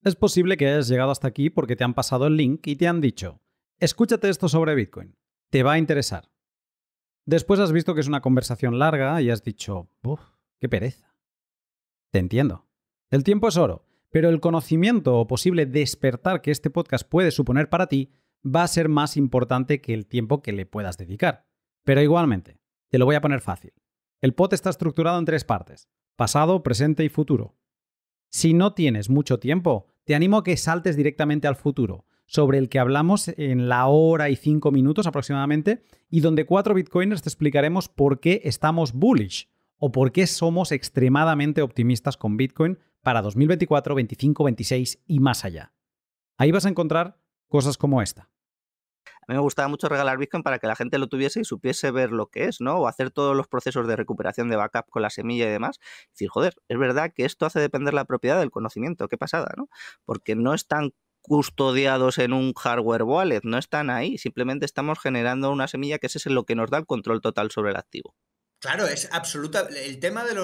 Es posible que hayas llegado hasta aquí porque te han pasado el link y te han dicho, escúchate esto sobre Bitcoin, te va a interesar. Después has visto que es una conversación larga y has dicho, ¡buf! ¡Qué pereza! Te entiendo. El tiempo es oro, pero el conocimiento o posible despertar que este podcast puede suponer para ti va a ser más importante que el tiempo que le puedas dedicar. Pero igualmente, te lo voy a poner fácil. El pod está estructurado en 3 partes, pasado, presente y futuro. Si no tienes mucho tiempo, te animo a que saltes directamente al futuro, sobre el que hablamos en la hora y 5 minutos aproximadamente, y donde 4 bitcoiners te explicaremos por qué estamos bullish o por qué somos extremadamente optimistas con Bitcoin para 2024, 25, 26 y más allá. Ahí vas a encontrar cosas como esta. A mí me gustaba mucho regalar Bitcoin para que la gente lo tuviese y supiese ver lo que es, ¿no? O hacer todos los procesos de recuperación de backup con la semilla y demás. Es decir, joder, es verdad que esto hace depender la propiedad del conocimiento. Qué pasada, ¿no? Porque no están custodiados en un hardware wallet, no están ahí. Simplemente estamos generando una semilla que es lo que nos da el control total sobre el activo. Claro, es absoluta. El tema de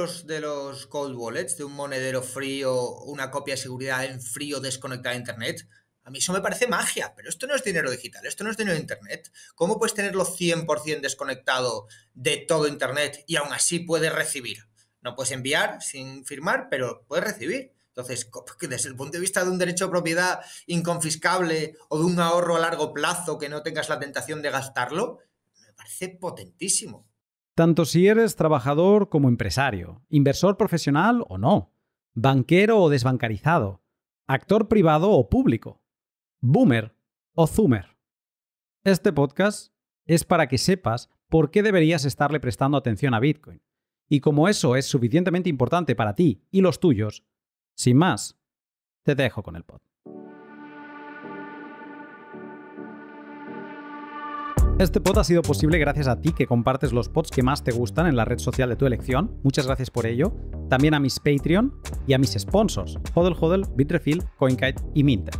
los cold wallets, de un monedero frío, una copia de seguridad en frío desconectada a internet, a mí eso me parece magia, pero esto no es dinero digital, esto no es dinero de internet. ¿Cómo puedes tenerlo 100% desconectado de todo internet y aún así puedes recibir? No puedes enviar sin firmar, pero puedes recibir. Entonces, desde el punto de vista de un derecho de propiedad inconfiscable o de un ahorro a largo plazo que no tengas la tentación de gastarlo, me parece potentísimo. Tanto si eres trabajador como empresario, inversor profesional o no, banquero o desbancarizado, actor privado o público, boomer o zoomer. Este podcast es para que sepas por qué deberías estarle prestando atención a Bitcoin. Y como eso es suficientemente importante para ti y los tuyos, sin más, te dejo con el pod. Este pod ha sido posible gracias a ti que compartes los pods que más te gustan en la red social de tu elección. Muchas gracias por ello. También a mis Patreon y a mis sponsors, Hodl Hodl, Bitrefill, CoinKite y Minter.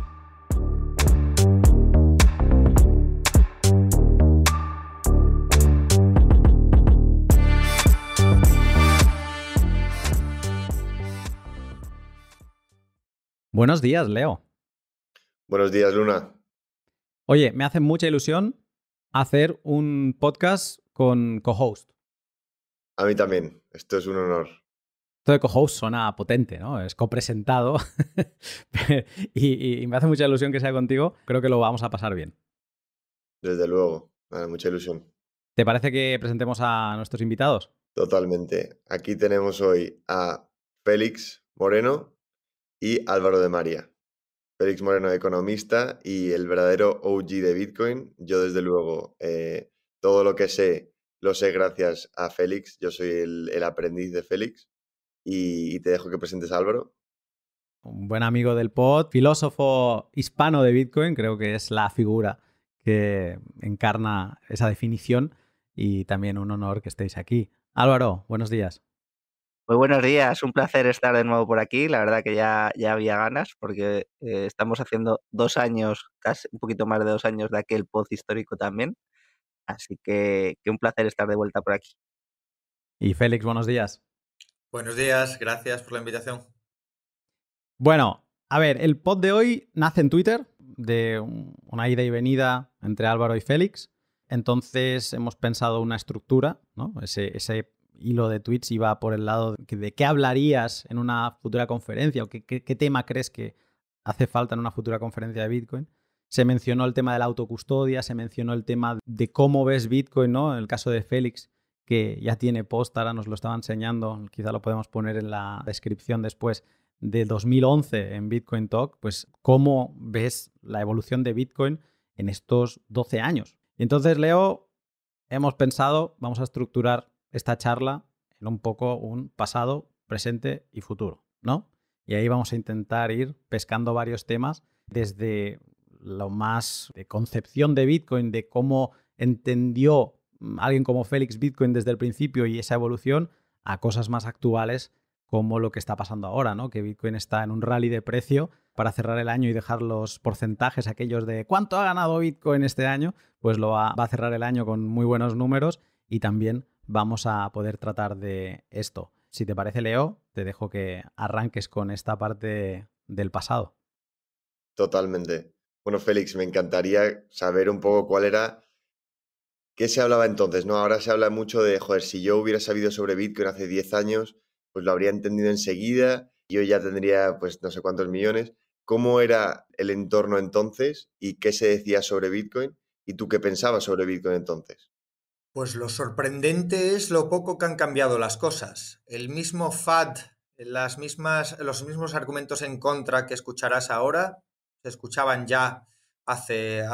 Buenos días, Leo. Buenos días, Luna. Oye, me hace mucha ilusión hacer un podcast con co-host. A mí también. Esto es un honor. Esto de co-host suena potente, ¿no? Es copresentado. y me hace mucha ilusión que sea contigo. Creo que lo vamos a pasar bien. Desde luego. Mucha ilusión. ¿Te parece que presentemos a nuestros invitados? Totalmente. Aquí tenemos hoy a Félix Moreno y Álvaro de María. Félix Moreno, economista y el verdadero OG de Bitcoin. Yo, desde luego, todo lo que sé, lo sé gracias a Félix. Yo soy el aprendiz de Félix. Y te dejo que presentes a Álvaro. Un buen amigo del pod, filósofo hispano de Bitcoin, creo que es la figura que encarna esa definición y también un honor que estéis aquí. Álvaro, buenos días. Muy buenos días, un placer estar de nuevo por aquí. La verdad que ya había ganas porque estamos haciendo 2 años, casi un poquito más de 2 años de aquel pod histórico también. Así que un placer estar de vuelta por aquí. Y Félix, buenos días. Buenos días, gracias por la invitación. Bueno, a ver, el pod de hoy nace en Twitter, de una ida y venida entre Álvaro y Félix. Entonces hemos pensado una estructura, ¿no? Ese hilo de tweets iba por el lado de qué hablarías en una futura conferencia o qué tema crees que hace falta en una futura conferencia de Bitcoin. Se mencionó el tema de la autocustodia, se mencionó el tema de cómo ves Bitcoin, ¿no? En el caso de Félix, que ya tiene post, ahora nos lo estaba enseñando, quizá lo podemos poner en la descripción después, de 2011 en Bitcoin Talk, pues cómo ves la evolución de Bitcoin en estos 12 años. Y entonces, Leo, hemos pensado, vamos a estructurar esta charla en un poco un pasado, presente y futuro, ¿no? Y ahí vamos a intentar ir pescando varios temas desde lo más de concepción de Bitcoin, de cómo entendió alguien como Félix Bitcoin desde el principio y esa evolución, a cosas más actuales como lo que está pasando ahora, ¿no? Que Bitcoin está en un rally de precio para cerrar el año y dejar los porcentajes aquellos de cuánto ha ganado Bitcoin este año, pues va a cerrar el año con muy buenos números y también vamos a poder tratar de esto. Si te parece, Leo, te dejo que arranques con esta parte del pasado. Totalmente. Bueno, Félix, me encantaría saber un poco qué se hablaba entonces, ¿no? Ahora se habla mucho de, joder, si yo hubiera sabido sobre Bitcoin hace 10 años, pues lo habría entendido enseguida, yo ya tendría, pues, no sé cuántos millones. ¿Cómo era el entorno entonces y qué se decía sobre Bitcoin? ¿Y tú qué pensabas sobre Bitcoin entonces? Pues lo sorprendente es lo poco que han cambiado las cosas. El mismo FAD, los mismos argumentos en contra que escucharás ahora, se escuchaban ya hace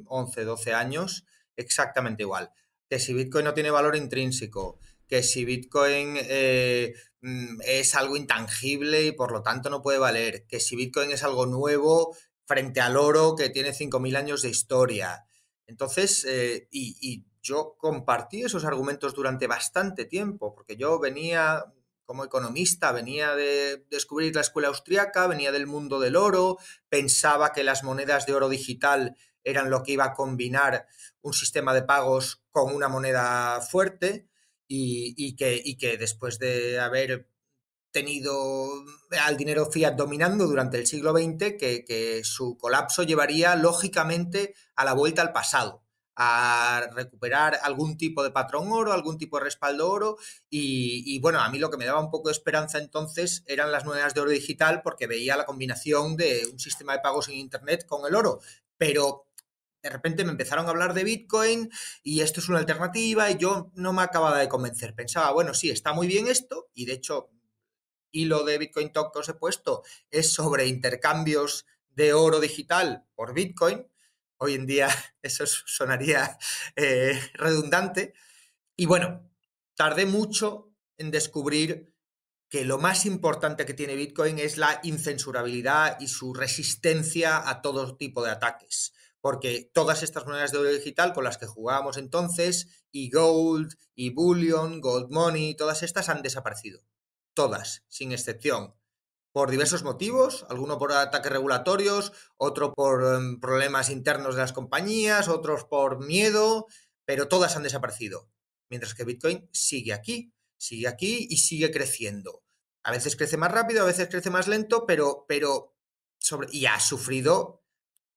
11, 12 años, exactamente igual. Que si Bitcoin no tiene valor intrínseco, que si Bitcoin es algo intangible y por lo tanto no puede valer, que si Bitcoin es algo nuevo frente al oro que tiene 5.000 años de historia. Entonces, y yo compartí esos argumentos durante bastante tiempo, porque yo venía como economista, venía de descubrir la escuela austriaca, venía del mundo del oro, pensaba que las monedas de oro digital eran lo que iba a combinar un sistema de pagos con una moneda fuerte y que después de haber tenido al dinero fiat dominando durante el siglo XX, que su colapso llevaría lógicamente a la vuelta al pasado, a recuperar algún tipo de patrón oro, algún tipo de respaldo oro bueno, a mí lo que me daba un poco de esperanza entonces eran las monedas de oro digital porque veía la combinación de un sistema de pagos en Internet con el oro, pero de repente me empezaron a hablar de Bitcoin y esto es una alternativa y yo no me acababa de convencer. Pensaba, bueno, sí, está muy bien esto y de hecho hilo de Bitcoin Talk que os he puesto es sobre intercambios de oro digital por Bitcoin. Hoy en día eso sonaría redundante. Y bueno, tardé mucho en descubrir que lo más importante que tiene Bitcoin es la incensurabilidad y su resistencia a todo tipo de ataques. Porque todas estas monedas de oro digital con las que jugábamos entonces, y Gold, y Bullion, Gold Money, todas estas han desaparecido. Todas, sin excepción. Por diversos motivos, alguno por ataques regulatorios, otro por problemas internos de las compañías, otros por miedo, pero todas han desaparecido. Mientras que Bitcoin sigue aquí y sigue creciendo. A veces crece más rápido, a veces crece más lento, y ha sufrido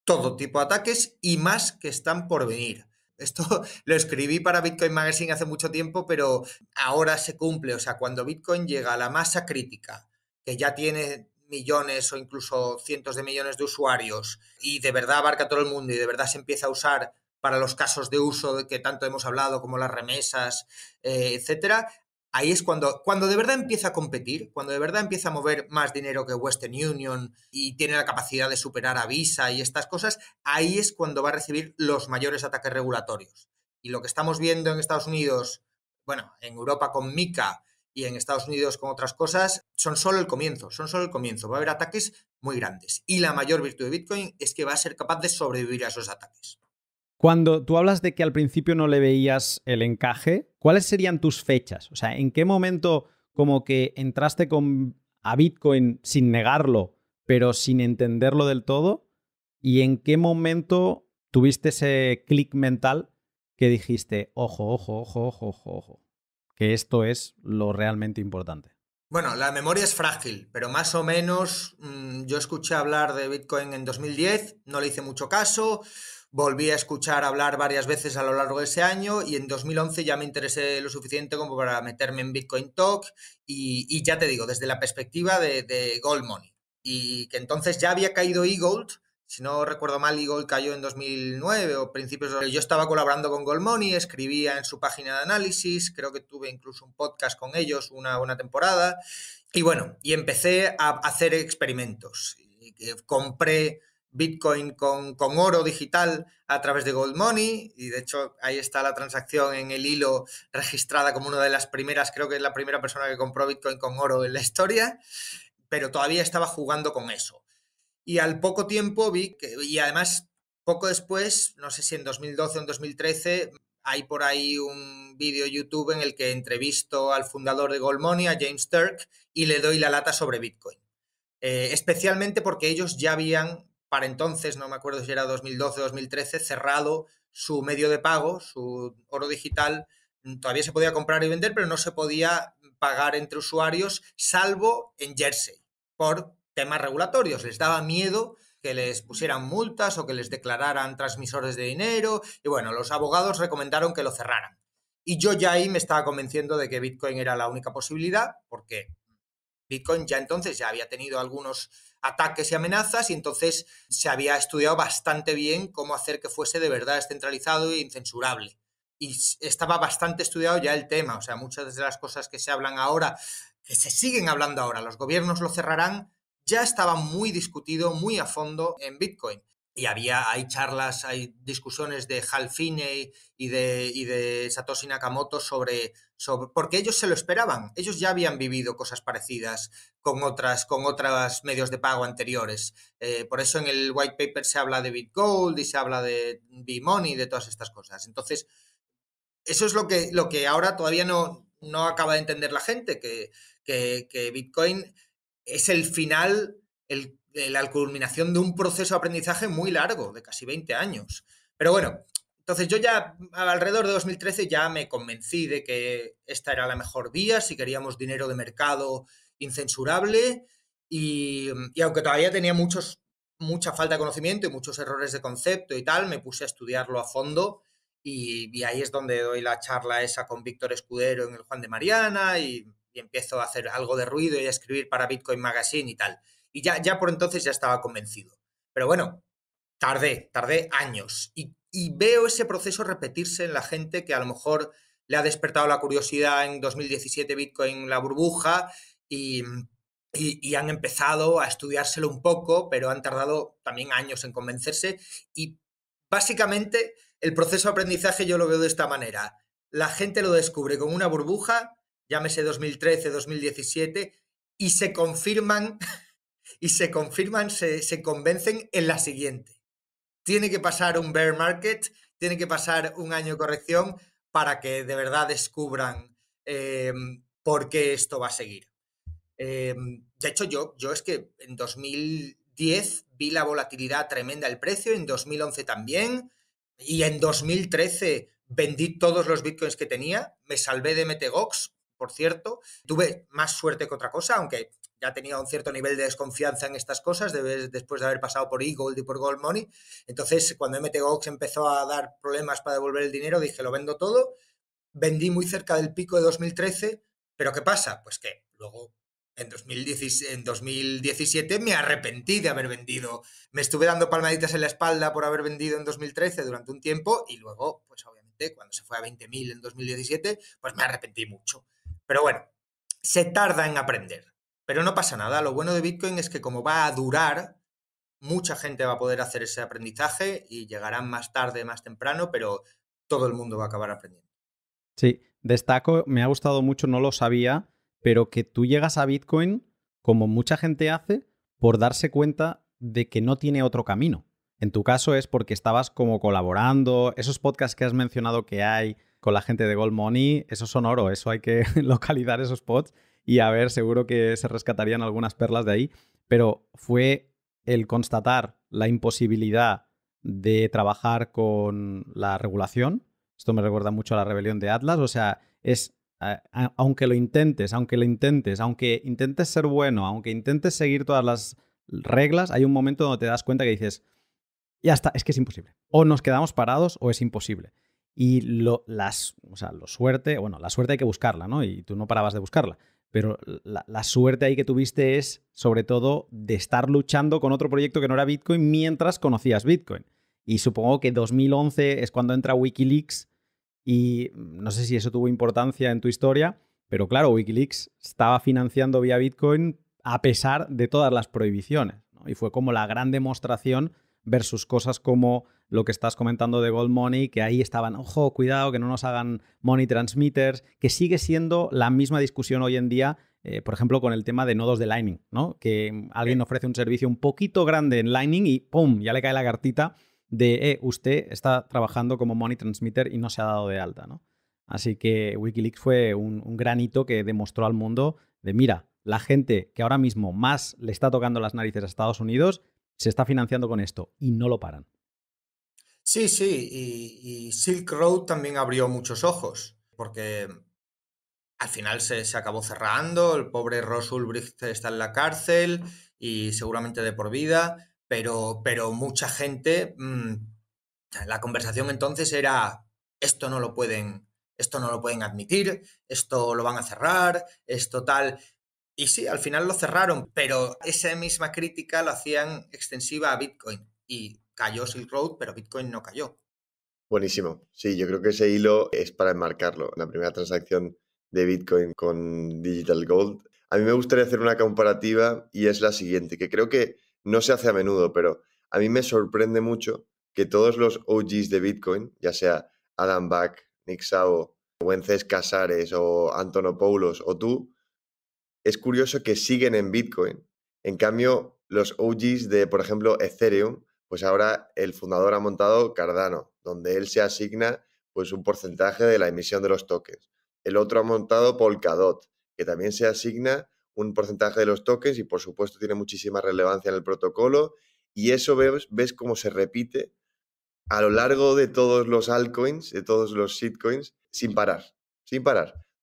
todo tipo de ataques y más que están por venir. Esto lo escribí para Bitcoin Magazine hace mucho tiempo, pero ahora se cumple. O sea, cuando Bitcoin llega a la masa crítica, que ya tiene millones o incluso cientos de millones de usuarios y de verdad abarca todo el mundo y de verdad se empieza a usar para los casos de uso de que tanto hemos hablado, como las remesas, etcétera, ahí es cuando de verdad empieza a competir, cuando de verdad empieza a mover más dinero que Western Union y tiene la capacidad de superar a Visa y estas cosas, ahí es cuando va a recibir los mayores ataques regulatorios. Y lo que estamos viendo en Estados Unidos, bueno, en Europa con MiCA y en Estados Unidos con otras cosas, son solo el comienzo, son solo el comienzo. Va a haber ataques muy grandes. Y la mayor virtud de Bitcoin es que va a ser capaz de sobrevivir a esos ataques. Cuando tú hablas de que al principio no le veías el encaje, ¿cuáles serían tus fechas? O sea, ¿en qué momento como que entraste a Bitcoin sin negarlo, pero sin entenderlo del todo? ¿Y en qué momento tuviste ese clic mental que dijiste, ojo, ojo, ojo, ojo, ojo, ojo, que esto es lo realmente importante? Bueno, la memoria es frágil, pero más o menos yo escuché hablar de Bitcoin en 2010, no le hice mucho caso, volví a escuchar hablar varias veces a lo largo de ese año y en 2011 ya me interesé lo suficiente como para meterme en Bitcoin Talk y ya te digo, desde la perspectiva de Gold Money. Y que entonces ya había caído eGold, si no recuerdo mal, eGold cayó en 2009 o principios de... Yo estaba colaborando con Gold Money, escribía en su página de análisis, creo que tuve incluso un podcast con ellos una temporada. Y bueno, y empecé a hacer experimentos. Compré Bitcoin con oro digital a través de Gold Money y de hecho ahí está la transacción en el hilo registrada como una de las primeras, creo que es la primera persona que compró Bitcoin con oro en la historia, pero todavía estaba jugando con eso. Y al poco tiempo vi que, y además poco después, no sé si en 2012 o en 2013, hay por ahí un vídeo YouTube en el que entrevisto al fundador de Gold Money, a James Turk, y le doy la lata sobre Bitcoin. Especialmente porque ellos ya habían, para entonces, no me acuerdo si era 2012 o 2013, cerrado su medio de pago, su oro digital. Todavía se podía comprar y vender, pero no se podía pagar entre usuarios, salvo en Jersey, por temas regulatorios. Les daba miedo que les pusieran multas o que les declararan transmisores de dinero. Y bueno, los abogados recomendaron que lo cerraran. Y yo ya ahí me estaba convenciendo de que Bitcoin era la única posibilidad, porque Bitcoin ya entonces ya había tenido algunos ataques y amenazas y entonces se había estudiado bastante bien cómo hacer que fuese de verdad descentralizado e incensurable. Y estaba bastante estudiado ya el tema, o sea, muchas de las cosas que se hablan ahora, que se siguen hablando ahora, los gobiernos lo cerrarán, ya estaba muy discutido, muy a fondo en Bitcoin. Y hay charlas, hay discusiones de Hal Finney y de Satoshi Nakamoto sobre, porque ellos se lo esperaban, ellos ya habían vivido cosas parecidas con otros medios de pago anteriores. Por eso en el white paper se habla de BitGold y se habla de B-Money y de todas estas cosas. Entonces, eso es lo que ahora todavía no acaba de entender la gente, que Bitcoin es el final, la culminación de un proceso de aprendizaje muy largo, de casi 20 años. Pero bueno, entonces yo ya alrededor de 2013 ya me convencí de que esta era la mejor vía si queríamos dinero de mercado incensurable y aunque todavía tenía mucha falta de conocimiento y muchos errores de concepto y tal, me puse a estudiarlo a fondo y ahí es donde doy la charla esa con Víctor Escudero en el Juan de Mariana y empiezo a hacer algo de ruido y a escribir para Bitcoin Magazine y tal. Y ya por entonces ya estaba convencido. Pero bueno, tardé años y veo ese proceso repetirse en la gente que a lo mejor le ha despertado la curiosidad en 2017 Bitcoin, la burbuja, y han empezado a estudiárselo un poco, pero han tardado también años en convencerse. Y básicamente el proceso de aprendizaje yo lo veo de esta manera. La gente lo descubre con una burbuja, llámese 2013, 2017, y se confirman, se convencen en la siguiente. Tiene que pasar un bear market, tiene que pasar un año de corrección para que de verdad descubran por qué esto va a seguir. De hecho, yo es que en 2010 vi la volatilidad tremenda del precio, en 2011 también, y en 2013 vendí todos los bitcoins que tenía, me salvé de MTGOX, por cierto, tuve más suerte que otra cosa, aunque ya tenía un cierto nivel de desconfianza en estas cosas después de haber pasado por eGold y por Gold Money. Entonces, cuando MTGOX empezó a dar problemas para devolver el dinero, dije, lo vendo todo, vendí muy cerca del pico de 2013, pero ¿qué pasa? Pues que luego en 2017 me arrepentí de haber vendido. Me estuve dando palmaditas en la espalda por haber vendido en 2013 durante un tiempo y luego, pues obviamente, cuando se fue a 20.000 en 2017, pues me arrepentí mucho. Pero bueno, se tarda en aprender. Pero no pasa nada. Lo bueno de Bitcoin es que como va a durar, mucha gente va a poder hacer ese aprendizaje y llegarán más tarde, más temprano, pero todo el mundo va a acabar aprendiendo. Sí, destaco, me ha gustado mucho, no lo sabía, pero que tú llegas a Bitcoin, como mucha gente hace, por darse cuenta de que no tiene otro camino. En tu caso es porque estabas como colaborando, esos podcasts que has mencionado que hay con la gente de Gold Money, esos son oro, eso hay que localizar esos pods y a ver, seguro que se rescatarían algunas perlas de ahí, pero fue el constatar la imposibilidad de trabajar con la regulación. Esto me recuerda mucho a la rebelión de Atlas. O sea, aunque intentes ser bueno, aunque intentes seguir todas las reglas, hay un momento donde te das cuenta que dices, ya está, es que es imposible. O nos quedamos parados o es imposible. Y la suerte hay que buscarla, ¿no? Y tú no parabas de buscarla. Pero la suerte ahí que tuviste es, sobre todo, de estar luchando con otro proyecto que no era Bitcoin mientras conocías Bitcoin. Y supongo que 2011 es cuando entra Wikileaks y no sé si eso tuvo importancia en tu historia, pero claro, Wikileaks estaba financiando vía Bitcoin a pesar de todas las prohibiciones, ¿no? Y fue como la gran demostración versus cosas como lo que estás comentando de Gold Money, que ahí estaban, ojo, cuidado, que no nos hagan money transmitters, que sigue siendo la misma discusión hoy en día, por ejemplo, con el tema de nodos de Lightning, ¿no? Que alguien ofrece un servicio un poquito grande en Lightning y ¡pum!, ya le cae la cartita de usted está trabajando como money transmitter y no se ha dado de alta, ¿no? Así que Wikileaks fue un gran hito que demostró al mundo de, mira, la gente que ahora mismo más le está tocando las narices a Estados Unidos se está financiando con esto y no lo paran. Sí, y Silk Road también abrió muchos ojos, porque al final se acabó cerrando, el pobre Ross Ulbricht está en la cárcel y seguramente de por vida, pero mucha gente, la conversación entonces era, esto no lo pueden admitir, esto lo van a cerrar, esto tal. Y sí, al final lo cerraron, pero esa misma crítica lo hacían extensiva a Bitcoin y cayó Silk Road, pero Bitcoin no cayó. Buenísimo. Sí, yo creo que ese hilo es para enmarcarlo. La primera transacción de Bitcoin con Digital Gold. A mí me gustaría hacer una comparativa y es la siguiente, que creo que no se hace a menudo, pero a mí me sorprende mucho que todos los OGs de Bitcoin, ya sea Adam Back, Nick Szabo, Wences Casares o Antonopoulos o tú, es curioso que siguen en Bitcoin. En cambio, los OGs de, por ejemplo, Ethereum, pues ahora el fundador ha montado Cardano, donde él se asigna pues un porcentaje de la emisión de los tokens. El otro ha montado Polkadot, que también se asigna un porcentaje de los tokens y por supuesto tiene muchísima relevancia en el protocolo. Y eso ves cómo se repite a lo largo de todos los altcoins, de todos los shitcoins, sin parar,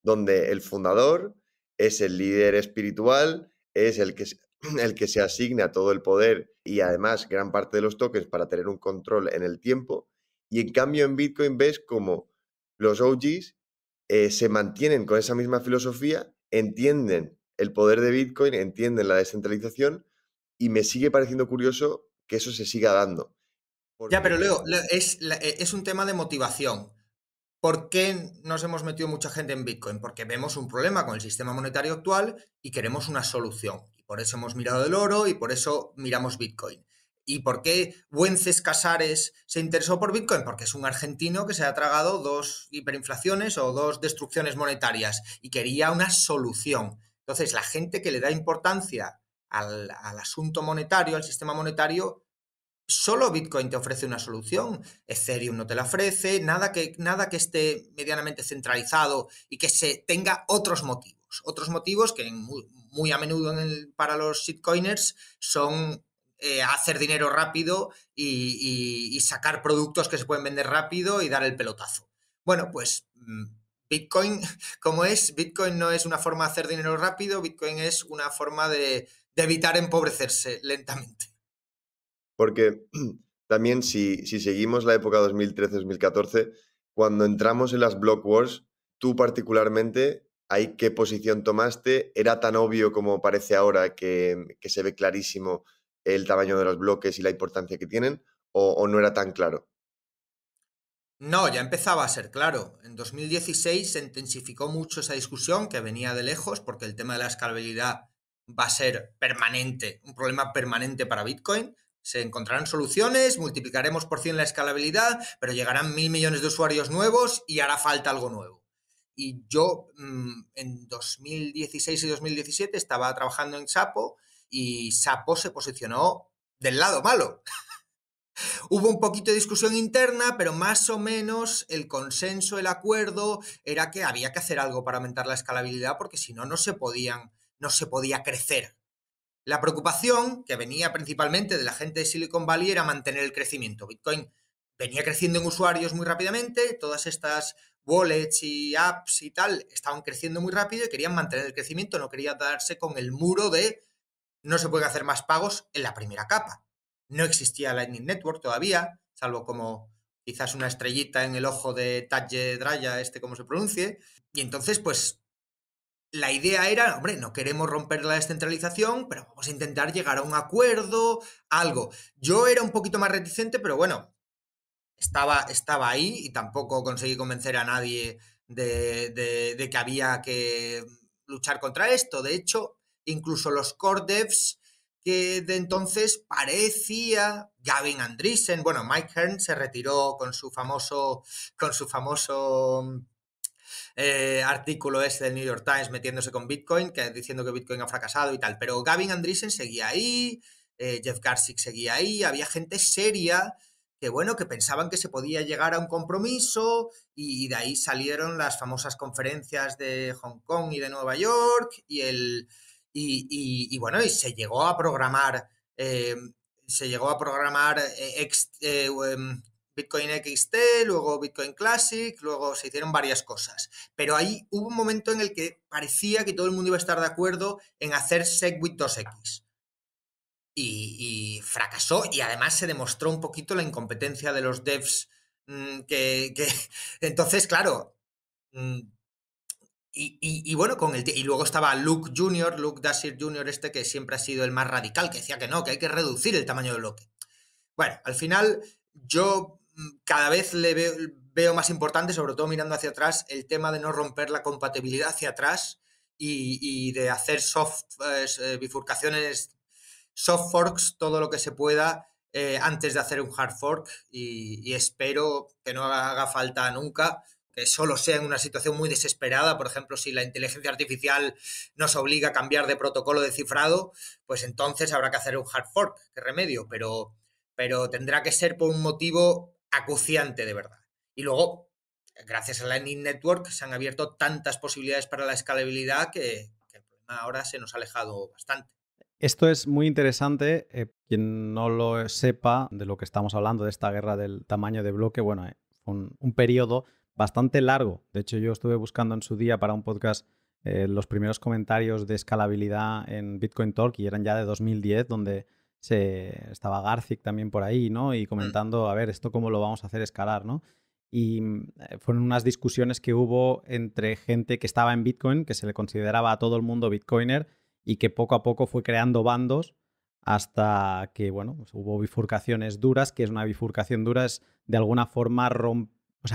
donde el fundador es el líder espiritual, es el que se asigna todo el poder y además gran parte de los tokens para tener un control en el tiempo. Y en cambio en Bitcoin ves como los OGs se mantienen con esa misma filosofía, entienden el poder de Bitcoin, entienden la descentralización y me sigue pareciendo curioso que eso se siga dando. Ya, pero Porque Leo, es un tema de motivación. ¿Por qué nos hemos metido mucha gente en Bitcoin? Porque vemos un problema con el sistema monetario actual y queremos una solución. Y por eso hemos mirado el oro y por eso miramos Bitcoin. ¿Y por qué Wences Casares se interesó por Bitcoin? Porque es un argentino que se ha tragado 2 hiperinflaciones o 2 destrucciones monetarias y quería una solución. Entonces, la gente que le da importancia al asunto monetario, al sistema monetario, solo Bitcoin te ofrece una solución, Ethereum no te la ofrece, nada que esté medianamente centralizado y que se tenga otros motivos que muy a menudo para los shitcoiners son hacer dinero rápido y sacar productos que se pueden vender rápido y dar el pelotazo. Bueno, pues Bitcoin, como es, Bitcoin no es una forma de hacer dinero rápido, Bitcoin es una forma de evitar empobrecerse lentamente. Porque también si seguimos la época 2013-2014, cuando entramos en las Block Wars, tú particularmente, ¿ahí qué posición tomaste? ¿Era tan obvio como parece ahora que se ve clarísimo el tamaño de los bloques y la importancia que tienen? ¿O no era tan claro? No, ya empezaba a ser claro. En 2016 se intensificó mucho esa discusión que venía de lejos porque el tema de la escalabilidad va a ser permanente, un problema permanente para Bitcoin. Se encontrarán soluciones, multiplicaremos por 100 la escalabilidad, pero llegarán 1.000 millones de usuarios nuevos y hará falta algo nuevo. Y yo en 2016 y 2017 estaba trabajando en Sapo y Sapo se posicionó del lado malo. Hubo un poquito de discusión interna, pero más o menos el consenso, el acuerdo era que había que hacer algo para aumentar la escalabilidad porque si no, no se podía crecer. La preocupación que venía principalmente de la gente de Silicon Valley era mantener el crecimiento. Bitcoin venía creciendo en usuarios muy rápidamente, todas estas wallets y apps y tal estaban creciendo muy rápido y querían mantener el crecimiento, no querían darse con el muro de no se pueden hacer más pagos en la primera capa. No existía Lightning Network todavía, salvo como quizás una estrellita en el ojo de Tadje Draya, como se pronuncie. Y entonces, pues, la idea era, hombre, no queremos romper la descentralización, pero vamos a intentar llegar a un acuerdo, algo. Yo era un poquito más reticente, pero bueno, estaba ahí y tampoco conseguí convencer a nadie de que había que luchar contra esto. De hecho, incluso los core devs que de entonces parecía Gavin Andreessen, bueno, Mike Hearn se retiró con su famoso artículo del New York Times metiéndose con Bitcoin, diciendo que Bitcoin ha fracasado y tal, pero Gavin Andreessen seguía ahí, Jeff Garcic seguía ahí, había gente seria que bueno, que pensaban que se podía llegar a un compromiso y de ahí salieron las famosas conferencias de Hong Kong y de Nueva York y bueno, y se llegó a programar Bitcoin XT, luego Bitcoin Classic, luego se hicieron varias cosas. Pero ahí hubo un momento en el que parecía que todo el mundo iba a estar de acuerdo en hacer SegWit 2X. y fracasó, y además se demostró un poquito la incompetencia de los devs. Entonces, claro, y bueno, y luego estaba Luke Dasher Jr., que siempre ha sido el más radical, que decía que no, que hay que reducir el tamaño del bloque. Bueno, al final yo cada vez veo más importante, sobre todo mirando hacia atrás, el tema de no romper la compatibilidad hacia atrás y de hacer bifurcaciones, soft forks, todo lo que se pueda antes de hacer un hard fork, y espero que no haga falta nunca, que solo sea en una situación muy desesperada. Por ejemplo, si la inteligencia artificial nos obliga a cambiar de protocolo de cifrado, pues entonces habrá que hacer un hard fork, qué remedio, pero tendrá que ser por un motivo acuciante de verdad. Y luego, gracias a Lightning Network, se han abierto tantas posibilidades para la escalabilidad que el problema ahora se nos ha alejado bastante. Esto es muy interesante. Quien no lo sepa de lo que estamos hablando, de esta guerra del tamaño de bloque, bueno, fue un periodo bastante largo. De hecho, yo estuve buscando en su día para un podcast los primeros comentarios de escalabilidad en Bitcoin Talk, y eran ya de 2010, donde estaba García también por ahí, ¿no? Y comentando, a ver, esto cómo lo vamos a hacer escalar, ¿no? Y fueron unas discusiones que hubo entre gente que estaba en Bitcoin, que se le consideraba a todo el mundo bitcoiner, y que poco a poco fue creando bandos hasta que, bueno, pues hubo bifurcaciones duras. Que es una bifurcación dura? Es de alguna forma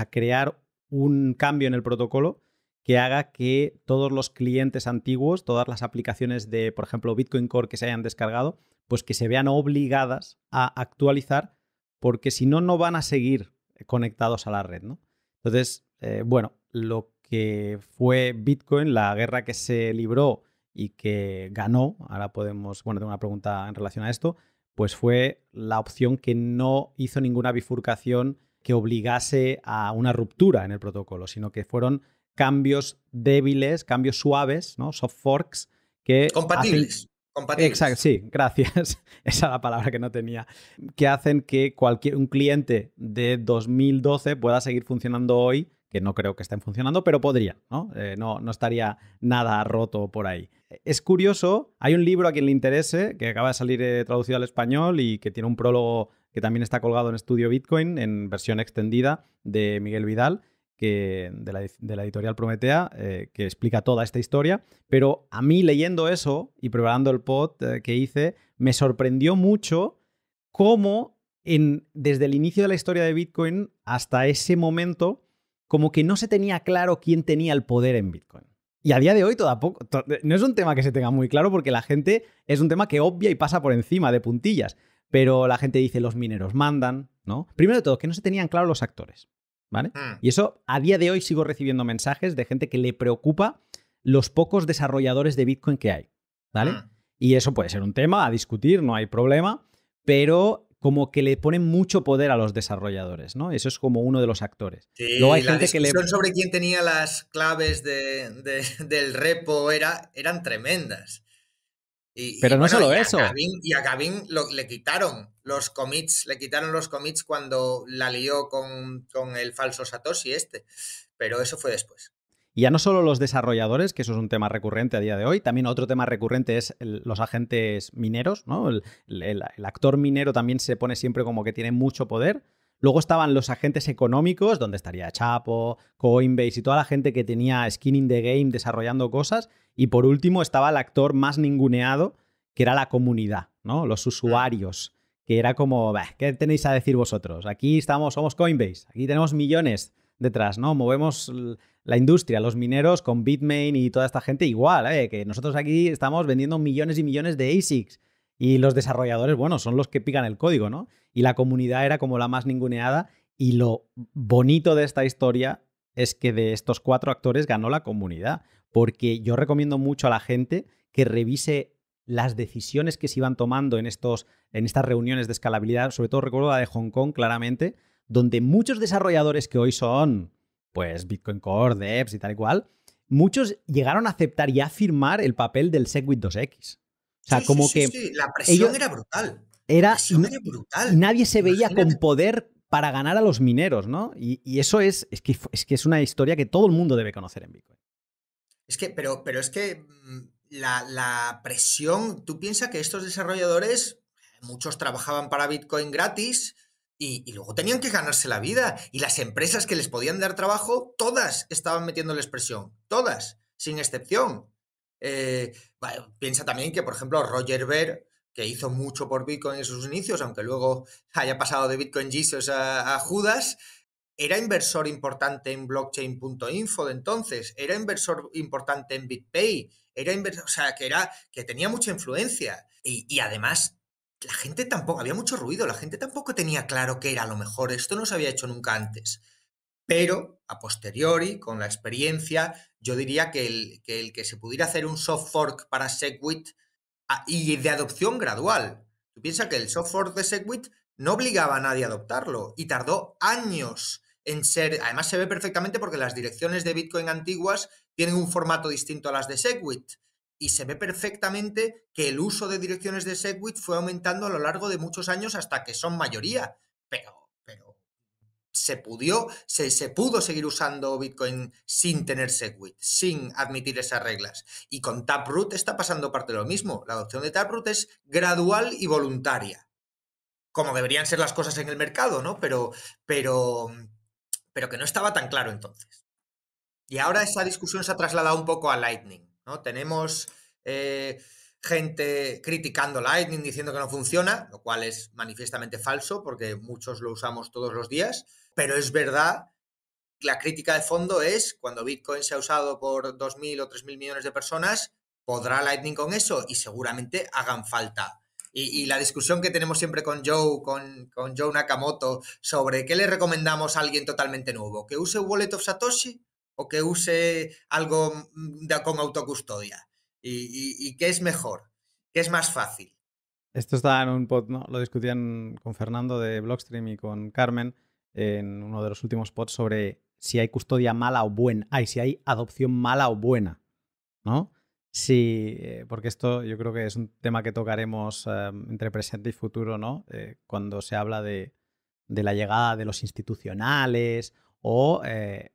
crear un cambio en el protocolo que haga que todos los clientes antiguos, todas las aplicaciones de, por ejemplo, Bitcoin Core que se hayan descargado, pues que se vean obligadas a actualizar, porque si no, no van a seguir conectados a la red, ¿no? Entonces, bueno, lo que fue Bitcoin, la guerra que se libró y que ganó, ahora podemos, bueno, tengo una pregunta en relación a esto, pues fue la opción que no hizo ninguna bifurcación que obligase a una ruptura en el protocolo, sino que fueron cambios débiles, cambios suaves, ¿no? Soft forks que compatibles. Exacto, sí, gracias. Esa es la palabra que no tenía. Que hacen que un cliente de 2012 pueda seguir funcionando hoy, que no creo que estén funcionando, pero podría, ¿no? No estaría nada roto por ahí. Es curioso, hay un libro a quien le interese, que acaba de salir traducido al español y que tiene un prólogo que también está colgado en Estudio Bitcoin, en versión extendida, de Miguel Vidal, de la editorial Prometea, que explica toda esta historia. Pero a mí, leyendo eso y preparando el pod que hice, me sorprendió mucho cómo desde el inicio de la historia de Bitcoin hasta ese momento, como que no se tenía claro quién tenía el poder en Bitcoin. Y a día de hoy no es un tema que se tenga muy claro, porque la gente es un tema que obvia y pasa por encima de puntillas. Pero la gente dice, los mineros mandan, ¿no? Primero de todo, que no se tenían claro los actores, ¿vale? Y eso, a día de hoy sigo recibiendo mensajes de gente que le preocupa los pocos desarrolladores de Bitcoin que hay, ¿vale? Y eso puede ser un tema a discutir, no hay problema, pero como que le ponen mucho poder a los desarrolladores, ¿no? Eso es como uno de los actores. Sí, luego hay la gente discusión sobre quién tenía las claves del repo eran tremendas. Pero no solo eso. Y a Gavin le quitaron los commits, cuando la lió con el falso Satoshi pero eso fue después. Y ya no solo los desarrolladores, que eso es un tema recurrente a día de hoy, también otro tema recurrente es los agentes mineros, ¿no? El actor minero también se pone siempre como que tiene mucho poder. Luego estaban los agentes económicos, donde estaría Chapo, Coinbase y toda la gente que tenía skin in the game desarrollando cosas. Y por último estaba el actor más ninguneado, que era la comunidad, ¿no? Los usuarios, que era como, ¿qué tenéis a decir vosotros? Aquí somos Coinbase, aquí tenemos millones detrás, ¿no? Movemos la industria, los mineros con Bitmain y toda esta gente igual, que nosotros aquí estamos vendiendo millones y millones de ASICs. Y los desarrolladores, bueno, son los que pican el código, ¿no? Y la comunidad era como la más ninguneada. Y lo bonito de esta historia es que de estos 4 actores ganó la comunidad. Porque yo recomiendo mucho a la gente que revise las decisiones que se iban tomando en estas reuniones de escalabilidad. Sobre todo recuerdo la de Hong Kong, claramente, donde muchos desarrolladores que hoy son, pues, Bitcoin Core, devs y tal y cual, muchos llegaron a aceptar y a firmar el papel del SegWit 2X. O sea, sí. La presión era brutal. Y nadie se veía con poder para ganar a los mineros, ¿no? Y eso es que es una historia que todo el mundo debe conocer en Bitcoin. Pero es que la presión, tú piensas que estos desarrolladores muchos trabajaban para Bitcoin gratis y luego tenían que ganarse la vida. Y las empresas que les podían dar trabajo, todas estaban metiéndoles presión. Todas, sin excepción. Piensa también que, por ejemplo, Roger Ver, que hizo mucho por Bitcoin en sus inicios, aunque luego haya pasado de Bitcoin Jesus a Judas, era inversor importante en blockchain.info de entonces, era inversor importante en BitPay, o sea, que tenía mucha influencia. Y además, la gente tampoco, había mucho ruido, la gente tampoco tenía claro qué era lo mejor, esto no se había hecho nunca antes. Pero, a posteriori, con la experiencia, yo diría que el que se pudiera hacer un soft fork para SegWit y de adopción gradual. Tú piensas que el soft fork de SegWit no obligaba a nadie a adoptarlo y tardó años en ser. Además, se ve perfectamente porque las direcciones de Bitcoin antiguas tienen un formato distinto a las de SegWit. Y se ve perfectamente que el uso de direcciones de SegWit fue aumentando a lo largo de muchos años hasta que son mayoría. Pero se pudo seguir usando Bitcoin sin tener SegWit, sin admitir esas reglas. Y con Taproot está pasando parte de lo mismo. La adopción de Taproot es gradual y voluntaria, como deberían ser las cosas en el mercado, ¿no? Pero que no estaba tan claro entonces. Y ahora esa discusión se ha trasladado un poco a Lightning, ¿no? Tenemos gente criticando Lightning, diciendo que no funciona, lo cual es manifiestamente falso porque muchos lo usamos todos los días, pero es verdad, la crítica de fondo es cuando Bitcoin se ha usado por 2.000 o 3.000 millones de personas, ¿podrá Lightning con eso? Y seguramente hagan falta. Y la discusión que tenemos siempre con Joe Nakamoto sobre qué le recomendamos a alguien totalmente nuevo, que use Wallet of Satoshi o que use algo con autocustodia. ¿Y qué es mejor? ¿Qué es más fácil? Esto está en un pod, ¿no? Lo discutían con Fernando de Blockstream y con Carmen en uno de los últimos pods sobre si hay custodia mala o buena. Si hay adopción mala o buena, ¿no? Sí, porque esto yo creo que es un tema que tocaremos entre presente y futuro, ¿no? Cuando se habla de la llegada de los institucionales o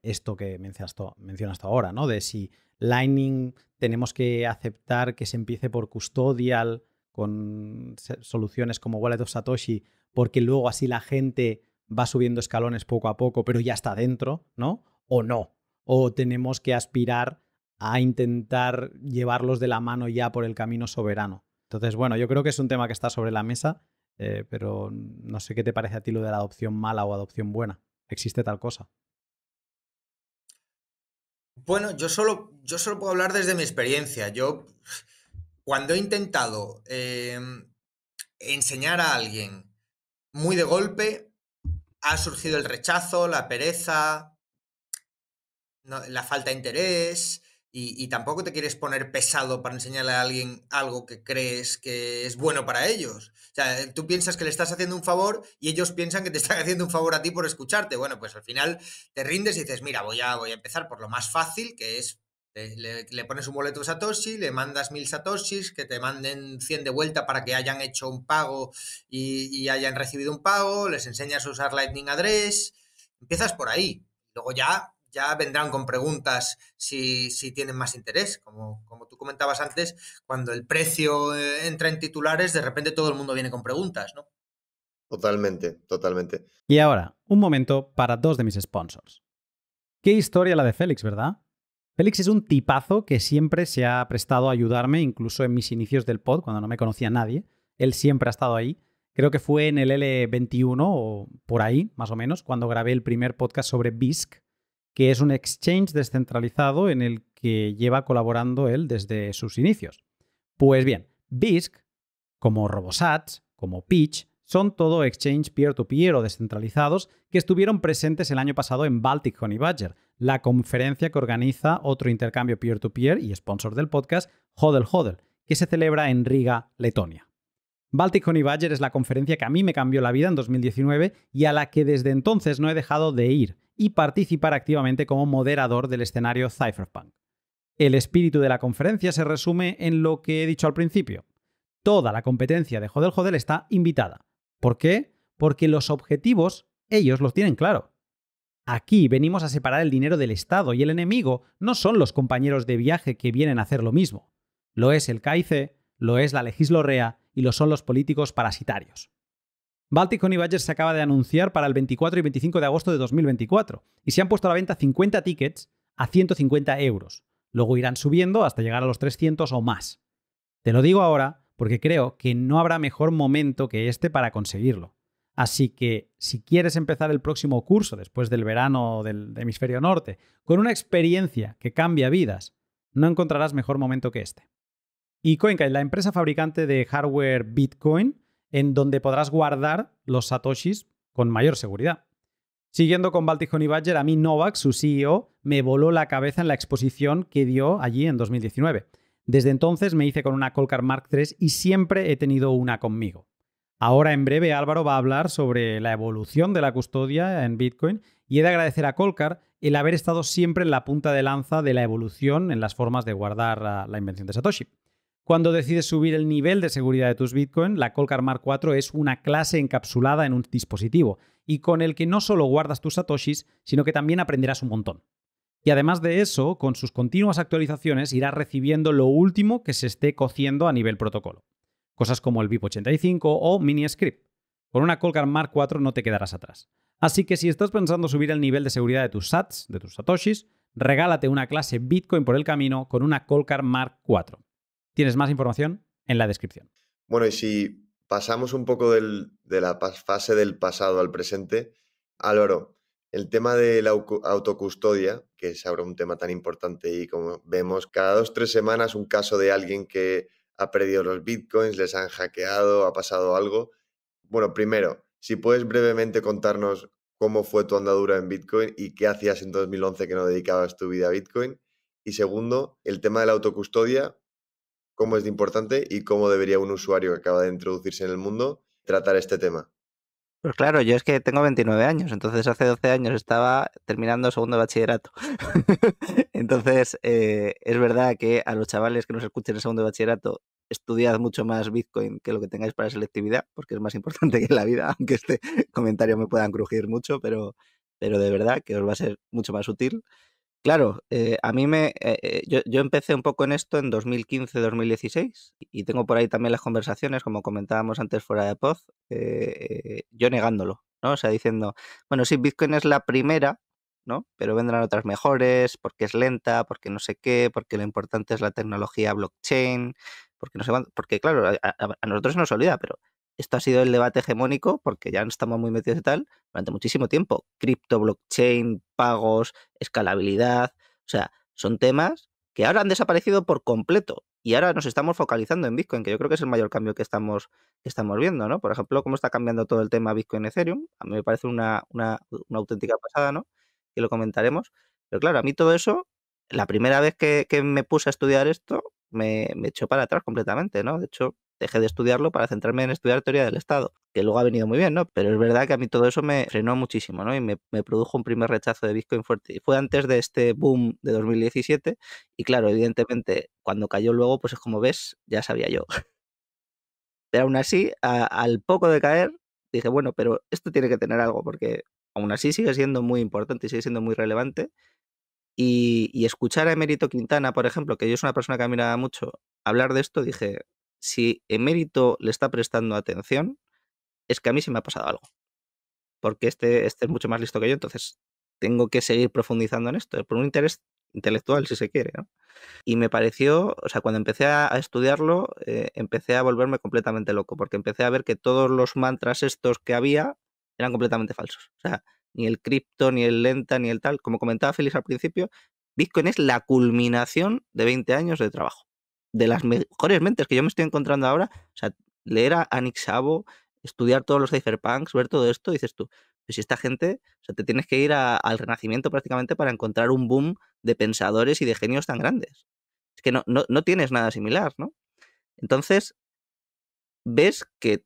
esto que mencionas ahora, ¿no? De si Lightning tenemos que aceptar que se empiece por custodial con soluciones como Wallet of Satoshi, porque luego así la gente va subiendo escalones poco a poco, pero ya está dentro, ¿no? O no. O tenemos que aspirar a intentar llevarlos de la mano ya por el camino soberano. Entonces, bueno, yo creo que es un tema que está sobre la mesa, pero no sé qué te parece a ti lo de la adopción mala o adopción buena. ¿Existe tal cosa? Bueno, yo solo puedo hablar desde mi experiencia. Yo, cuando he intentado enseñar a alguien muy de golpe, ha surgido el rechazo, la pereza, la falta de interés y tampoco te quieres poner pesado para enseñarle a alguien algo que crees que es bueno para ellos. O sea, tú piensas que le estás haciendo un favor y ellos piensan que te están haciendo un favor a ti por escucharte. Bueno, pues al final te rindes y dices, mira, voy a empezar por lo más fácil, que es le pones un boleto de Satoshi, le mandas 1.000 Satoshis, que te manden 100 de vuelta para que hayan hecho un pago y hayan recibido un pago, les enseñas a usar Lightning Address, empiezas por ahí. Luego ya vendrán con preguntas si tienen más interés. Como tú comentabas antes, cuando el precio entra en titulares, de repente todo el mundo viene con preguntas, ¿no? Totalmente, totalmente. Y ahora, un momento para dos de mis sponsors. Qué historia la de Félix, ¿verdad? Félix es un tipazo que siempre se ha prestado a ayudarme, incluso en mis inicios del pod, cuando no me conocía nadie. Él siempre ha estado ahí. Creo que fue en el L21 o por ahí, más o menos, cuando grabé el primer podcast sobre BISC, que es un exchange descentralizado en el que lleva colaborando él desde sus inicios. Pues bien, BISC, como RoboSats, como Pitch, son todo exchange peer-to-peer o descentralizados que estuvieron presentes el año pasado en Baltic Honey Badger, la conferencia que organiza otro intercambio peer-to-peer y sponsor del podcast, Hodl Hodl, que se celebra en Riga, Letonia. Baltic Honey Badger es la conferencia que a mí me cambió la vida en 2019 y a la que desde entonces no he dejado de ir y participar activamente como moderador del escenario Cypherpunk. El espíritu de la conferencia se resume en lo que he dicho al principio. Toda la competencia de Hodl Hodl está invitada. ¿Por qué? Porque los objetivos ellos los tienen claro. Aquí venimos a separar el dinero del Estado y el enemigo no son los compañeros de viaje que vienen a hacer lo mismo. Lo es el KIC, lo es la Legislorrea y lo son los políticos parasitarios. Baltic Honey Badger se acaba de anunciar para el 24 y 25 de agosto de 2024 y se han puesto a la venta 50 tickets a 150 euros. Luego irán subiendo hasta llegar a los 300 o más. Te lo digo ahora porque creo que no habrá mejor momento que este para conseguirlo. Así que si quieres empezar el próximo curso después del verano del hemisferio norte con una experiencia que cambia vidas, no encontrarás mejor momento que este. Y CoinKite, la empresa fabricante de hardware Bitcoin, en donde podrás guardar los satoshis con mayor seguridad. Siguiendo con Baltic Honey Badger, a mí Novak, su CEO, me voló la cabeza en la exposición que dio allí en 2019. Desde entonces me hice con una Coldcard Mark III y siempre he tenido una conmigo. Ahora en breve Álvaro va a hablar sobre la evolución de la custodia en Bitcoin y he de agradecer a Coldcard el haber estado siempre en la punta de lanza de la evolución en las formas de guardar la invención de Satoshi. Cuando decides subir el nivel de seguridad de tus Bitcoin, la Coldcard Mark IV es una clase encapsulada en un dispositivo y con el que no solo guardas tus satoshis, sino que también aprenderás un montón. Y además de eso, con sus continuas actualizaciones irás recibiendo lo último que se esté cociendo a nivel protocolo. Cosas como el BIP85 o MiniScript. Con una Coldcard Mark IV no te quedarás atrás. Así que si estás pensando subir el nivel de seguridad de tus sats, de tus satoshis, regálate una clase Bitcoin por el camino con una Coldcard Mark IV. Tienes más información en la descripción. Bueno, y si pasamos un poco de la fase del pasado al presente, Álvaro, el tema de la autocustodia, que es ahora un tema tan importante y como vemos, cada 2 o 3 semanas un caso de alguien que ha perdido los bitcoins, les han hackeado, ha pasado algo. Bueno, primero, si puedes brevemente contarnos cómo fue tu andadura en Bitcoin y qué hacías en 2011 que no dedicabas tu vida a Bitcoin. Y segundo, el tema de la autocustodia, cómo es de importante y cómo debería un usuario que acaba de introducirse en el mundo tratar este tema. Pues claro, yo es que tengo 29 años, entonces hace 12 años estaba terminando segundo de bachillerato. Entonces, es verdad que a los chavales que nos escuchen en segundo de bachillerato, estudiad mucho más Bitcoin que lo que tengáis para selectividad, porque es más importante que en la vida, aunque este comentario me puedan crujir mucho, pero de verdad que os va a ser mucho más útil. Claro, a mí yo empecé un poco en esto en 2015-2016 y tengo por ahí también las conversaciones, como comentábamos antes fuera de pod, yo negándolo, ¿no? O sea, diciendo, bueno, sí, Bitcoin es la primera, ¿no? Pero vendrán otras mejores, porque es lenta, porque no sé qué, porque lo importante es la tecnología blockchain, porque no sé cuánto, porque claro, a nosotros se nos olvida, pero esto ha sido el debate hegemónico, porque ya no estamos muy metidos y tal, durante muchísimo tiempo. Cripto, blockchain, pagos, escalabilidad, o sea, son temas que ahora han desaparecido por completo y ahora nos estamos focalizando en Bitcoin, que yo creo que es el mayor cambio que estamos viendo, ¿no? Por ejemplo, cómo está cambiando todo el tema Bitcoin-Ethereum, a mí me parece una auténtica pasada, ¿no? Que lo comentaremos, pero claro, a mí todo eso, la primera vez que me puse a estudiar esto, me echó para atrás completamente, ¿no? De hecho, dejé de estudiarlo para centrarme en estudiar teoría del Estado, que luego ha venido muy bien, ¿no? Pero es verdad que a mí todo eso me frenó muchísimo, ¿no? Y me produjo un primer rechazo de Bitcoin fuerte. Y fue antes de este boom de 2017 y claro, evidentemente, cuando cayó luego, pues es como ves, ya sabía yo. Pero aún así, al poco de caer, dije, bueno, pero esto tiene que tener algo, porque aún así sigue siendo muy importante y sigue siendo muy relevante. Y escuchar a Emérito Quintana, por ejemplo, que yo es una persona que admiraba mucho, hablar de esto, dije, si Emérito le está prestando atención, es que a mí sí me ha pasado algo. Porque este es mucho más listo que yo, entonces tengo que seguir profundizando en esto, por un interés intelectual, si se quiere, ¿no? Y me pareció, o sea, cuando empecé a estudiarlo, empecé a volverme completamente loco, porque empecé a ver que todos los mantras estos que había eran completamente falsos. O sea, ni el cripto, ni el lenta, ni el tal. Como comentaba Félix al principio, Bitcoin es la culminación de 20 años de trabajo. De las mejores mentes que yo me estoy encontrando ahora, o sea, leer a Nick Szabo, estudiar todos los cypherpunks, ver todo esto, dices tú, pues si esta gente, o sea, te tienes que ir al Renacimiento prácticamente para encontrar un boom de pensadores y de genios tan grandes. Es que no tienes nada similar, ¿no? Entonces, ves que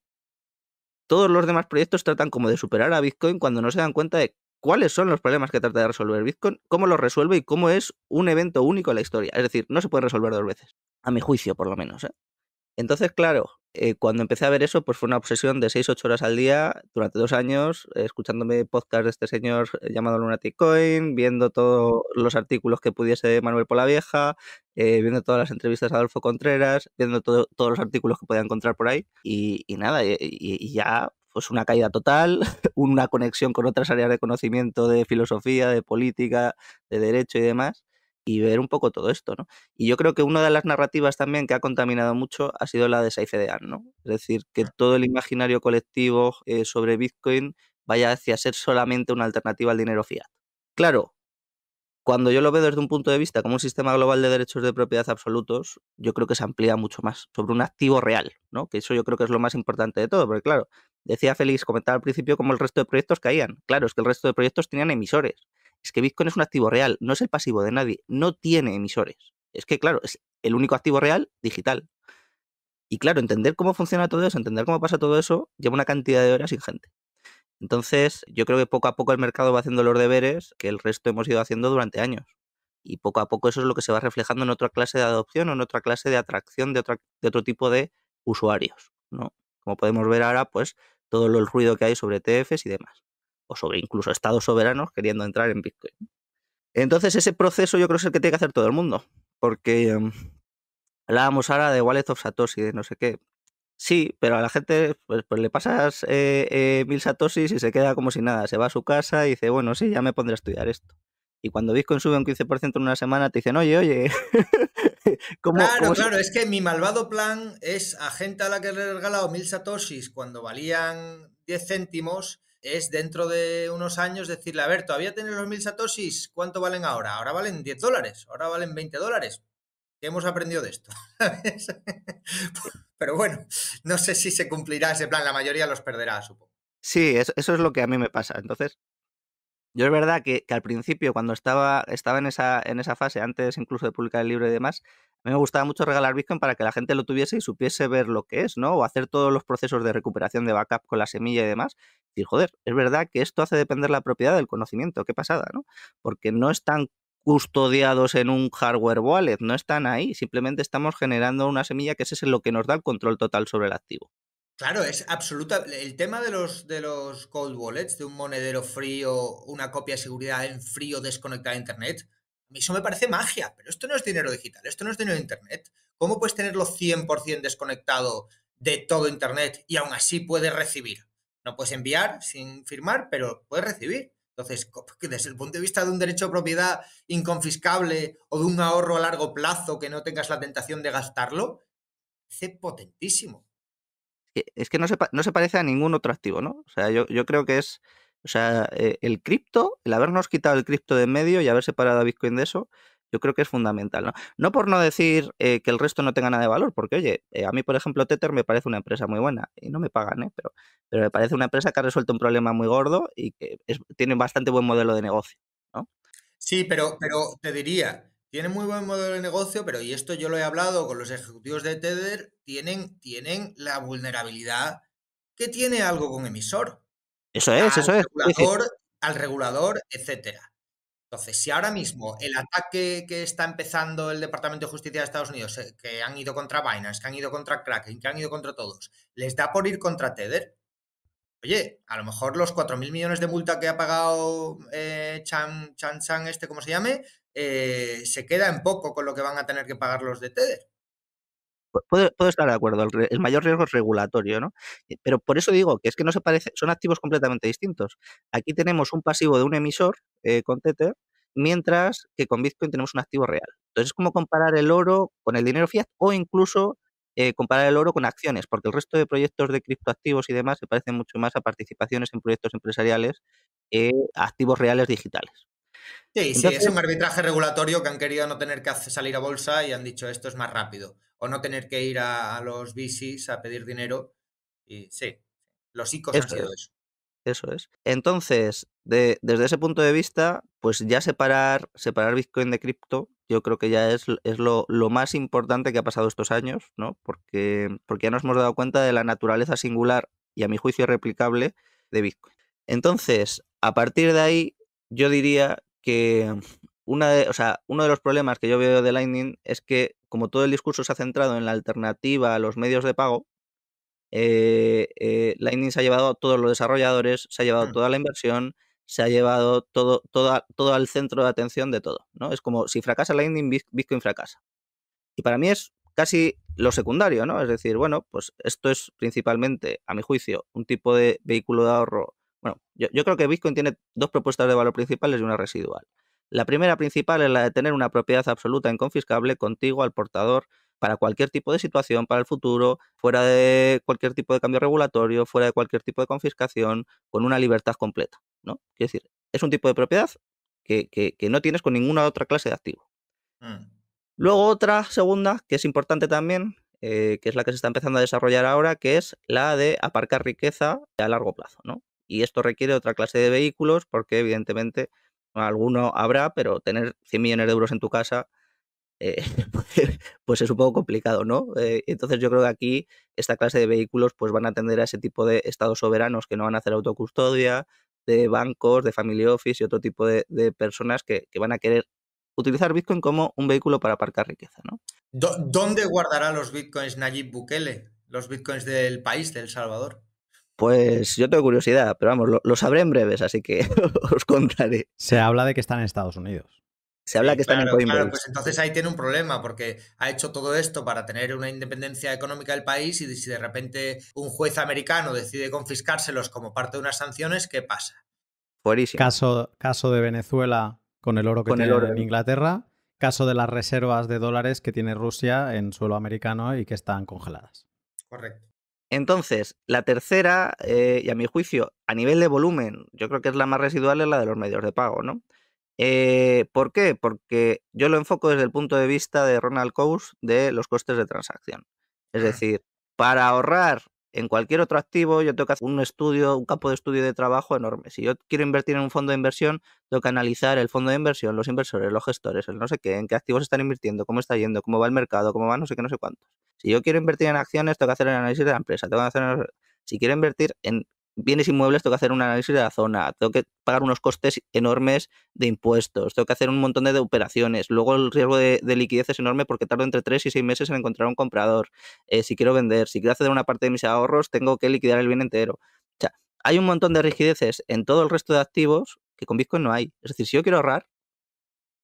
todos los demás proyectos tratan como de superar a Bitcoin cuando no se dan cuenta de cuáles son los problemas que trata de resolver Bitcoin, cómo los resuelve y cómo es un evento único en la historia. Es decir, no se puede resolver 2 veces, a mi juicio por lo menos, ¿eh? Entonces, claro, cuando empecé a ver eso, pues fue una obsesión de 6-8 horas al día durante 2 años, escuchándome podcast de este señor llamado Lunatic Coin, viendo todos los artículos que pudiese Manuel Polavieja, viendo todas las entrevistas a Adolfo Contreras, viendo todos los artículos que podía encontrar por ahí y nada, y ya pues una caída total, una conexión con otras áreas de conocimiento de filosofía, de política, de derecho y demás, y ver un poco todo esto, ¿no? Y yo creo que una de las narrativas también que ha contaminado mucho ha sido la de Saifedean, ¿no? Es decir, que todo el imaginario colectivo sobre Bitcoin vaya hacia ser solamente una alternativa al dinero fiat. Claro, cuando yo lo veo desde un punto de vista como un sistema global de derechos de propiedad absolutos, yo creo que se amplía mucho más sobre un activo real, ¿no? Que eso yo creo que es lo más importante de todo, porque claro, decía Félix, comentaba al principio cómo el resto de proyectos caían. Claro, es que el resto de proyectos tenían emisores. Es que Bitcoin es un activo real, no es el pasivo de nadie, no tiene emisores. Es que, claro, es el único activo real digital. Y claro, entender cómo funciona todo eso, entender cómo pasa todo eso, lleva una cantidad de horas ingente. Entonces, yo creo que poco a poco el mercado va haciendo los deberes que el resto hemos ido haciendo durante años. Y poco a poco eso es lo que se va reflejando en otra clase de adopción o en otra clase de atracción de otro tipo de usuarios, ¿no? Como podemos ver ahora, pues todo el ruido que hay sobre ETFs y demás. O sobre incluso estados soberanos queriendo entrar en Bitcoin. Entonces, ese proceso yo creo que es el que tiene que hacer todo el mundo. Porque hablábamos ahora de Wallet of Satoshi, de no sé qué. Sí, pero a la gente pues le pasas 1000 satoshis y se queda como si nada. Se va a su casa y dice, bueno, sí, ya me pondré a estudiar esto. Y cuando Bitcoin sube un 15% en una semana, te dicen, oye, Claro, ¿cómo se...? claro, es que mi malvado plan es a gente a la que le he regalado 1000 satoshis cuando valían 10 céntimos, es dentro de unos años decirle, a ver, todavía tienes los 1000 satoshis, ¿cuánto valen ahora? Ahora valen $10, ahora valen $20. ¿Qué hemos aprendido de esto? ¿Sabes? Pero bueno, no sé si se cumplirá ese plan, la mayoría los perderá, supongo. Sí, eso es lo que a mí me pasa. Entonces, yo es verdad que al principio, cuando estaba en esa fase, antes incluso de publicar el libro y demás, a mí me gustaba mucho regalar Bitcoin para que la gente lo tuviese y supiese ver lo que es, ¿no? O hacer todos los procesos de recuperación de backup con la semilla y demás. Y decir, joder, es verdad que esto hace depender la propiedad del conocimiento. Qué pasada, ¿no? Porque no están custodiados en un hardware wallet, no están ahí. Simplemente estamos generando una semilla que ese es lo que nos da el control total sobre el activo. Claro, es absoluta. El tema de los cold wallets, de un monedero frío, una copia de seguridad en frío desconectada de Internet, a mí eso me parece magia, pero esto no es dinero digital, esto no es dinero de Internet. ¿Cómo puedes tenerlo 100% desconectado de todo Internet y aún así puedes recibir? No puedes enviar sin firmar, pero puedes recibir. Entonces, desde el punto de vista de un derecho de propiedad inconfiscable o de un ahorro a largo plazo que no tengas la tentación de gastarlo, es potentísimo. Es que no se parece a ningún otro activo, ¿no? O sea, yo creo que es, o sea, el cripto, el habernos quitado el cripto de en medio y haber separado a Bitcoin de eso, yo creo que es fundamental, ¿no? No por no decir que el resto no tenga nada de valor, porque oye, a mí, por ejemplo, Tether me parece una empresa muy buena y no me pagan, ¿eh? Pero me parece una empresa que ha resuelto un problema muy gordo y que tiene bastante buen modelo de negocio, ¿no? Sí, pero te diría, tiene muy buen modelo de negocio, pero y esto yo lo he hablado con los ejecutivos de Tether, tienen la vulnerabilidad que tiene algo con emisor, Eso es, eso es. Es decir, al regulador, etcétera. Entonces, si ahora mismo el ataque que está empezando el Departamento de Justicia de Estados Unidos, que han ido contra Binance, que han ido contra Kraken, que han ido contra todos, les da por ir contra Tether, oye, a lo mejor los 4.000 millones de multa que ha pagado Chan Chan, como se llame, se queda en poco con lo que van a tener que pagar los de Tether. puedo estar de acuerdo, el mayor riesgo es regulatorio, ¿no? Pero por eso digo que es que no se parece, son activos completamente distintos. Aquí tenemos un pasivo de un emisor con Tether, mientras que con Bitcoin tenemos un activo real. Entonces es como comparar el oro con el dinero fiat o incluso comparar el oro con acciones, porque el resto de proyectos de criptoactivos y demás se parecen mucho más a participaciones en proyectos empresariales que a activos reales digitales. Sí, sí, es un Entonces, arbitraje regulatorio que han querido no tener que salir a bolsa y han dicho esto es más rápido. O no tener que ir a los VCs a pedir dinero. Y sí, los ICOs han eso sido es. eso. Eso es. Entonces, desde ese punto de vista, pues ya separar Bitcoin de cripto, yo creo que ya es lo más importante que ha pasado estos años, ¿no? Porque ya nos hemos dado cuenta de la naturaleza singular y a mi juicio replicable de Bitcoin. Entonces, a partir de ahí, yo diría que o sea, uno de los problemas que yo veo de Lightning es que como todo el discurso se ha centrado en la alternativa a los medios de pago, Lightning se ha llevado a todos los desarrolladores, se ha llevado toda la inversión, se ha llevado todo al centro de atención de todo, ¿no? Es como si fracasa Lightning, Bitcoin fracasa. Y para mí es casi lo secundario, ¿no? Es decir, bueno, pues esto es principalmente, a mi juicio, un tipo de vehículo de ahorro. Bueno, yo creo que Bitcoin tiene dos propuestas de valor principales y una residual. La primera principal es la de tener una propiedad absoluta e inconfiscable contigo al portador para cualquier tipo de situación, para el futuro, fuera de cualquier tipo de cambio regulatorio, fuera de cualquier tipo de confiscación, con una libertad completa, ¿no? Quiero decir, es un tipo de propiedad que no tienes con ninguna otra clase de activo. Luego otra segunda, que es importante también, que es la que se está empezando a desarrollar ahora, que es la de aparcar riqueza a largo plazo, ¿no? Y esto requiere otra clase de vehículos porque evidentemente alguno habrá, pero tener 100 millones de euros en tu casa pues es un poco complicado, ¿no? Entonces yo creo que aquí esta clase de vehículos pues van a atender a ese tipo de estados soberanos que no van a hacer autocustodia, de bancos, de family office y otro tipo de personas que van a querer utilizar Bitcoin como un vehículo para aparcar riqueza, ¿no? ¿Dónde guardará los bitcoins Nayib Bukele? Los bitcoins del país, de El Salvador. Pues yo tengo curiosidad, pero vamos, lo sabré en breves, así que os contaré. Se habla de que están en Estados Unidos. Se habla que están en Coinbase. Claro, pues entonces ahí tiene un problema, porque ha hecho todo esto para tener una independencia económica del país y si de repente un juez americano decide confiscárselos como parte de unas sanciones, ¿qué pasa? Fuerísimo. Caso de Venezuela con el oro que tiene en Inglaterra, caso de las reservas de dólares que tiene Rusia en suelo americano y que están congeladas. Correcto. Entonces, la tercera, y a mi juicio, a nivel de volumen, yo creo que es la más residual, es la de los medios de pago, ¿no? ¿Por qué? Porque yo lo enfoco desde el punto de vista de Ronald Coase de los costes de transacción. Es decir, para ahorrar en cualquier otro activo, yo tengo que hacer un campo de estudio de trabajo enorme. Si yo quiero invertir en un fondo de inversión, tengo que analizar el fondo de inversión, los inversores, los gestores, el no sé qué, en qué activos están invirtiendo, cómo está yendo, cómo va el mercado, cómo va no sé qué, no sé cuántos. Si yo quiero invertir en acciones, tengo que hacer el análisis de la empresa, si quiero invertir en bienes inmuebles, tengo que hacer un análisis de la zona, tengo que pagar unos costes enormes de impuestos, tengo que hacer un montón de operaciones, luego el riesgo de liquidez es enorme porque tardo entre 3 y 6 meses en encontrar un comprador, si quiero vender, si quiero hacer una parte de mis ahorros, tengo que liquidar el bien entero. O sea, hay un montón de rigideces en todo el resto de activos que con Bitcoin no hay. Es decir, si yo quiero ahorrar,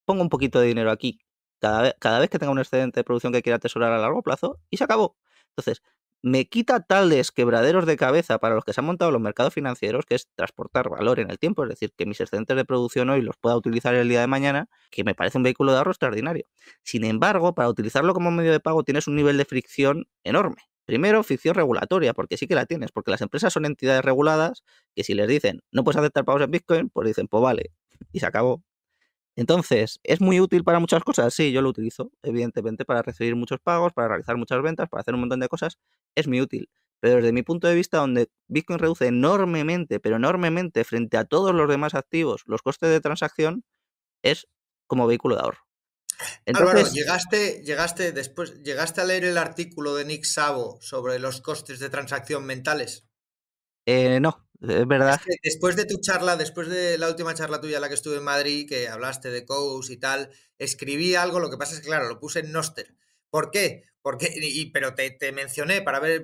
pongo un poquito de dinero aquí cada vez que tenga un excedente de producción que quiera atesorar a largo plazo y se acabó. Entonces, me quita tales quebraderos de cabeza para los que se han montado los mercados financieros, que es transportar valor en el tiempo, es decir, que mis excedentes de producción hoy los pueda utilizar el día de mañana, que me parece un vehículo de ahorro extraordinario. Sin embargo, para utilizarlo como medio de pago tienes un nivel de fricción enorme. Primero, fricción regulatoria, porque sí que la tienes, porque las empresas son entidades reguladas que si les dicen no puedes aceptar pagos en Bitcoin, pues dicen pues vale, y se acabó. Entonces, ¿es muy útil para muchas cosas? Sí, yo lo utilizo, evidentemente, para recibir muchos pagos, para realizar muchas ventas, para hacer un montón de cosas, es muy útil. Pero desde mi punto de vista, donde Bitcoin reduce enormemente, pero enormemente, frente a todos los demás activos, los costes de transacción, es como vehículo de ahorro. Álvaro, Entonces, ¿llegaste a leer el artículo de Nick Szabo sobre los costes de transacción mentales? no, es verdad. Es que después de tu charla, después de la última charla tuya, la que estuve en Madrid, que hablaste de Coase y tal, escribí algo, lo que pasa es que, claro, lo puse en Noster. ¿Por qué? Pero te mencioné para ver,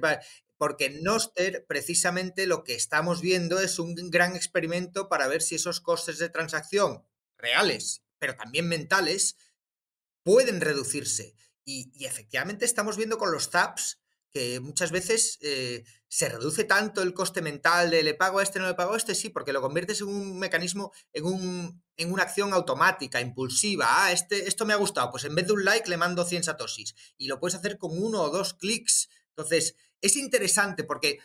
porque en Noster precisamente lo que estamos viendo es un gran experimento para ver si esos costes de transacción reales, pero también mentales, pueden reducirse. Y efectivamente estamos viendo con los zaps que muchas veces se reduce tanto el coste mental de le pago a este, no le pago a este, sí, porque lo conviertes en un mecanismo, en una acción automática, impulsiva. Esto me ha gustado, pues en vez de un like le mando 100 satoshis. Y lo puedes hacer con 1 o 2 clics. Entonces, es interesante porque,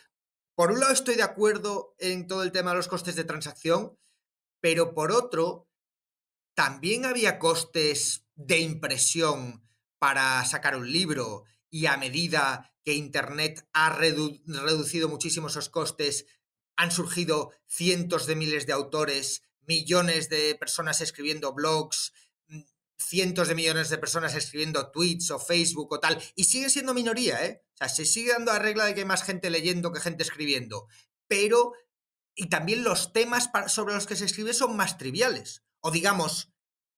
por un lado, estoy de acuerdo en todo el tema de los costes de transacción, pero por otro, también había costes de impresión para sacar un libro y a medida que Internet ha reducido muchísimo esos costes, han surgido cientos de miles de autores, millones de personas escribiendo blogs, cientos de millones de personas escribiendo tweets o Facebook o tal, y sigue siendo minoría, ¿eh? O sea, se sigue dando la regla de que hay más gente leyendo que gente escribiendo, pero y también los temas sobre los que se escribe son más triviales. O digamos,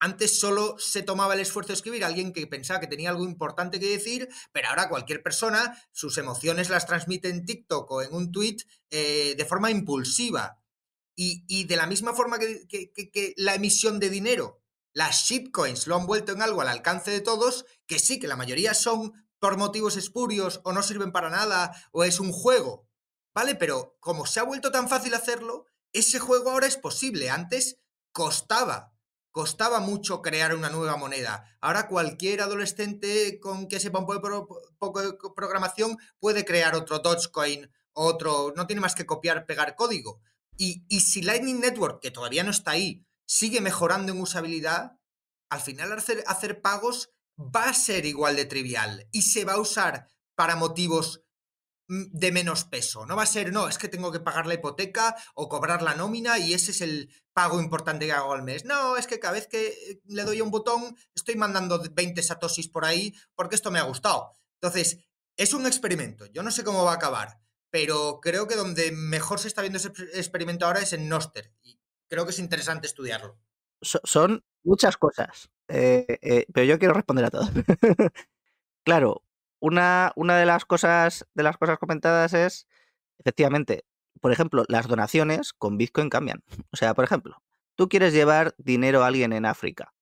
Antes solo se tomaba el esfuerzo de escribir a alguien que pensaba que tenía algo importante que decir, pero ahora cualquier persona sus emociones las transmite en TikTok o en un tweet de forma impulsiva. Y de la misma forma que la emisión de dinero, las shitcoins lo han vuelto en algo al alcance de todos, que sí, que la mayoría son por motivos espurios o no sirven para nada o es un juego, ¿vale? Pero como se ha vuelto tan fácil hacerlo, ese juego ahora es posible. Antes costaba mucho crear una nueva moneda. Ahora cualquier adolescente con que sepa un poco de programación puede crear otro Dogecoin, otro, no tiene más que copiar, pegar código. Y si Lightning Network, que todavía no está ahí, sigue mejorando en usabilidad, al final hacer pagos va a ser igual de trivial y se va a usar para motivos de menos peso. No va a ser, no, es que tengo que pagar la hipoteca o cobrar la nómina y ese es el pago importante que hago al mes. No, es que cada vez que le doy a un botón estoy mandando 20 satoshis por ahí porque esto me ha gustado. Entonces, es un experimento. Yo no sé cómo va a acabar, pero creo que donde mejor se está viendo ese experimento ahora es en Nostr. Y creo que es interesante estudiarlo. Son muchas cosas, pero yo quiero responder a todas. Claro, una de las cosas comentadas es, efectivamente, por ejemplo, las donaciones con Bitcoin cambian. O sea, por ejemplo, tú quieres llevar dinero a alguien en África.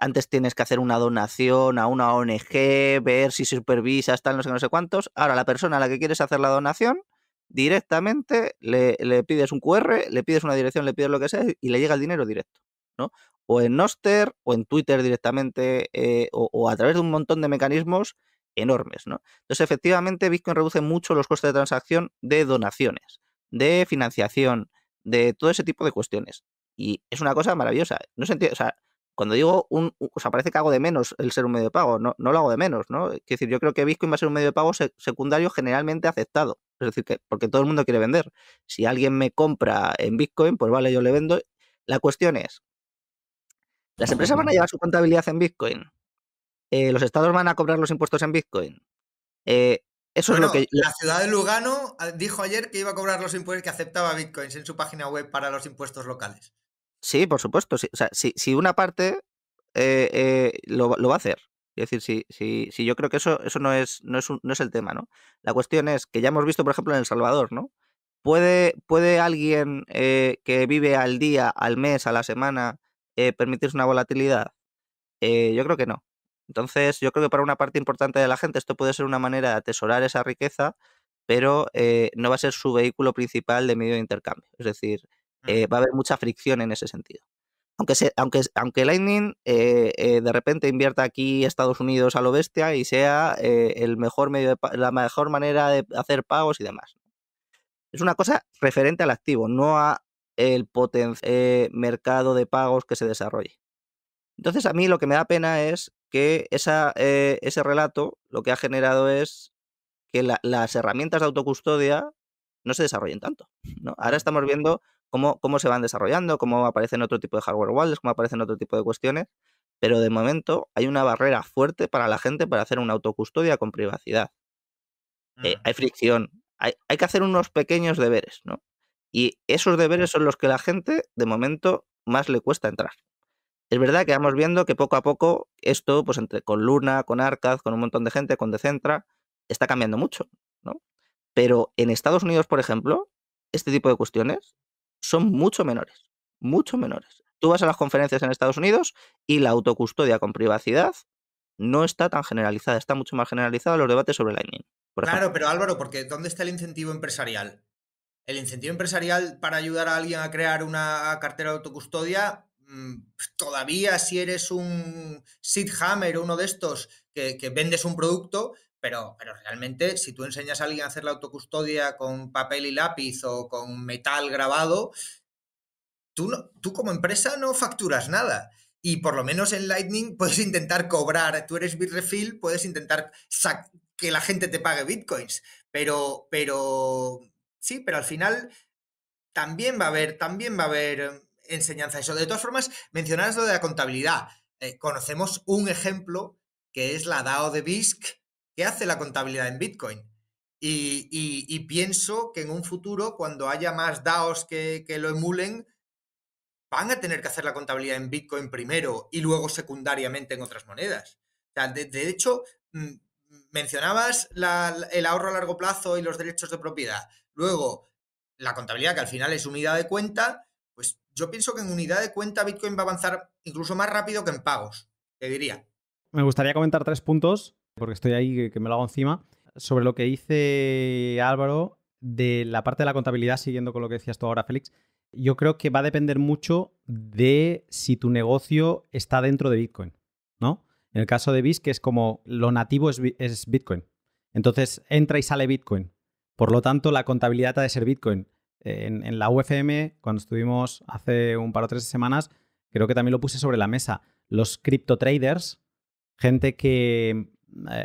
Antes tienes que hacer una donación a una ONG, ver si supervisas, tal, no sé qué, no sé cuántos. Ahora, la persona a la que quieres hacer la donación, directamente le pides un QR, le pides una dirección, le pides lo que sea y le llega el dinero directo, ¿no? O en Nostr o en Twitter directamente, o a través de un montón de mecanismos enormes, ¿no? Entonces, efectivamente, Bitcoin reduce mucho los costes de transacción de donaciones, de financiación, de todo ese tipo de cuestiones. Y es una cosa maravillosa. No se entiende, o sea, cuando digo o sea, parece que hago de menos el ser un medio de pago, no lo hago de menos, ¿no? Es decir, yo creo que Bitcoin va a ser un medio de pago secundario generalmente aceptado. Es decir, que porque todo el mundo quiere vender. Si alguien me compra en Bitcoin, pues vale, yo le vendo. La cuestión es, ¿las empresas van a llevar su contabilidad en Bitcoin? ¿Los estados van a cobrar los impuestos en Bitcoin? Eso es lo Bueno, que... la ciudad de Lugano dijo ayer que iba a cobrar los impuestos, que aceptaba bitcoins en su página web para los impuestos locales. Sí, por supuesto. Sí. O sea, si una parte lo va a hacer. Es decir, si yo creo que eso no es el tema, ¿no? La cuestión es que ya hemos visto, por ejemplo, en El Salvador, ¿no? ¿Puede alguien que vive al día, al mes, a la semana, permitirse una volatilidad? Yo creo que no. Entonces, yo creo que para una parte importante de la gente esto puede ser una manera de atesorar esa riqueza, pero no va a ser su vehículo principal de medio de intercambio. Es decir, va a haber mucha fricción en ese sentido. Aunque Lightning de repente invierta aquí Estados Unidos a lo bestia y sea el mejor medio la mejor manera de hacer pagos y demás. Es una cosa referente al activo, no a el mercado de pagos que se desarrolle. Entonces, a mí lo que me da pena es que ese relato lo que ha generado es que las herramientas de autocustodia no se desarrollen tanto, ¿no? Ahora estamos viendo cómo se van desarrollando, cómo aparecen otro tipo de hardware wallets, cómo aparecen otro tipo de cuestiones, pero de momento hay una barrera fuerte para la gente para hacer una autocustodia con privacidad. Hay fricción, hay que hacer unos pequeños deberes, ¿no? Y esos deberes son los que la gente, de momento, más le cuesta entrar. Es verdad que vamos viendo que poco a poco esto, pues con Luna, con Arcad, con un montón de gente, con Decentra, está cambiando mucho, ¿no? Pero en Estados Unidos, por ejemplo, este tipo de cuestiones son mucho menores, mucho menores. Tú vas a las conferencias en Estados Unidos y la autocustodia con privacidad no está tan generalizada, está mucho más generalizada los debates sobre Lightning, por ejemplo. Claro, pero Álvaro, porque ¿dónde está el incentivo empresarial? El incentivo empresarial para ayudar a alguien a crear una cartera de autocustodia, todavía si eres un seed hammer o uno de estos que vendes un producto, pero realmente si tú enseñas a alguien a hacer la autocustodia con papel y lápiz o con metal grabado, tú como empresa no facturas nada. Y por lo menos en Lightning puedes intentar cobrar, tú eres Bitrefill, puedes intentar que la gente te pague bitcoins, pero sí, pero al final también va a haber enseñanza eso. De todas formas, mencionabas lo de la contabilidad. Conocemos un ejemplo que es la DAO de BISC que hace la contabilidad en Bitcoin. Y pienso que en un futuro, cuando haya más DAOs que lo emulen, van a tener que hacer la contabilidad en Bitcoin primero y luego secundariamente en otras monedas. O sea, de hecho, mencionabas el ahorro a largo plazo y los derechos de propiedad. Luego, la contabilidad, que al final es unidad de cuenta, pues yo pienso que en unidad de cuenta Bitcoin va a avanzar incluso más rápido que en pagos, te diría. Me gustaría comentar 3 puntos, porque estoy ahí que me lo hago encima, sobre lo que dice Álvaro de la parte de la contabilidad, siguiendo con lo que decías tú ahora, Félix. Yo creo que va a depender mucho de si tu negocio está dentro de Bitcoin, ¿no? En el caso de BIS, que es como lo nativo es Bitcoin. Entonces entra y sale Bitcoin. Por lo tanto, la contabilidad ha de ser Bitcoin. En la UFM, cuando estuvimos hace un par o 3 semanas, creo que también lo puse sobre la mesa. Los crypto traders, gente que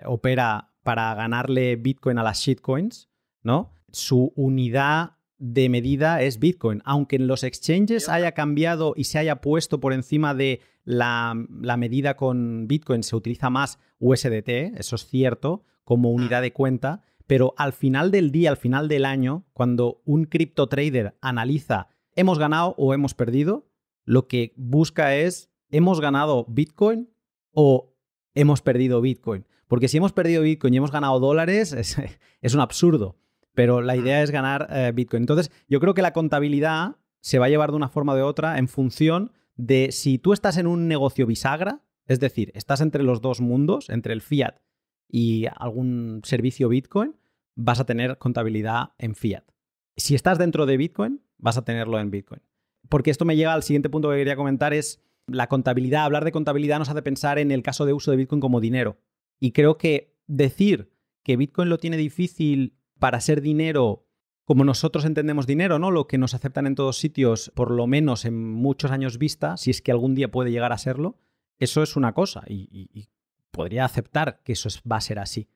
opera para ganarle Bitcoin a las shitcoins, ¿no? Su unidad de medida es Bitcoin. Aunque en los exchanges haya cambiado y se haya puesto por encima de la medida con Bitcoin, se utiliza más USDT, eso es cierto, como unidad de cuenta, pero al final del día, al final del año, cuando un cripto trader analiza ¿hemos ganado o hemos perdido?, lo que busca es ¿hemos ganado Bitcoin o hemos perdido Bitcoin? Porque si hemos perdido Bitcoin y hemos ganado dólares, es un absurdo. Pero la idea es ganar Bitcoin. Entonces, yo creo que la contabilidad se va a llevar de una forma o de otra en función de si tú estás en un negocio bisagra, es decir, estás entre los dos mundos, entre el fiat y algún servicio Bitcoin, vas a tener contabilidad en fiat. Si estás dentro de Bitcoin, vas a tenerlo en Bitcoin. Porque esto me llega al siguiente punto que quería comentar, es la contabilidad. Hablar de contabilidad nos hace pensar en el caso de uso de Bitcoin como dinero. Y creo que decir que Bitcoin lo tiene difícil para ser dinero como nosotros entendemos dinero, ¿no? Lo que nos aceptan en todos sitios, por lo menos en muchos años vista, si es que algún día puede llegar a serlo, eso es una cosa y podría aceptar que eso va a ser así.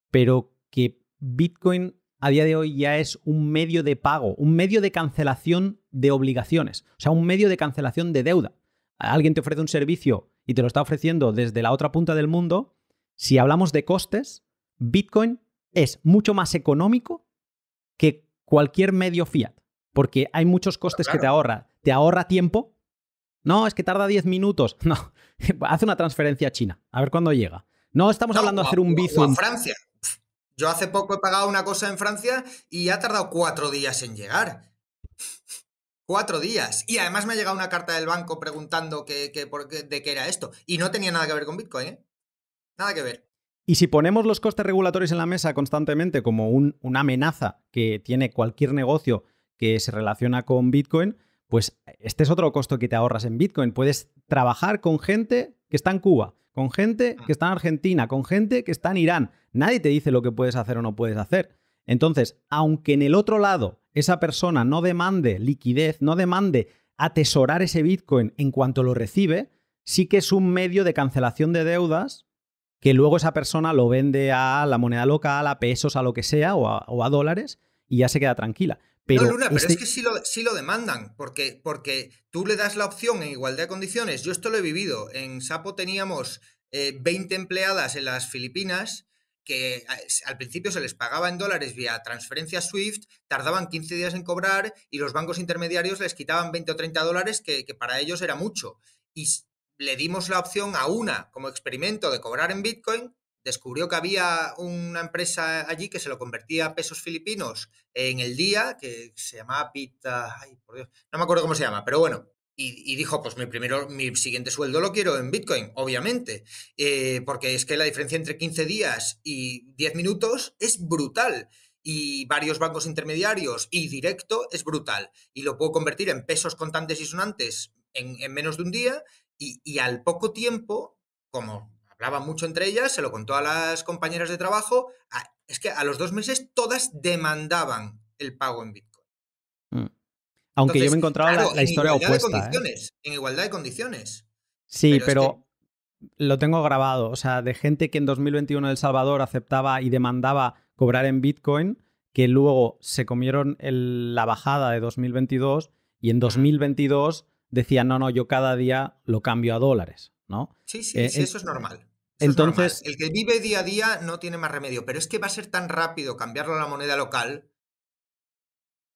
Pero que Bitcoin a día de hoy ya es un medio de pago, un medio de cancelación de obligaciones, o sea, un medio de cancelación de deuda. Alguien te ofrece un servicio y te lo está ofreciendo desde la otra punta del mundo. Si hablamos de costes, Bitcoin es mucho más económico que cualquier medio fiat, porque hay muchos costes que te ahorra. Te ahorra tiempo. No, es que tarda 10 minutos. No, hace una transferencia a China, a ver cuándo llega. No estamos hablando de hacer un Bizum. O a Francia. Yo hace poco he pagado una cosa en Francia y ha tardado 4 días en llegar. 4 días. Y además me ha llegado una carta del banco preguntando de qué era esto. Y no tenía nada que ver con Bitcoin, ¿eh? Nada que ver. Y si ponemos los costes regulatorios en la mesa constantemente como una amenaza que tiene cualquier negocio que se relaciona con Bitcoin, pues este es otro costo que te ahorras en Bitcoin. Puedes trabajar con gente que está en Cuba, con gente que está en Argentina, con gente que está en Irán. Nadie te dice lo que puedes hacer o no puedes hacer. Entonces, aunque en el otro lado esa persona no demande liquidez, no demande atesorar ese Bitcoin en cuanto lo recibe, sí que es un medio de cancelación de deudas que luego esa persona lo vende a la moneda local, a pesos, a lo que sea, o a dólares, y ya se queda tranquila. Pero no, Luna, pero es que sí lo demandan, porque tú le das la opción en igualdad de condiciones. Yo esto lo he vivido. En Sapo teníamos 20 empleadas en las Filipinas que al principio se les pagaba en dólares vía transferencia SWIFT, tardaban 15 días en cobrar y los bancos intermediarios les quitaban 20 o 30 dólares, que para ellos era mucho. Y le dimos la opción a una, como experimento, de cobrar en Bitcoin. Descubrió que había una empresa allí que se lo convertía a pesos filipinos en el día, que se llamaba ay, por Dios, no me acuerdo cómo se llama, pero bueno. Y dijo, pues mi siguiente sueldo lo quiero en Bitcoin, obviamente, porque es que la diferencia entre 15 días y 10 minutos es brutal. Y varios bancos intermediarios y directo es brutal. Y lo puedo convertir en pesos contantes y sonantes en menos de un día. Y al poco tiempo, como hablaban mucho entre ellas, se lo contó a las compañeras de trabajo, es que a los 2 meses todas demandaban el pago en Bitcoin. Aunque entonces, yo me he encontrado claro, la historia opuesta. En igualdad de condiciones. Sí, pero lo tengo grabado. O sea, de gente que en 2021 en El Salvador aceptaba y demandaba cobrar en Bitcoin, que luego se comieron la bajada de 2022 y en 2022 decían, no, yo cada día lo cambio a dólares, ¿no? Sí, eso es normal. Entonces, es normal. El que vive día a día no tiene más remedio, pero es que va a ser tan rápido cambiarlo a la moneda local.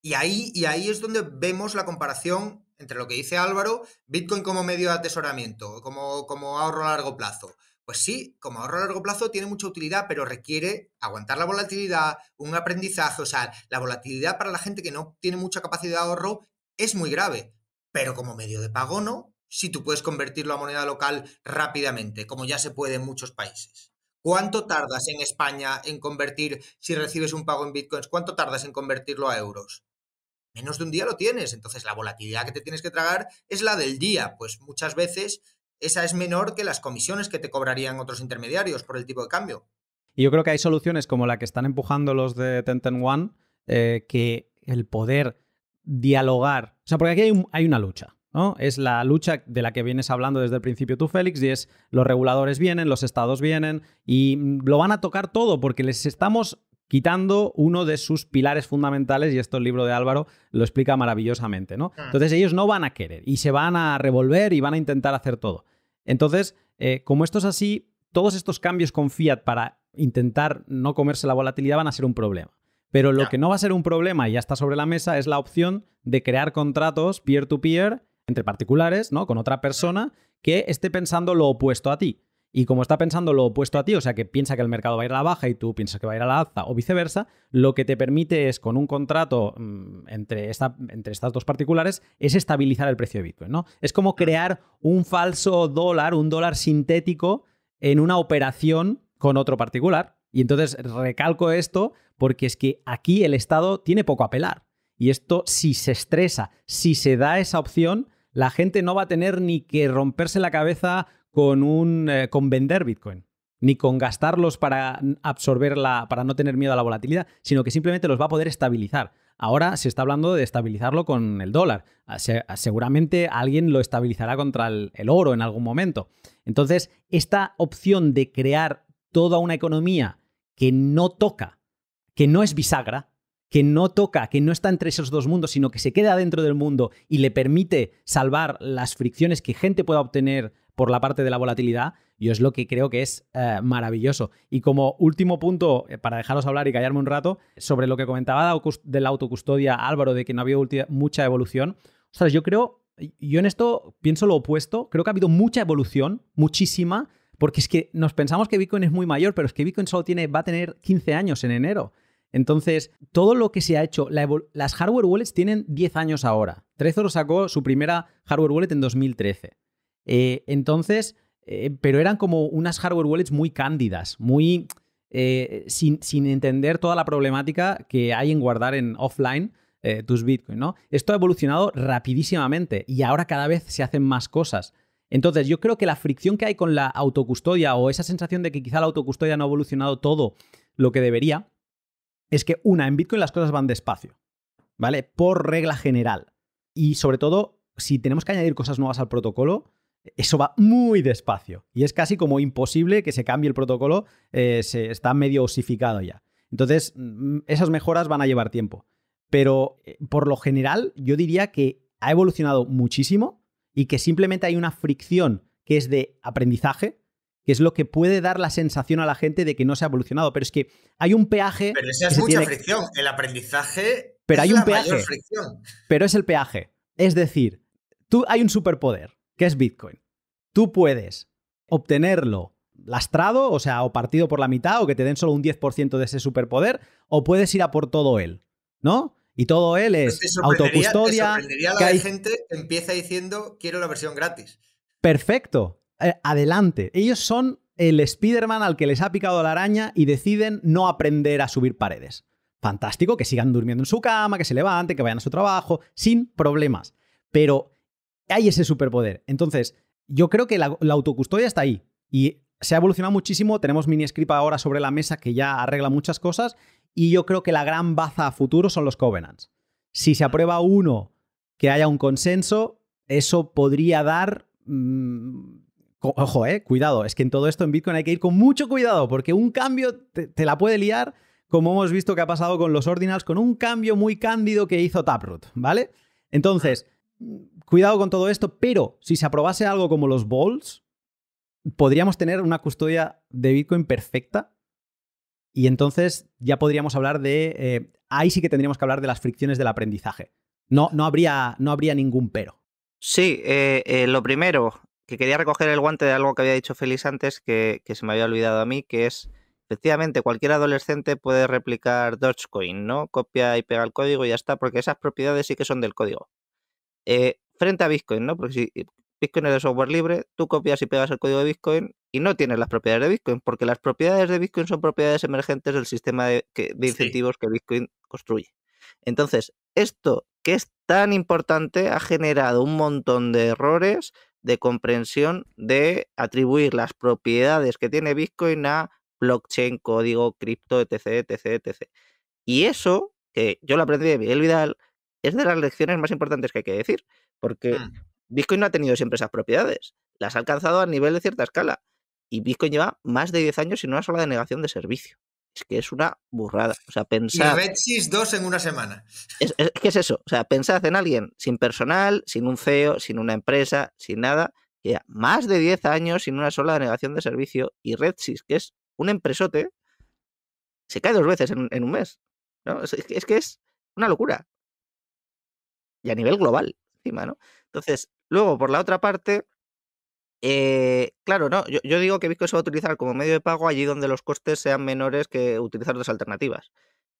Y ahí es donde vemos la comparación entre lo que dice Álvaro, Bitcoin como medio de atesoramiento, como ahorro a largo plazo. Pues sí, como ahorro a largo plazo tiene mucha utilidad, pero requiere aguantar la volatilidad, un aprendizaje. O sea, la volatilidad para la gente que no tiene mucha capacidad de ahorro es muy grave. Pero como medio de pago no, si tú puedes convertirlo a moneda local rápidamente, como ya se puede en muchos países. ¿Cuánto tardas en España en convertir, si recibes un pago en bitcoins, cuánto tardas en convertirlo a euros? Menos de un día lo tienes. Entonces la volatilidad que te tienes que tragar es la del día. Pues muchas veces esa es menor que las comisiones que te cobrarían otros intermediarios por el tipo de cambio. Y yo creo que hay soluciones como la que están empujando los de 10-10-1, que el poder dialogar... O sea, porque aquí hay una lucha, ¿no? Es la lucha de la que vienes hablando desde el principio tú, Félix, y es los reguladores vienen, los estados vienen y lo van a tocar todo porque les estamos quitando uno de sus pilares fundamentales, y esto el libro de Álvaro lo explica maravillosamente, ¿no? Entonces ellos no van a querer y se van a revolver y van a intentar hacer todo. Entonces, como esto es así, todos estos cambios con fiat para intentar no comerse la volatilidad van a ser un problema. Pero lo que no va a ser un problema y ya está sobre la mesa es la opción de crear contratos peer-to-peer entre particulares, ¿no? Con otra persona que esté pensando lo opuesto a ti. Y como está pensando lo opuesto a ti, o sea, que piensa que el mercado va a ir a la baja y tú piensas que va a ir a la alza o viceversa, lo que te permite es, con un contrato entre estas dos particulares, es estabilizar el precio de Bitcoin, ¿no? Es como crear un falso dólar, un dólar sintético en una operación con otro particular. Y entonces recalco esto porque es que aquí el Estado tiene poco a pelar. Y esto, si se estresa, si se da esa opción, la gente no va a tener ni que romperse la cabeza con vender Bitcoin, ni con gastarlos para para no tener miedo a la volatilidad, sino que simplemente los va a poder estabilizar. Ahora se está hablando de estabilizarlo con el dólar. Seguramente alguien lo estabilizará contra el oro en algún momento. Entonces, esta opción de crear toda una economía que no toca, que no es bisagra, que no toca, que no está entre esos dos mundos, sino que se queda dentro del mundo y le permite salvar las fricciones que gente pueda obtener por la parte de la volatilidad, yo es lo que creo que es maravilloso. Y como último punto, para dejaros hablar y callarme un rato, sobre lo que comentaba de la autocustodia Álvaro, de que no había mucha evolución, ostras, yo en esto pienso lo opuesto, creo que ha habido mucha evolución, muchísima, porque es que nos pensamos que Bitcoin es muy mayor, pero es que Bitcoin solo va a tener 15 años en enero. Entonces, todo lo que se ha hecho, las hardware wallets tienen 10 años ahora. Trezor sacó su primera hardware wallet en 2013. Pero eran como unas hardware wallets muy cándidas, muy sin entender toda la problemática que hay en guardar en offline tus Bitcoin, ¿no? Esto ha evolucionado rapidísimamente y ahora cada vez se hacen más cosas. Entonces, yo creo que la fricción que hay con la autocustodia o esa sensación de que quizá la autocustodia no ha evolucionado todo lo que debería, es que en Bitcoin las cosas van despacio, ¿vale? Por regla general. Y sobre todo, si tenemos que añadir cosas nuevas al protocolo, eso va muy despacio. Y es casi como imposible que se cambie el protocolo, está medio osificado ya. Entonces, esas mejoras van a llevar tiempo. Pero, por lo general, yo diría que ha evolucionado muchísimo y que simplemente hay una fricción que es de aprendizaje, que es lo que puede dar la sensación a la gente de que no se ha evolucionado. Pero es que hay un peaje... Pero esa es mucha fricción. El aprendizaje pero hay es un la peaje, mayor fricción. Pero es el peaje. Es decir, hay un superpoder, que es Bitcoin. Tú puedes obtenerlo lastrado, o sea, o partido por la mitad, o que te den solo un 10% de ese superpoder, o puedes ir a por todo él, ¿no? Y todo él es autocustodia. Te sorprendería la gente que empieza diciendo quiero la versión gratis. Perfecto. Adelante. Ellos son el Spider-Man al que les ha picado la araña y deciden no aprender a subir paredes. Fantástico, que sigan durmiendo en su cama, que se levanten, que vayan a su trabajo, sin problemas. Pero hay ese superpoder. Entonces, yo creo que la autocustodia está ahí. Y se ha evolucionado muchísimo. Tenemos Miniscript ahora sobre la mesa que ya arregla muchas cosas. Y yo creo que la gran baza a futuro son los covenants. Si se aprueba uno, que haya un consenso, eso podría dar... Ojo, cuidado. Es que en todo esto en Bitcoin hay que ir con mucho cuidado porque un cambio te la puede liar, como hemos visto que ha pasado con los ordinals, con un cambio muy cándido que hizo Taproot, ¿vale? Entonces, cuidado con todo esto, pero si se aprobase algo como los Vaults, podríamos tener una custodia de Bitcoin perfecta y entonces ya podríamos hablar de... ahí sí que tendríamos que hablar de las fricciones del aprendizaje. No habría ningún pero. Sí, lo primero, que quería recoger el guante de algo que había dicho Félix antes, que se me había olvidado a mí, que es, efectivamente, cualquier adolescente puede replicar Dogecoin, ¿no? Copia y pega el código y ya está, porque esas propiedades sí que son del código. Frente a Bitcoin, ¿no? Porque si Bitcoin es de software libre, tú copias y pegas el código de Bitcoin y no tienes las propiedades de Bitcoin, porque las propiedades de Bitcoin son propiedades emergentes del sistema de Sí. incentivos que Bitcoin construye. Entonces, esto que es tan importante ha generado un montón de errores de comprensión de atribuir las propiedades que tiene Bitcoin a blockchain, código, cripto, etc, etc, etc. Y eso, que yo lo aprendí de Miguel Vidal, es de las lecciones más importantes que hay que decir, porque Mm. Bitcoin no ha tenido siempre esas propiedades, las ha alcanzado a nivel de cierta escala, y Bitcoin lleva más de 10 años sin una sola denegación de servicio. Es que es una burrada. O sea, Y pensad, RedSys 2 en una semana. ¿qué es eso? O sea, pensad en alguien sin personal, sin un CEO, sin una empresa, sin nada, que lleva más de 10 años sin una sola denegación de servicio, y RedSys, que es un empresote, se cae 2 veces en un mes. ¿No? Es que es una locura. Y a nivel global, encima, ¿no? Entonces, luego, por la otra parte, claro, no, yo digo que Bitcoin se va a utilizar como medio de pago allí donde los costes sean menores que utilizar otras alternativas.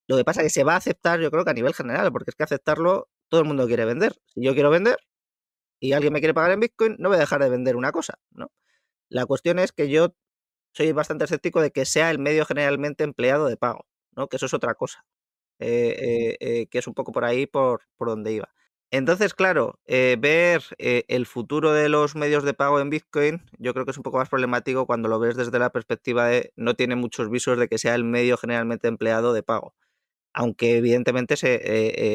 Lo que pasa es que se va a aceptar, yo creo que a nivel general, porque es que aceptarlo, todo el mundo quiere vender. Si yo quiero vender y alguien me quiere pagar en Bitcoin, no voy a dejar de vender una cosa, ¿no? La cuestión es que yo soy bastante escéptico de que sea el medio generalmente empleado de pago, ¿no? Que eso es otra cosa, que es un poco por ahí por donde iba. Entonces, claro, ver el futuro de los medios de pago en Bitcoin, yo creo que es un poco más problemático cuando lo ves desde la perspectiva de no tiene muchos visos de que sea el medio generalmente empleado de pago. Aunque evidentemente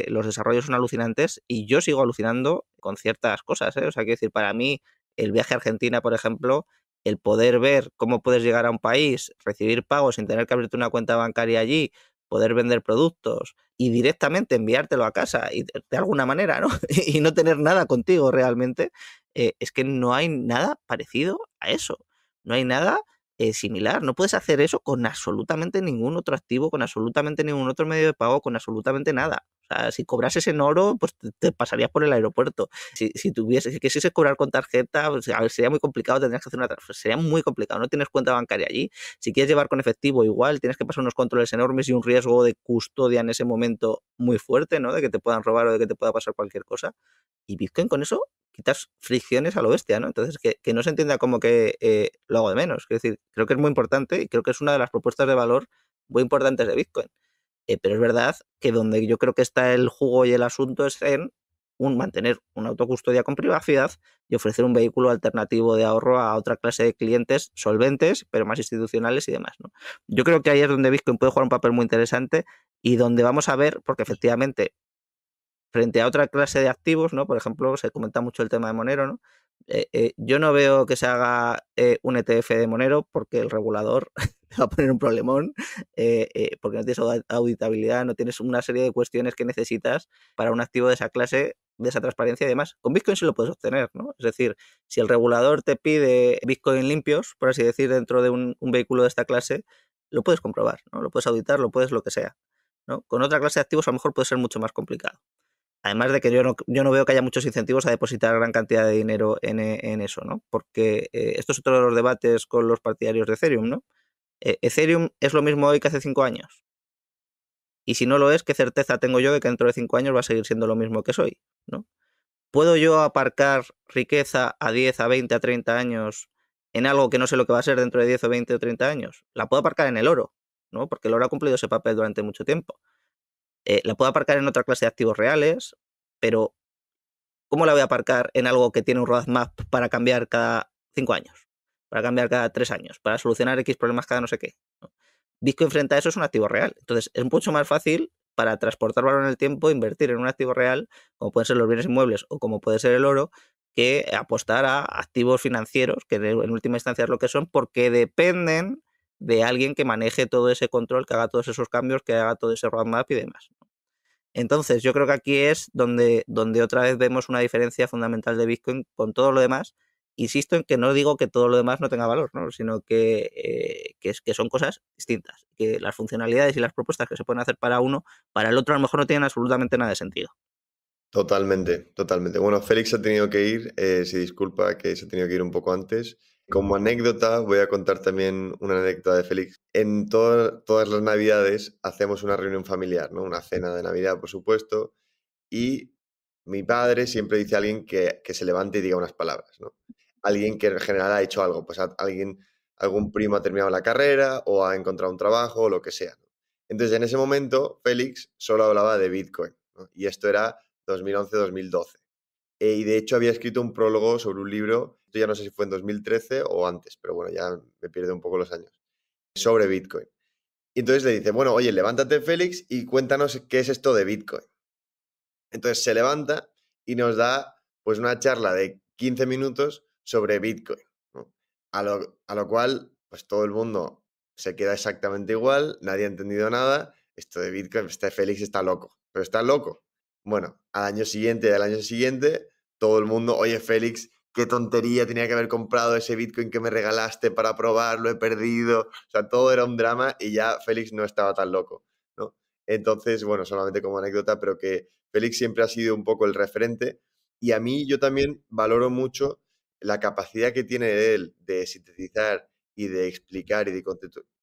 los desarrollos son alucinantes y yo sigo alucinando con ciertas cosas, ¿eh? O sea, quiero decir, para mí el viaje a Argentina, por ejemplo, el poder ver cómo puedes llegar a un país, recibir pagos sin tener que abrirte una cuenta bancaria allí, poder vender productos y directamente enviártelo a casa y de alguna manera, ¿no? Y no tener nada contigo realmente, es que no hay nada parecido a eso. No hay nada similar. No puedes hacer eso con absolutamente ningún otro activo, con absolutamente ningún otro medio de pago, con absolutamente nada. O sea, si cobrases en oro, pues te pasarías por el aeropuerto. Si quisieses cobrar con tarjeta, pues, a ver, sería muy complicado, tendrías que hacer una transferencia. Sería muy complicado, no tienes cuenta bancaria allí. Si quieres llevar con efectivo, igual, tienes que pasar unos controles enormes y un riesgo de custodia en ese momento muy fuerte, ¿no? De que te puedan robar o de que te pueda pasar cualquier cosa. Y Bitcoin con eso quitas fricciones a lo bestia, ¿no? Entonces, que no se entienda como que lo hago de menos. Es decir, creo que es muy importante y creo que es una de las propuestas de valor muy importantes de Bitcoin. Pero es verdad que donde yo creo que está el jugo y el asunto es en mantener una autocustodia con privacidad y ofrecer un vehículo alternativo de ahorro a otra clase de clientes solventes, pero más institucionales y demás, ¿no? Yo creo que ahí es donde Bitcoin puede jugar un papel muy interesante y donde vamos a ver, porque efectivamente frente a otra clase de activos, ¿no? Por ejemplo, se comenta mucho el tema de Monero, ¿no? Yo no veo que se haga un ETF de Monero porque el regulador va a poner un problemón, porque no tienes auditabilidad, no tienes una serie de cuestiones que necesitas para un activo de esa clase, de esa transparencia y demás. Con Bitcoin sí lo puedes obtener, ¿no? Es decir, si el regulador te pide Bitcoin limpios, por así decir, dentro de un vehículo de esta clase, lo puedes comprobar, ¿no? Lo puedes auditar, lo puedes lo que sea, ¿no? Con otra clase de activos a lo mejor puede ser mucho más complicado. Además de que yo no veo que haya muchos incentivos a depositar gran cantidad de dinero en eso, ¿no? Porque esto es otro de los debates con los partidarios de Ethereum, ¿no? Ethereum es lo mismo hoy que hace 5 años. Y si no lo es, ¿qué certeza tengo yo de que dentro de 5 años va a seguir siendo lo mismo que soy, ¿no? ¿Puedo yo aparcar riqueza a 10, a 20, a 30 años en algo que no sé lo que va a ser dentro de 10 o 20 o 30 años? La puedo aparcar en el oro, ¿no? Porque el oro ha cumplido ese papel durante mucho tiempo. La puedo aparcar en otra clase de activos reales, pero ¿cómo la voy a aparcar en algo que tiene un roadmap para cambiar cada 5 años? Para cambiar cada 3 años, para solucionar X problemas cada no sé qué, ¿no? Bitcoin frente a eso es un activo real. Entonces, es mucho más fácil para transportar valor en el tiempo, invertir en un activo real, como pueden ser los bienes inmuebles o como puede ser el oro, que apostar a activos financieros, que en última instancia es lo que son, porque dependen de alguien que maneje todo ese control, que haga todos esos cambios, que haga todo ese roadmap y demás. Entonces, yo creo que aquí es donde otra vez vemos una diferencia fundamental de Bitcoin con todo lo demás. Insisto en que no digo que todo lo demás no tenga valor, ¿no? Sino que son cosas distintas. Que las funcionalidades y las propuestas que se pueden hacer para uno, para el otro a lo mejor no tienen absolutamente nada de sentido. Totalmente, totalmente. Bueno, Félix ha tenido que ir, se disculpa que se ha tenido que ir un poco antes. Como anécdota, voy a contar también una anécdota de Félix. En todas las Navidades hacemos una reunión familiar, ¿no? Una cena de Navidad, por supuesto, y mi padre siempre dice a alguien que se levante y diga unas palabras, ¿no? Alguien que en general ha hecho algo, pues algún primo ha terminado la carrera o ha encontrado un trabajo o lo que sea, ¿no? Entonces, en ese momento, Félix solo hablaba de Bitcoin, ¿no? Y esto era 2011-2012. Y de hecho había escrito un prólogo sobre un libro, esto ya no sé si fue en 2013 o antes, pero bueno, ya me pierdo un poco los años, sobre Bitcoin. Y entonces le dice, bueno, oye, levántate Félix y cuéntanos qué es esto de Bitcoin. Entonces se levanta y nos da pues una charla de 15 minutos sobre Bitcoin, ¿no? A lo cual pues todo el mundo se queda exactamente igual, nadie ha entendido nada, esto de Bitcoin, este Félix está loco, pero está loco. Bueno, al año siguiente, todo el mundo, oye Félix, qué tontería, tenía que haber comprado ese Bitcoin que me regalaste para probar, lo he perdido. O sea, todo era un drama y ya Félix no estaba tan loco, ¿no? Entonces, bueno, solamente como anécdota, pero que Félix siempre ha sido un poco el referente y a mí yo también valoro mucho la capacidad que tiene él de sintetizar y de explicar y de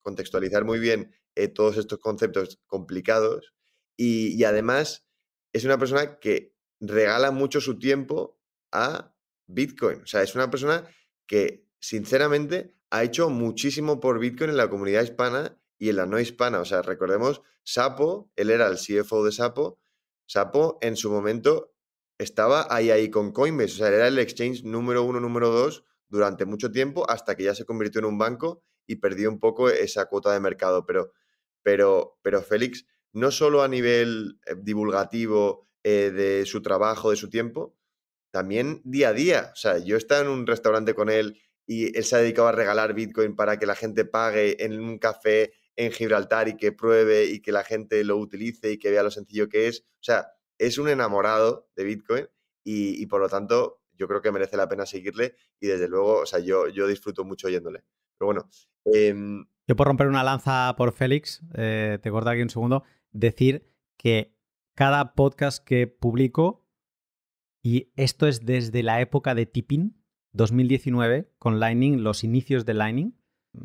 contextualizar muy bien todos estos conceptos complicados y además es una persona que regala mucho su tiempo a Bitcoin. O sea, es una persona que sinceramente ha hecho muchísimo por Bitcoin en la comunidad hispana y en la no hispana. O sea, recordemos, Sapo, él era el CFO de Sapo. Sapo en su momento estaba ahí con Coinbase, o sea, era el exchange número 1, número 2 durante mucho tiempo hasta que ya se convirtió en un banco y perdió un poco esa cuota de mercado. Pero Félix, no solo a nivel divulgativo de su trabajo, de su tiempo, también día a día. O sea, yo estaba en un restaurante con él y él se ha dedicado a regalar Bitcoin para que la gente pague en un café en Gibraltar y que pruebe y que la gente lo utilice y que vea lo sencillo que es. O sea, es un enamorado de Bitcoin y por lo tanto yo creo que merece la pena seguirle y desde luego, o sea, yo disfruto mucho oyéndole. Pero bueno, Yo por romper una lanza por Félix, te corto aquí un segundo, decir que cada podcast que publico, y esto es desde la época de Tipping, 2019, con Lightning, los inicios de Lightning,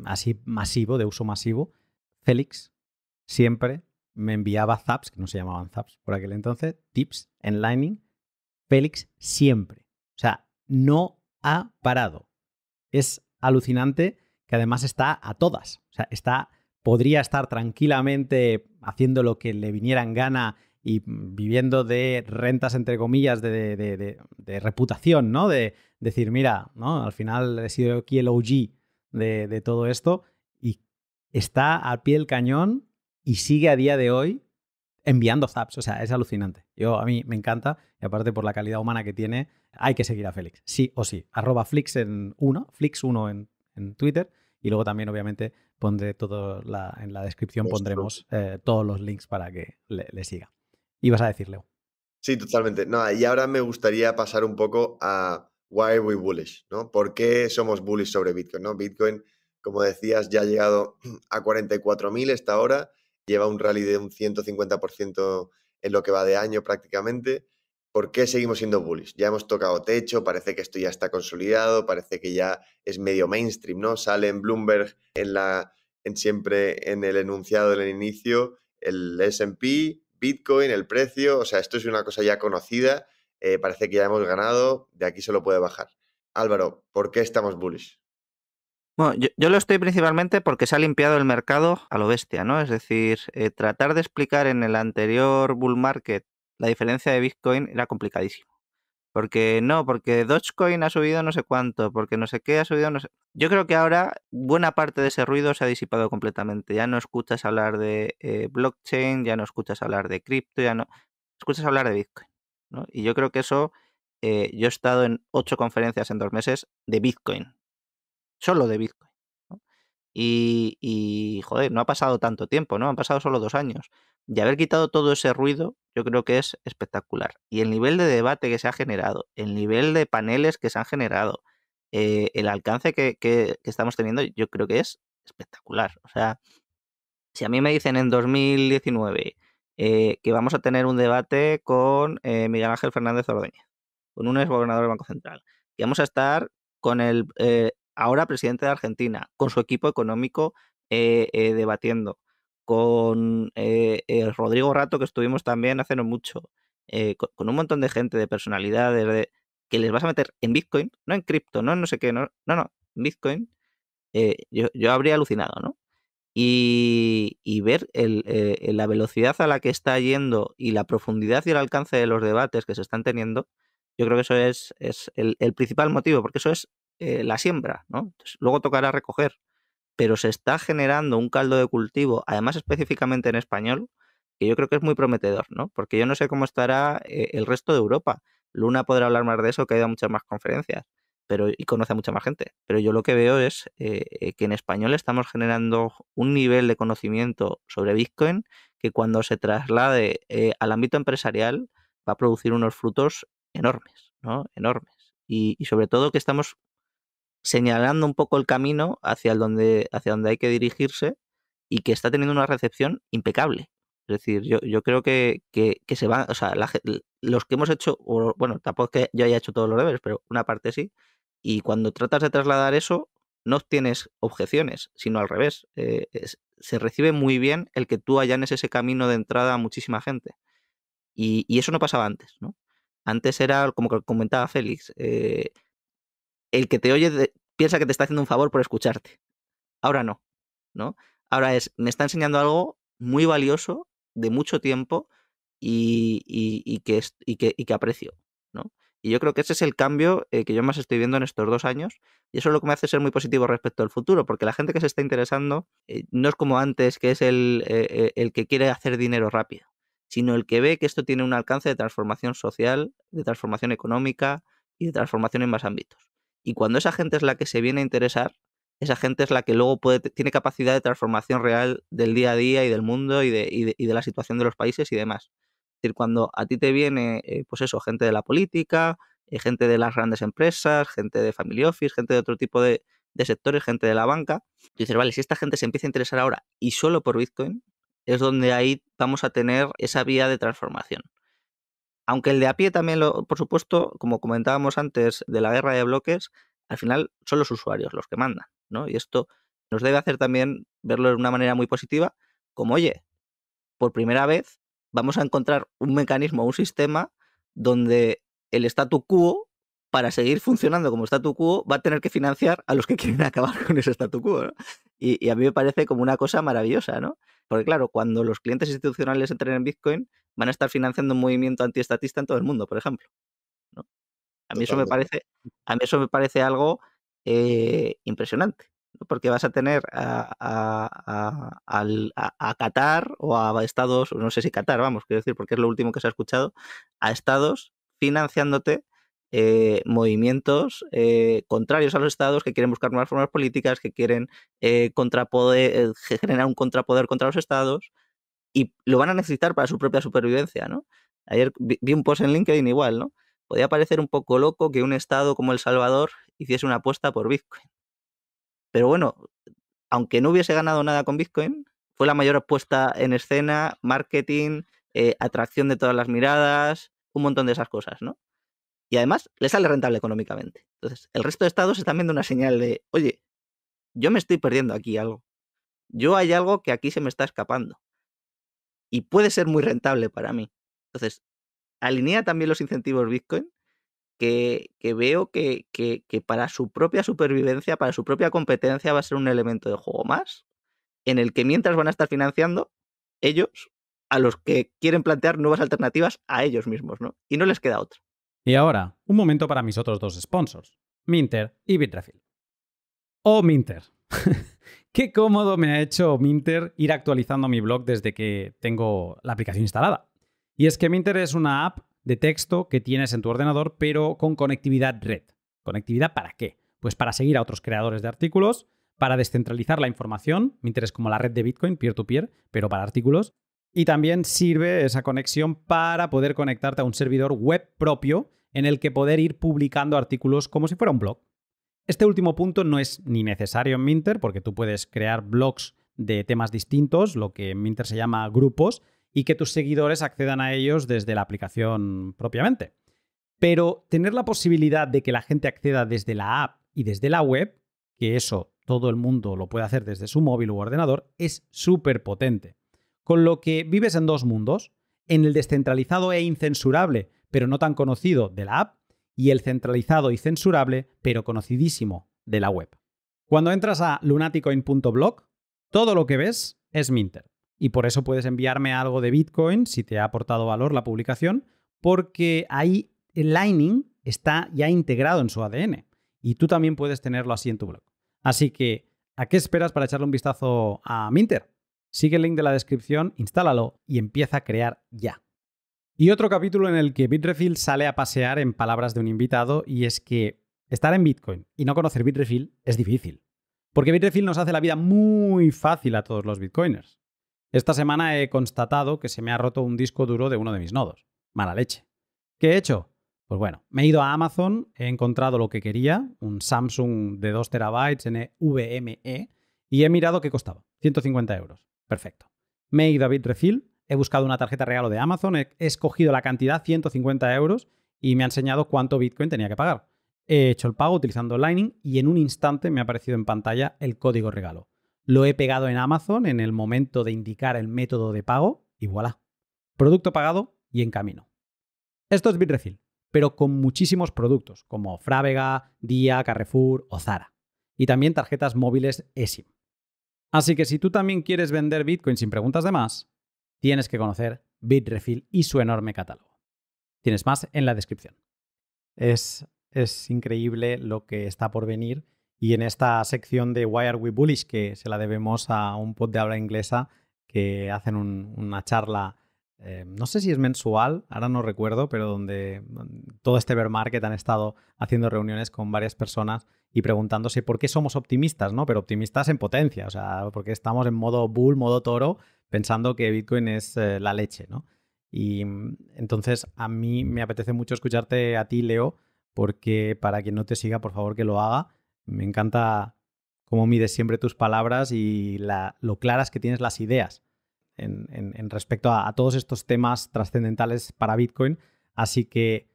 así masivo, de uso masivo, Félix siempre me enviaba zaps, que no se llamaban zaps por aquel entonces, tips en Lightning. Félix siempre. O sea, no ha parado. Es alucinante que además está a todas. O sea, podría estar tranquilamente haciendo lo que le viniera en gana y viviendo de rentas, entre comillas, de reputación, ¿no? De decir, mira, ¿no? Al final he sido aquí el OG de todo esto y está al pie del cañón y sigue a día de hoy enviando zaps. O sea, es alucinante. A mí me encanta y aparte por la calidad humana que tiene, hay que seguir a Félix, sí o sí. @Flix Flix1 en Twitter y luego también obviamente pondré en la descripción pondremos todos los links para que le siga. Ibas a decir, Leo. Sí, totalmente. No, y ahora me gustaría pasar un poco a why are we bullish, ¿no? ¿Por qué somos bullish sobre Bitcoin, ¿no? Bitcoin, como decías, ya ha llegado a 44.000 esta hora, lleva un rally de un 150% en lo que va de año prácticamente. ¿Por qué seguimos siendo bullish? Ya hemos tocado techo, parece que esto ya está consolidado, parece que ya es medio mainstream, ¿no? Sale en Bloomberg siempre en el enunciado del inicio, el S&P, Bitcoin, el precio, o sea, esto es una cosa ya conocida, parece que ya hemos ganado, de aquí solo puede bajar. Álvaro, ¿por qué estamos bullish? Bueno, yo lo estoy principalmente porque se ha limpiado el mercado a lo bestia, ¿no? Es decir, tratar de explicar en el anterior bull market la diferencia de Bitcoin era complicadísimo. Porque Dogecoin ha subido no sé cuánto, porque no sé qué ha subido no sé. Yo creo que ahora buena parte de ese ruido se ha disipado completamente. Ya no escuchas hablar de blockchain, ya no escuchas hablar de cripto, ya no escuchas hablar de Bitcoin, ¿no? Y yo creo que eso, yo he estado en 8 conferencias en 2 meses de Bitcoin, solo de Bitcoin, ¿no? Joder, no ha pasado tanto tiempo, ¿no? Han pasado solo 2 años. Y haber quitado todo ese ruido, yo creo que es espectacular. Y el nivel de debate que se ha generado, el nivel de paneles que se han generado, el alcance que estamos teniendo, yo creo que es espectacular. O sea, si a mí me dicen en 2019 que vamos a tener un debate con Miguel Ángel Fernández Ordóñez, con un exgobernador del Banco Central, que vamos a estar con el ahora presidente de Argentina, con su equipo económico debatiendo, con Rodrigo Rato, que estuvimos también hace no mucho, con un montón de gente, de personalidades, que les vas a meter en Bitcoin, no en cripto, no en no sé qué, no, en Bitcoin, yo habría alucinado, ¿no? Y ver la velocidad a la que está yendo y la profundidad y el alcance de los debates que se están teniendo, yo creo que eso es el principal motivo, porque eso es la siembra, ¿no? Entonces, luego tocará recoger, pero se está generando un caldo de cultivo, además específicamente en español, que yo creo que es muy prometedor, ¿no? Porque yo no sé cómo estará el resto de Europa. Luna podrá hablar más de eso, que ha ido a muchas más conferencias y conoce a mucha más gente. Pero yo lo que veo es que en español estamos generando un nivel de conocimiento sobre Bitcoin que cuando se traslade al ámbito empresarial va a producir unos frutos enormes, ¿no? Enormes. Y sobre todo que estamos señalando un poco el camino hacia donde hay que dirigirse y que está teniendo una recepción impecable. Es decir, yo creo que se va, o sea, los que hemos hecho, bueno, tampoco es que yo haya hecho todos los deberes, pero una parte sí, y cuando tratas de trasladar eso, no tienes objeciones, sino al revés. Se recibe muy bien el que tú allanes ese camino de entrada a muchísima gente. Y eso no pasaba antes, ¿no? Antes era, como que comentaba Félix, el que te oye piensa que te está haciendo un favor por escucharte. Ahora no, ¿no? Ahora me está enseñando algo muy valioso, de mucho tiempo y que aprecio, ¿no? Y yo creo que ese es el cambio que yo más estoy viendo en estos 2 años y eso es lo que me hace ser muy positivo respecto al futuro, porque la gente que se está interesando no es como antes, que es el que quiere hacer dinero rápido, sino el que ve que esto tiene un alcance de transformación social, de transformación económica y de transformación en más ámbitos. Y cuando esa gente es la que se viene a interesar, esa gente es la que luego tiene capacidad de transformación real del día a día y del mundo y de la situación de los países y demás. Es decir, cuando a ti te viene, pues eso, gente de la política, gente de las grandes empresas, gente de family office, gente de otro tipo de sectores, gente de la banca, tú dices, vale, si esta gente se empieza a interesar ahora y solo por Bitcoin, es donde ahí vamos a tener esa vía de transformación. Aunque el de a pie también, por supuesto, como comentábamos antes de la guerra de bloques, al final son los usuarios los que mandan, ¿no? Y esto nos debe hacer también verlo de una manera muy positiva, como, oye, por primera vez vamos a encontrar un mecanismo, un sistema donde el statu quo, para seguir funcionando como statu quo, va a tener que financiar a los que quieren acabar con ese statu quo, ¿no? Y a mí me parece como una cosa maravillosa, ¿no? Porque claro, cuando los clientes institucionales entren en Bitcoin, van a estar financiando un movimiento antiestatista en todo el mundo, por ejemplo, ¿no? A mí eso me parece algo impresionante, ¿no? Porque vas a tener a Qatar o a estados, no sé si Qatar, vamos, quiero decir, porque es lo último que se ha escuchado, a estados financiándote movimientos contrarios a los estados que quieren buscar nuevas formas políticas, que quieren generar un contrapoder contra los estados y lo van a necesitar para su propia supervivencia, ¿no? Ayer vi un post en LinkedIn igual, ¿no? Podía parecer un poco loco que un estado como El Salvador hiciese una apuesta por Bitcoin. Pero bueno, aunque no hubiese ganado nada con Bitcoin, fue la mayor apuesta en escena, marketing, atracción de todas las miradas, un montón de esas cosas, ¿no? Y además le sale rentable económicamente. Entonces, el resto de estados están viendo una señal de, oye, yo me estoy perdiendo aquí algo. Hay algo que aquí se me está escapando. Y puede ser muy rentable para mí. Entonces, alinea también los incentivos Bitcoin, que veo que para su propia supervivencia, para su propia competencia, va a ser un elemento de juego más, en el que mientras van a estar financiando ellos a los que quieren plantear nuevas alternativas a ellos mismos, ¿no? Y no les queda otra. Y ahora, un momento para mis otros 2 sponsors, Minter y Bitrefill. ¡Oh, Minter! Qué cómodo me ha hecho Minter ir actualizando mi blog desde que tengo la aplicación instalada. Y es que Minter es una app de texto que tienes en tu ordenador, pero con conectividad red. ¿Conectividad para qué? Pues para seguir a otros creadores de artículos, para descentralizar la información. Minter es como la red de Bitcoin, peer-to-peer, pero para artículos. Y también sirve esa conexión para poder conectarte a un servidor web propio en el que poder ir publicando artículos como si fuera un blog. Este último punto no es ni necesario en Minter porque tú puedes crear blogs de temas distintos, lo que en Minter se llama grupos, y que tus seguidores accedan a ellos desde la aplicación propiamente. Pero tener la posibilidad de que la gente acceda desde la app y desde la web, que eso todo el mundo lo puede hacer desde su móvil u ordenador, es súper potente. Con lo que vives en dos mundos, en el descentralizado e incensurable, pero no tan conocido, de la app, y el centralizado y censurable, pero conocidísimo, de la web. Cuando entras a lunaticoin.blog, todo lo que ves es Minter. Y por eso puedes enviarme algo de Bitcoin si te ha aportado valor la publicación, porque ahí el Lightning está ya integrado en su ADN. Y tú también puedes tenerlo así en tu blog. Así que, ¿a qué esperas para echarle un vistazo a Minter? Sigue el link de la descripción, instálalo y empieza a crear ya. Y otro capítulo en el que Bitrefill sale a pasear en palabras de un invitado, y es que estar en Bitcoin y no conocer Bitrefill es difícil. Porque Bitrefill nos hace la vida muy fácil a todos los bitcoiners. Esta semana he constatado que se me ha roto un disco duro de uno de mis nodos. Mala leche. ¿Qué he hecho? Pues bueno, me he ido a Amazon, he encontrado lo que quería, un Samsung de 2 terabytes NVMe, y he mirado qué costaba. 150 euros. Perfecto. Me he ido a Bitrefill, he buscado una tarjeta regalo de Amazon, he escogido la cantidad, 150 euros, y me ha enseñado cuánto Bitcoin tenía que pagar. He hecho el pago utilizando Lightning y en un instante me ha aparecido en pantalla el código regalo. Lo he pegado en Amazon en el momento de indicar el método de pago y voilà. Producto pagado y en camino. Esto es Bitrefill, pero con muchísimos productos como Frávega, Dia, Carrefour o Zara. Y también tarjetas móviles eSIM. Así que si tú también quieres vender Bitcoin sin preguntas de más, tienes que conocer Bitrefill y su enorme catálogo. Tienes más en la descripción. Es increíble lo que está por venir, y en esta sección de Why Are We Bullish, que se la debemos a un pod de habla inglesa que hacen una charla, no sé si es mensual, ahora no recuerdo, pero donde todo este bear market han estado haciendo reuniones con varias personas y preguntándose por qué somos optimistas, ¿no? Pero optimistas en potencia, o sea, porque estamos en modo bull, modo toro, pensando que Bitcoin es la leche, ¿no? Y entonces a mí me apetece mucho escucharte a ti, Leo, porque para quien no te siga, por favor que lo haga. Me encanta cómo mides siempre tus palabras y lo claras que tienes las ideas en respecto a todos estos temas trascendentales para Bitcoin. Así que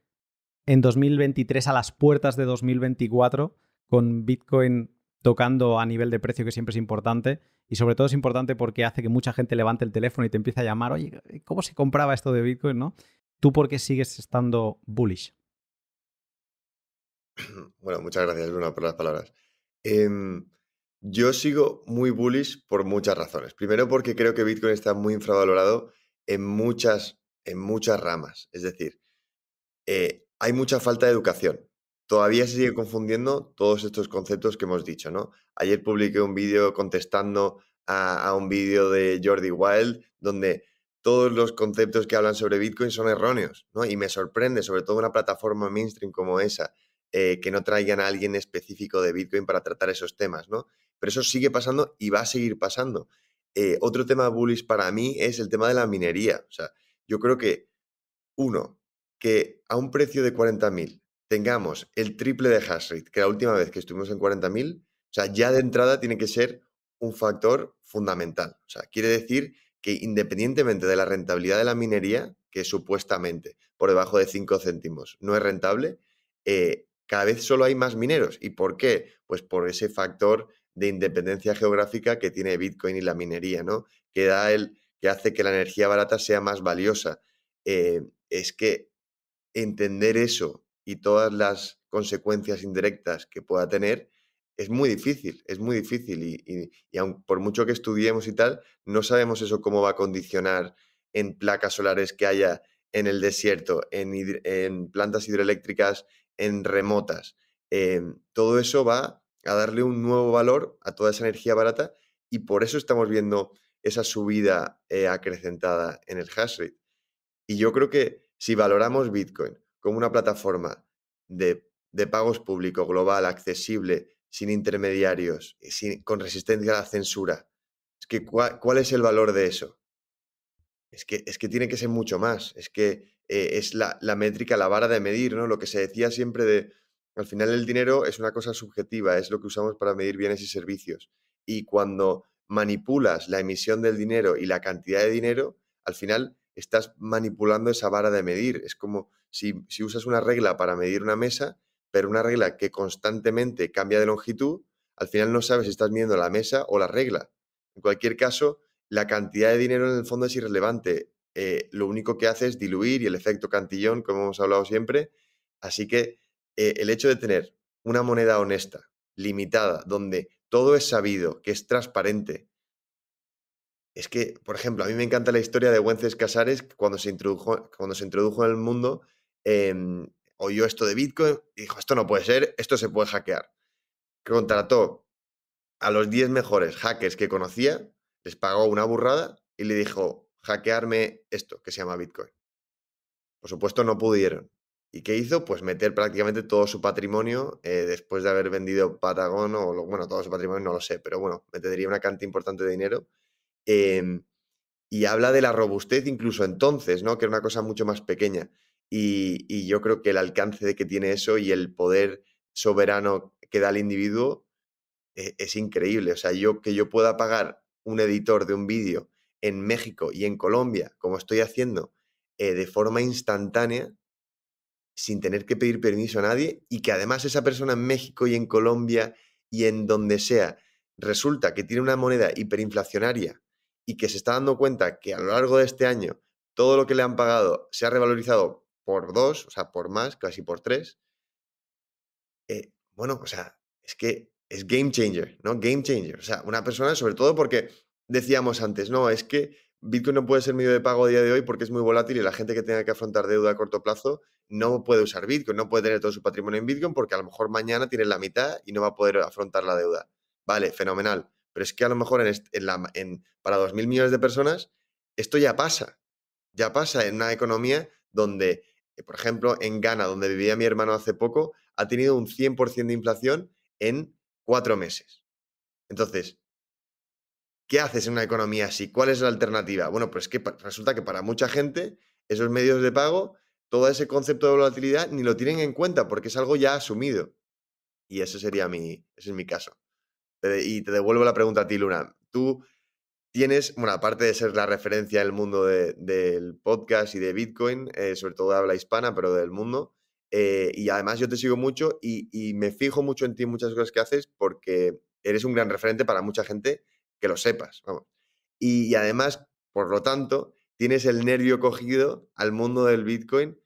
en 2023, a las puertas de 2024, con Bitcoin tocando a nivel de precio, que siempre es importante, y sobre todo es importante porque hace que mucha gente levante el teléfono y te empiece a llamar, oye, ¿cómo se compraba esto de Bitcoin, no? ¿Tú por qué sigues estando bullish? Bueno, muchas gracias, Luna, por las palabras. Yo sigo muy bullish por muchas razones. Primero, porque creo que Bitcoin está muy infravalorado en muchas ramas. Es decir, hay mucha falta de educación. Todavía se sigue confundiendo todos estos conceptos que hemos dicho, ¿no? Ayer publiqué un vídeo contestando a un vídeo de Jordi Wild, donde todos los conceptos que hablan sobre Bitcoin son erróneos, ¿no? Y me sorprende, sobre todo una plataforma mainstream como esa, que no traigan a alguien específico de Bitcoin para tratar esos temas, ¿no? Pero eso sigue pasando y va a seguir pasando. Otro tema bullish para mí es el tema de la minería. O sea, yo creo que, uno, que a un precio de 40.000 tengamos el triple de hash rate que la última vez que estuvimos en 40.000, o sea, ya de entrada tiene que ser un factor fundamental. O sea, quiere decir que independientemente de la rentabilidad de la minería, que supuestamente por debajo de 5 céntimos no es rentable, cada vez solo hay más mineros. ¿Y por qué? Pues por ese factor de independencia geográfica que tiene Bitcoin y la minería, ¿no? Que hace que la energía barata sea más valiosa. Es que entender eso y todas las consecuencias indirectas que pueda tener es muy difícil, y aun por mucho que estudiemos y tal, no sabemos eso cómo va a condicionar en placas solares que haya en el desierto, en plantas hidroeléctricas, en remotas. Todo eso va a darle un nuevo valor a toda esa energía barata, y por eso estamos viendo esa subida acrecentada en el hash rate. Y yo creo que si valoramos Bitcoin como una plataforma de pagos público, global, accesible, sin intermediarios, con resistencia a la censura, es que ¿cuál es el valor de eso? Es que tiene que ser mucho más. Es que es la métrica, la vara de medir, ¿no? Lo que se decía siempre al final el dinero es una cosa subjetiva, es lo que usamos para medir bienes y servicios. Y cuando manipulas la emisión del dinero y la cantidad de dinero, al final estás manipulando esa vara de medir. Es como si usas una regla para medir una mesa, pero una regla que constantemente cambia de longitud, al final no sabes si estás midiendo la mesa o la regla. En cualquier caso, la cantidad de dinero en el fondo es irrelevante. Lo único que hace es diluir y el efecto cantillón, como hemos hablado siempre. Así que el hecho de tener una moneda honesta, limitada, donde todo es sabido, que es transparente. Es que, por ejemplo, a mí me encanta la historia de Wences Casares, cuando se introdujo en el mundo, oyó esto de Bitcoin y dijo, esto no puede ser, esto se puede hackear. Contrató a los 10 mejores hackers que conocía, les pagó una burrada y le dijo, hackearme esto, que se llama Bitcoin. Por supuesto, no pudieron. ¿Y qué hizo? Pues meter prácticamente todo su patrimonio después de haber vendido Patagon bueno, todo su patrimonio no lo sé, pero bueno, metería una cantidad importante de dinero. Y habla de la robustez incluso entonces, ¿no? Que era una cosa mucho más pequeña. Y yo creo que el alcance de que tiene eso y el poder soberano que da al individuo es increíble. O sea, que yo pueda pagar un editor de un vídeo en México y en Colombia, como estoy haciendo, de forma instantánea, sin tener que pedir permiso a nadie, y que además esa persona en México y en Colombia y en donde sea, resulta que tiene una moneda hiperinflacionaria y que se está dando cuenta que a lo largo de este año todo lo que le han pagado se ha revalorizado por 2, o sea, por más, casi por 3. Bueno, o sea, es que es game changer, ¿no? Game changer. O sea, una persona, sobre todo porque decíamos antes, no, es que Bitcoin no puede ser medio de pago a día de hoy porque es muy volátil y la gente que tenga que afrontar deuda a corto plazo no puede usar Bitcoin, no puede tener todo su patrimonio en Bitcoin porque a lo mejor mañana tiene la mitad y no va a poder afrontar la deuda. Vale, fenomenal. Pero es que a lo mejor para 2.000 millones de personas esto ya pasa. Ya pasa en una economía donde, por ejemplo, en Ghana, donde vivía mi hermano hace poco, ha tenido un 100% de inflación en 4 meses. Entonces, ¿qué haces en una economía así? ¿Cuál es la alternativa? Bueno, pues que resulta que para mucha gente esos medios de pago, todo ese concepto de volatilidad ni lo tienen en cuenta porque es algo ya asumido. Y ese es mi caso. Y te devuelvo la pregunta a ti, Luna. Tú tienes, bueno, aparte de ser la referencia del mundo del podcast y de Bitcoin, sobre todo de habla hispana, pero del mundo, y además yo te sigo mucho y me fijo mucho en ti en muchas cosas que haces porque eres un gran referente para mucha gente, que lo sepas, vamos. Y además, por lo tanto, tienes el nervio cogido al mundo del Bitcoin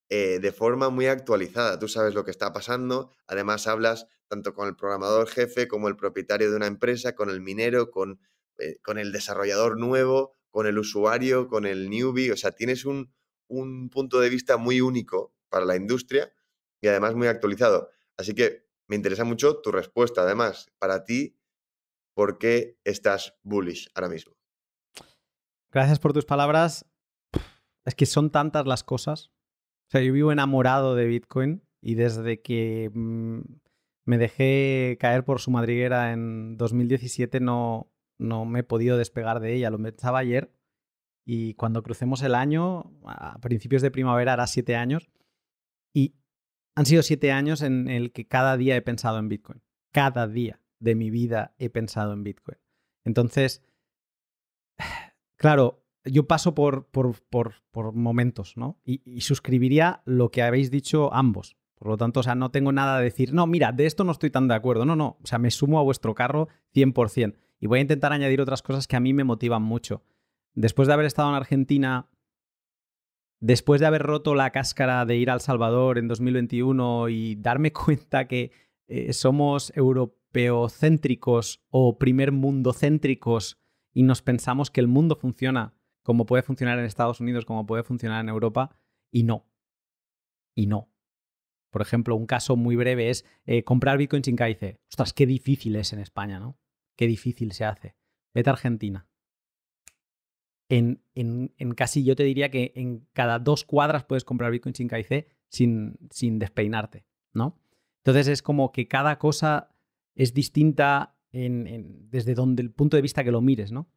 de forma muy actualizada. Tú sabes lo que está pasando, además hablas tanto con el programador jefe como el propietario de una empresa, con el minero, con el desarrollador nuevo, con el usuario, con el newbie. O sea, tienes un punto de vista muy único para la industria y además muy actualizado. Así que me interesa mucho tu respuesta. Además, para ti, ¿por qué estás bullish ahora mismo? Gracias por tus palabras. Es que son tantas las cosas. O sea, yo vivo enamorado de Bitcoin y desde que me dejé caer por su madriguera en 2017 no me he podido despegar de ella. Lo pensaba ayer y cuando crucemos el año, a principios de primavera, hará 7 años. Y han sido 7 años en el que cada día he pensado en Bitcoin. Cada día de mi vida he pensado en Bitcoin. Entonces, claro, yo paso por momentos, ¿no? Y suscribiría lo que habéis dicho ambos. Por lo tanto, o sea, no tengo nada de decir, no, mira, de esto no estoy tan de acuerdo. No. O sea, me sumo a vuestro carro 100%. Y voy a intentar añadir otras cosas que a mí me motivan mucho. Después de haber estado en Argentina, después de haber roto la cáscara de ir a El Salvador en 2021 y darme cuenta que somos europeocéntricos o primer mundocéntricos y nos pensamos que el mundo funciona como puede funcionar en Estados Unidos, como puede funcionar en Europa, y no. Y no. Por ejemplo, un caso muy breve es comprar Bitcoin sin KIC. Ostras, qué difícil es en España, ¿no? Qué difícil se hace. Vete a Argentina. En casi, yo te diría que en cada 2 cuadras puedes comprar Bitcoin sin KIC sin despeinarte, ¿no? Entonces es como que cada cosa es distinta desde el punto de vista que lo mires, ¿no?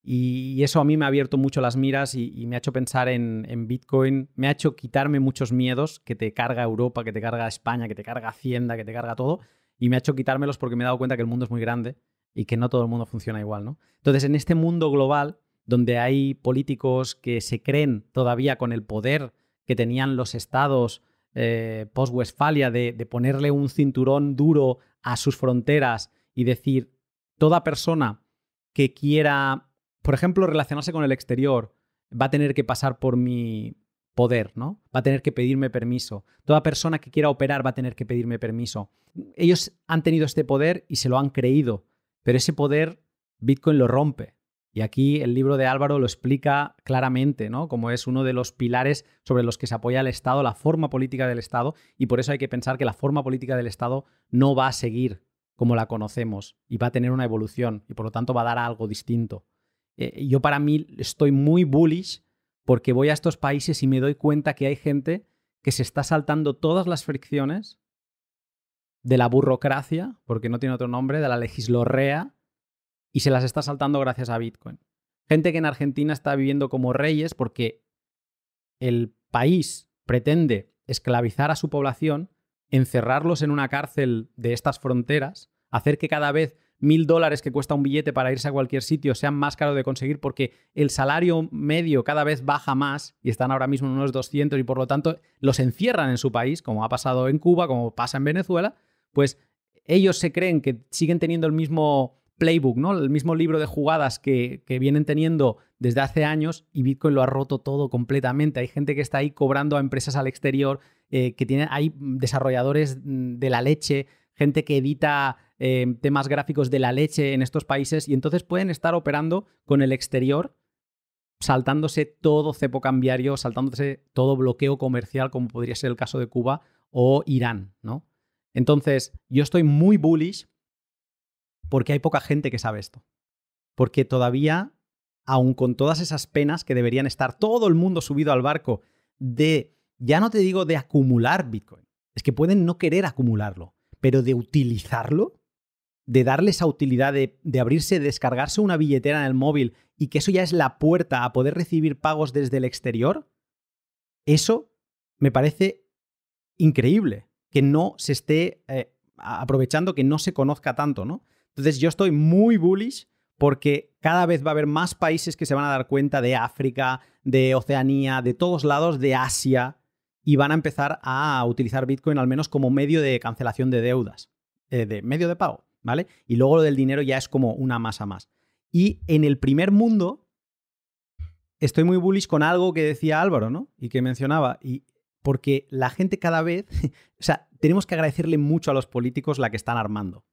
Y eso a mí me ha abierto mucho las miras y me ha hecho pensar en Bitcoin, me ha hecho quitarme muchos miedos que te carga Europa, que te carga España, que te carga Hacienda, que te carga todo, y me ha hecho quitármelos porque me he dado cuenta que el mundo es muy grande y que no todo el mundo funciona igual, ¿no? Entonces, en este mundo global, donde hay políticos que se creen todavía con el poder que tenían los estados post-Westfalia de ponerle un cinturón duro a sus fronteras y decir, toda persona que quiera, por ejemplo, relacionarse con el exterior, va a tener que pasar por mi poder, ¿no? Va a tener que pedirme permiso. Toda persona que quiera operar va a tener que pedirme permiso. Ellos han tenido este poder y se lo han creído, pero ese poder Bitcoin lo rompe. Y aquí el libro de Álvaro lo explica claramente, ¿no? Como es uno de los pilares sobre los que se apoya el Estado, la forma política del Estado, y por eso hay que pensar que la forma política del Estado no va a seguir como la conocemos y va a tener una evolución y por lo tanto va a dar algo distinto. Yo para mí estoy muy bullish porque voy a estos países y me doy cuenta que hay gente que se está saltando todas las fricciones de la burocracia, porque no tiene otro nombre, de la legislorrea, y se las está saltando gracias a Bitcoin. Gente que en Argentina está viviendo como reyes porque el país pretende esclavizar a su población, encerrarlos en una cárcel de estas fronteras, hacer que cada vez $1.000 que cuesta un billete para irse a cualquier sitio sean más caros de conseguir porque el salario medio cada vez baja más y están ahora mismo en unos 200 y por lo tanto los encierran en su país, como ha pasado en Cuba, como pasa en Venezuela, pues ellos se creen que siguen teniendo el mismo playbook, ¿no? El mismo libro de jugadas que vienen teniendo desde hace años y Bitcoin lo ha roto todo completamente. Hay gente que está ahí cobrando a empresas al exterior, hay desarrolladores de la leche, gente que edita temas gráficos de la leche en estos países y entonces pueden estar operando con el exterior, saltándose todo cepo cambiario, saltándose todo bloqueo comercial, como podría ser el caso de Cuba o Irán, ¿no? Entonces, yo estoy muy bullish porque hay poca gente que sabe esto. Porque todavía, aun con todas esas penas que deberían estar todo el mundo subido al barco de, ya no te digo de acumular Bitcoin, es que pueden no querer acumularlo, pero de utilizarlo, de darle esa utilidad de abrirse, de descargarse una billetera en el móvil y que eso ya es la puerta a poder recibir pagos desde el exterior, eso me parece increíble, que no se esté aprovechando, que no se conozca tanto, ¿no? Entonces yo estoy muy bullish porque cada vez va a haber más países que se van a dar cuenta de África, de Oceanía, de todos lados, de Asia, y van a empezar a utilizar Bitcoin al menos como medio de cancelación de deudas, de medio de pago, ¿vale? Y luego lo del dinero ya es como una masa más. Y en el primer mundo estoy muy bullish con algo que decía Álvaro, ¿no? Y que mencionaba, y porque la gente cada vez, o sea, tenemos que agradecerle mucho a los políticos la que están armando.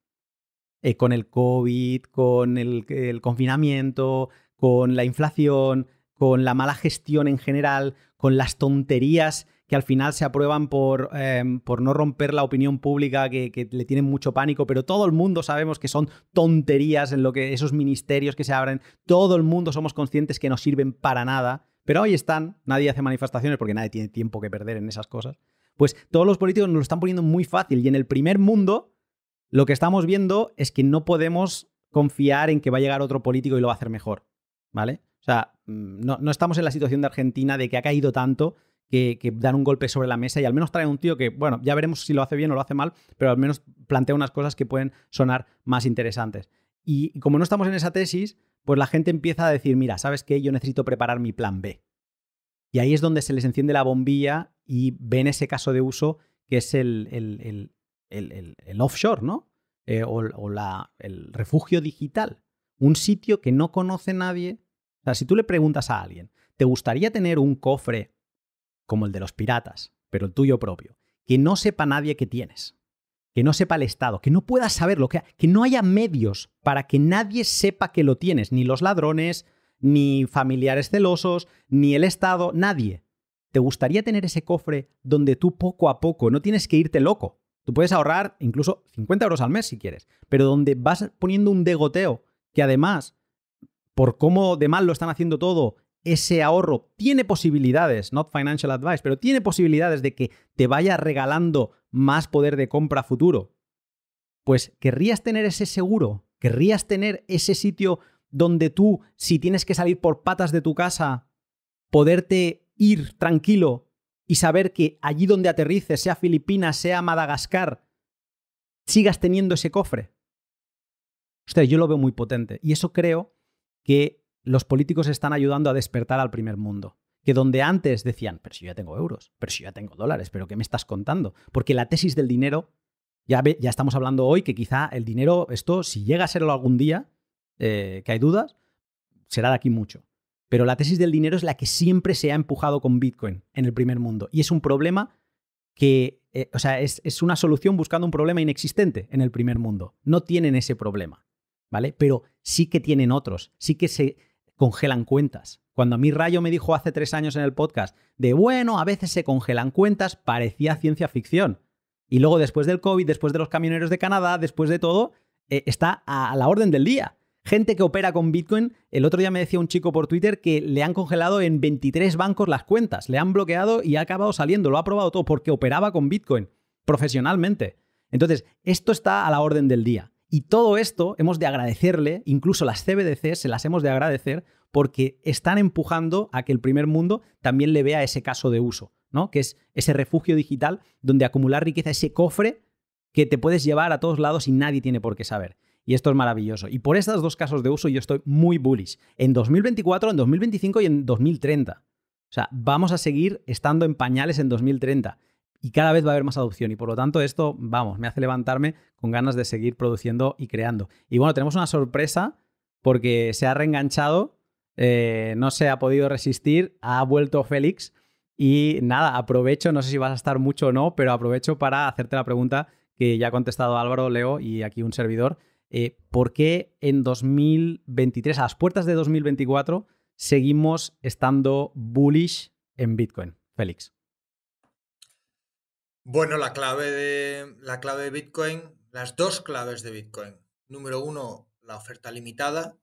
Con el COVID, con el confinamiento, con la inflación, con la mala gestión en general, con las tonterías que al final se aprueban por no romper la opinión pública, que le tienen mucho pánico, pero todo el mundo sabemos que son tonterías en lo que esos ministerios que se abren, todo el mundo somos conscientes que no sirven para nada, pero ahí están, nadie hace manifestaciones porque nadie tiene tiempo que perder en esas cosas. Pues todos los políticos nos lo están poniendo muy fácil y en el primer mundo lo que estamos viendo es que no podemos confiar en que va a llegar otro político y lo va a hacer mejor, ¿vale? O sea, no estamos en la situación de Argentina de que ha caído tanto que dan un golpe sobre la mesa y al menos traen un tío que, bueno, ya veremos si lo hace bien o lo hace mal, pero al menos plantea unas cosas que pueden sonar más interesantes. Y como no estamos en esa tesis, pues la gente empieza a decir, mira, ¿sabes qué? Yo necesito preparar mi plan B. Y ahí es donde se les enciende la bombilla y ven ese caso de uso que es el offshore, ¿no? El refugio digital. Un sitio que no conoce nadie. O sea, si tú le preguntas a alguien, ¿te gustaría tener un cofre como el de los piratas, pero el tuyo propio, que no sepa nadie que tienes, que no sepa el Estado, que no puedas saberlo, que no haya medios para que nadie sepa que lo tienes, ni los ladrones, ni familiares celosos, ni el Estado, nadie? ¿Te gustaría tener ese cofre donde tú poco a poco no tienes que irte loco? Tú puedes ahorrar incluso 50 euros al mes si quieres, pero donde vas poniendo un degoteo que además, por cómo de mal lo están haciendo todo, ese ahorro tiene posibilidades, not financial advice, pero tiene posibilidades de que te vaya regalando más poder de compra futuro. Pues querrías tener ese seguro, querrías tener ese sitio donde tú, si tienes que salir por patas de tu casa, poderte ir tranquilo y saber que allí donde aterrices, sea Filipinas, sea Madagascar, sigas teniendo ese cofre. Ostras, yo lo veo muy potente. Y eso creo que los políticos están ayudando a despertar al primer mundo. Que donde antes decían, pero si yo ya tengo euros, pero si yo ya tengo dólares, pero ¿qué me estás contando? Porque la tesis del dinero, ya estamos hablando hoy que quizá el dinero, esto, si llega a serlo algún día, que hay dudas, será de aquí mucho. Pero la tesis del dinero es la que siempre se ha empujado con Bitcoin en el primer mundo. Y es un problema que, es una solución buscando un problema inexistente en el primer mundo. No tienen ese problema, ¿vale? Pero sí que tienen otros, sí que se congelan cuentas. Cuando a mí Rayo me dijo hace 3 años en el podcast de, bueno, a veces se congelan cuentas, parecía ciencia ficción. Y luego después del COVID, después de los camioneros de Canadá, después de todo, está a la orden del día. Gente que opera con Bitcoin, el otro día me decía un chico por Twitter que le han congelado en 23 bancos las cuentas, le han bloqueado y ha acabado saliendo, lo ha probado todo porque operaba con Bitcoin profesionalmente. Entonces, esto está a la orden del día. Y todo esto hemos de agradecerle, incluso las CBDC se las hemos de agradecer porque están empujando a que el primer mundo también le vea ese caso de uso, ¿no? Que es ese refugio digital donde acumular riqueza, ese cofre que te puedes llevar a todos lados y nadie tiene por qué saber. Y esto es maravilloso. Y por estos 2 casos de uso yo estoy muy bullish. En 2024, en 2025 y en 2030. O sea, vamos a seguir estando en pañales en 2030. Y cada vez va a haber más adopción. Y por lo tanto esto, vamos, me hace levantarme con ganas de seguir produciendo y creando. Y bueno, tenemos una sorpresa porque se ha reenganchado, no se ha podido resistir, ha vuelto Félix. Y nada, aprovecho, no sé si vas a estar mucho o no, pero aprovecho para hacerte la pregunta que ya ha contestado Álvaro, Leo y aquí un servidor. ¿Por qué en 2023, a las puertas de 2024, seguimos estando bullish en Bitcoin? Félix. Bueno, la clave de Bitcoin, las 2 claves de Bitcoin. Número 1, la oferta limitada.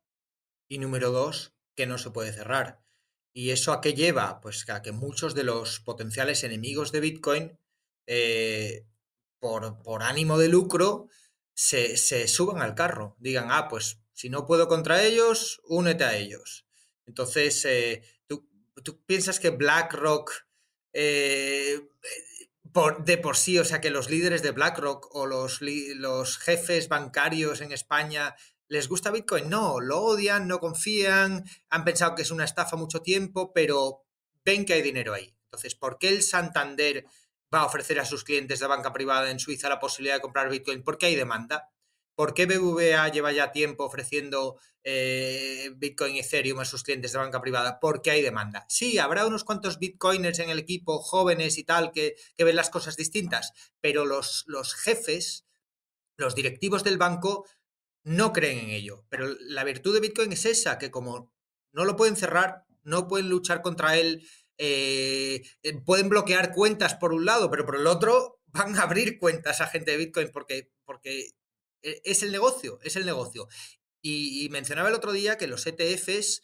Y número 2, que no se puede cerrar. ¿Y eso a qué lleva? Pues a que muchos de los potenciales enemigos de Bitcoin, por ánimo de lucro, se suban al carro. Digan, pues si no puedo contra ellos, únete a ellos. Entonces, ¿tú piensas que BlackRock, de por sí, o sea, que los líderes de BlackRock o los jefes bancarios en España les gusta Bitcoin? No, lo odian, no confían, han pensado que es una estafa mucho tiempo, pero ven que hay dinero ahí. Entonces, ¿por qué el Santander va a ofrecer a sus clientes de banca privada en Suiza la posibilidad de comprar Bitcoin? Porque hay demanda. ¿Por qué BBVA lleva ya tiempo ofreciendo Bitcoin y Ethereum a sus clientes de banca privada? Porque hay demanda. Sí, habrá unos cuantos Bitcoiners en el equipo, jóvenes y tal, que ven las cosas distintas, pero los jefes, los directivos del banco, no creen en ello. Pero la virtud de Bitcoin es esa, que como no lo pueden cerrar, no pueden luchar contra él, pueden bloquear cuentas por un lado, pero por el otro van a abrir cuentas a gente de Bitcoin porque es el negocio, es el negocio. Y mencionaba el otro día que los ETFs,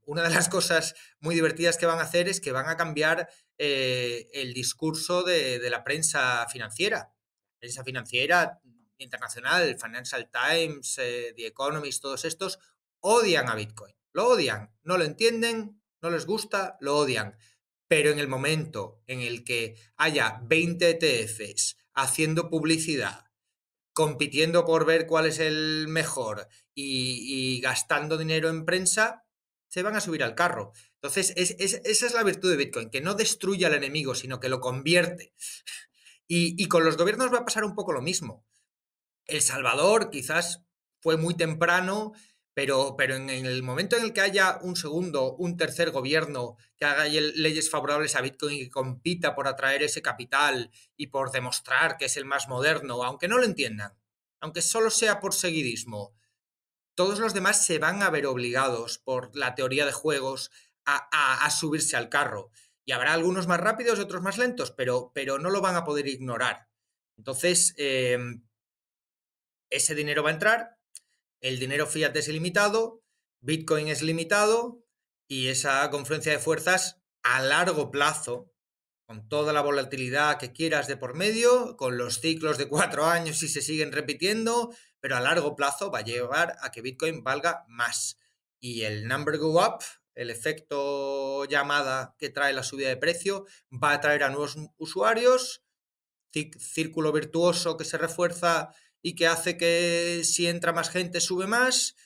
una de las cosas muy divertidas que van a hacer es que van a cambiar el discurso de la prensa financiera. Prensa financiera internacional, el Financial Times, The Economist, todos estos odian a Bitcoin. Lo odian, no lo entienden, no les gusta, lo odian. Pero en el momento en el que haya 20 ETFs haciendo publicidad, compitiendo por ver cuál es el mejor y gastando dinero en prensa, se van a subir al carro. Entonces, esa es la virtud de Bitcoin, que no destruye al enemigo, sino que lo convierte. Y con los gobiernos va a pasar un poco lo mismo. El Salvador quizás fue muy temprano, pero en el momento en el que haya un segundo, un tercer gobierno que haga leyes favorables a Bitcoin y que compita por atraer ese capital y por demostrar que es el más moderno, aunque no lo entiendan, aunque solo sea por seguidismo, todos los demás se van a ver obligados por la teoría de juegos a subirse al carro. Y habrá algunos más rápidos y otros más lentos, pero no lo van a poder ignorar. Entonces, ese dinero va a entrar, el dinero fiat es ilimitado, Bitcoin es limitado y esa confluencia de fuerzas a largo plazo, con toda la volatilidad que quieras de por medio, con los ciclos de 4 años si se siguen repitiendo, pero a largo plazo va a llevar a que Bitcoin valga más. Y el number go up, el efecto llamada que trae la subida de precio, va a traer a nuevos usuarios, círculo virtuoso que se refuerza y que hace que si entra más gente sube más,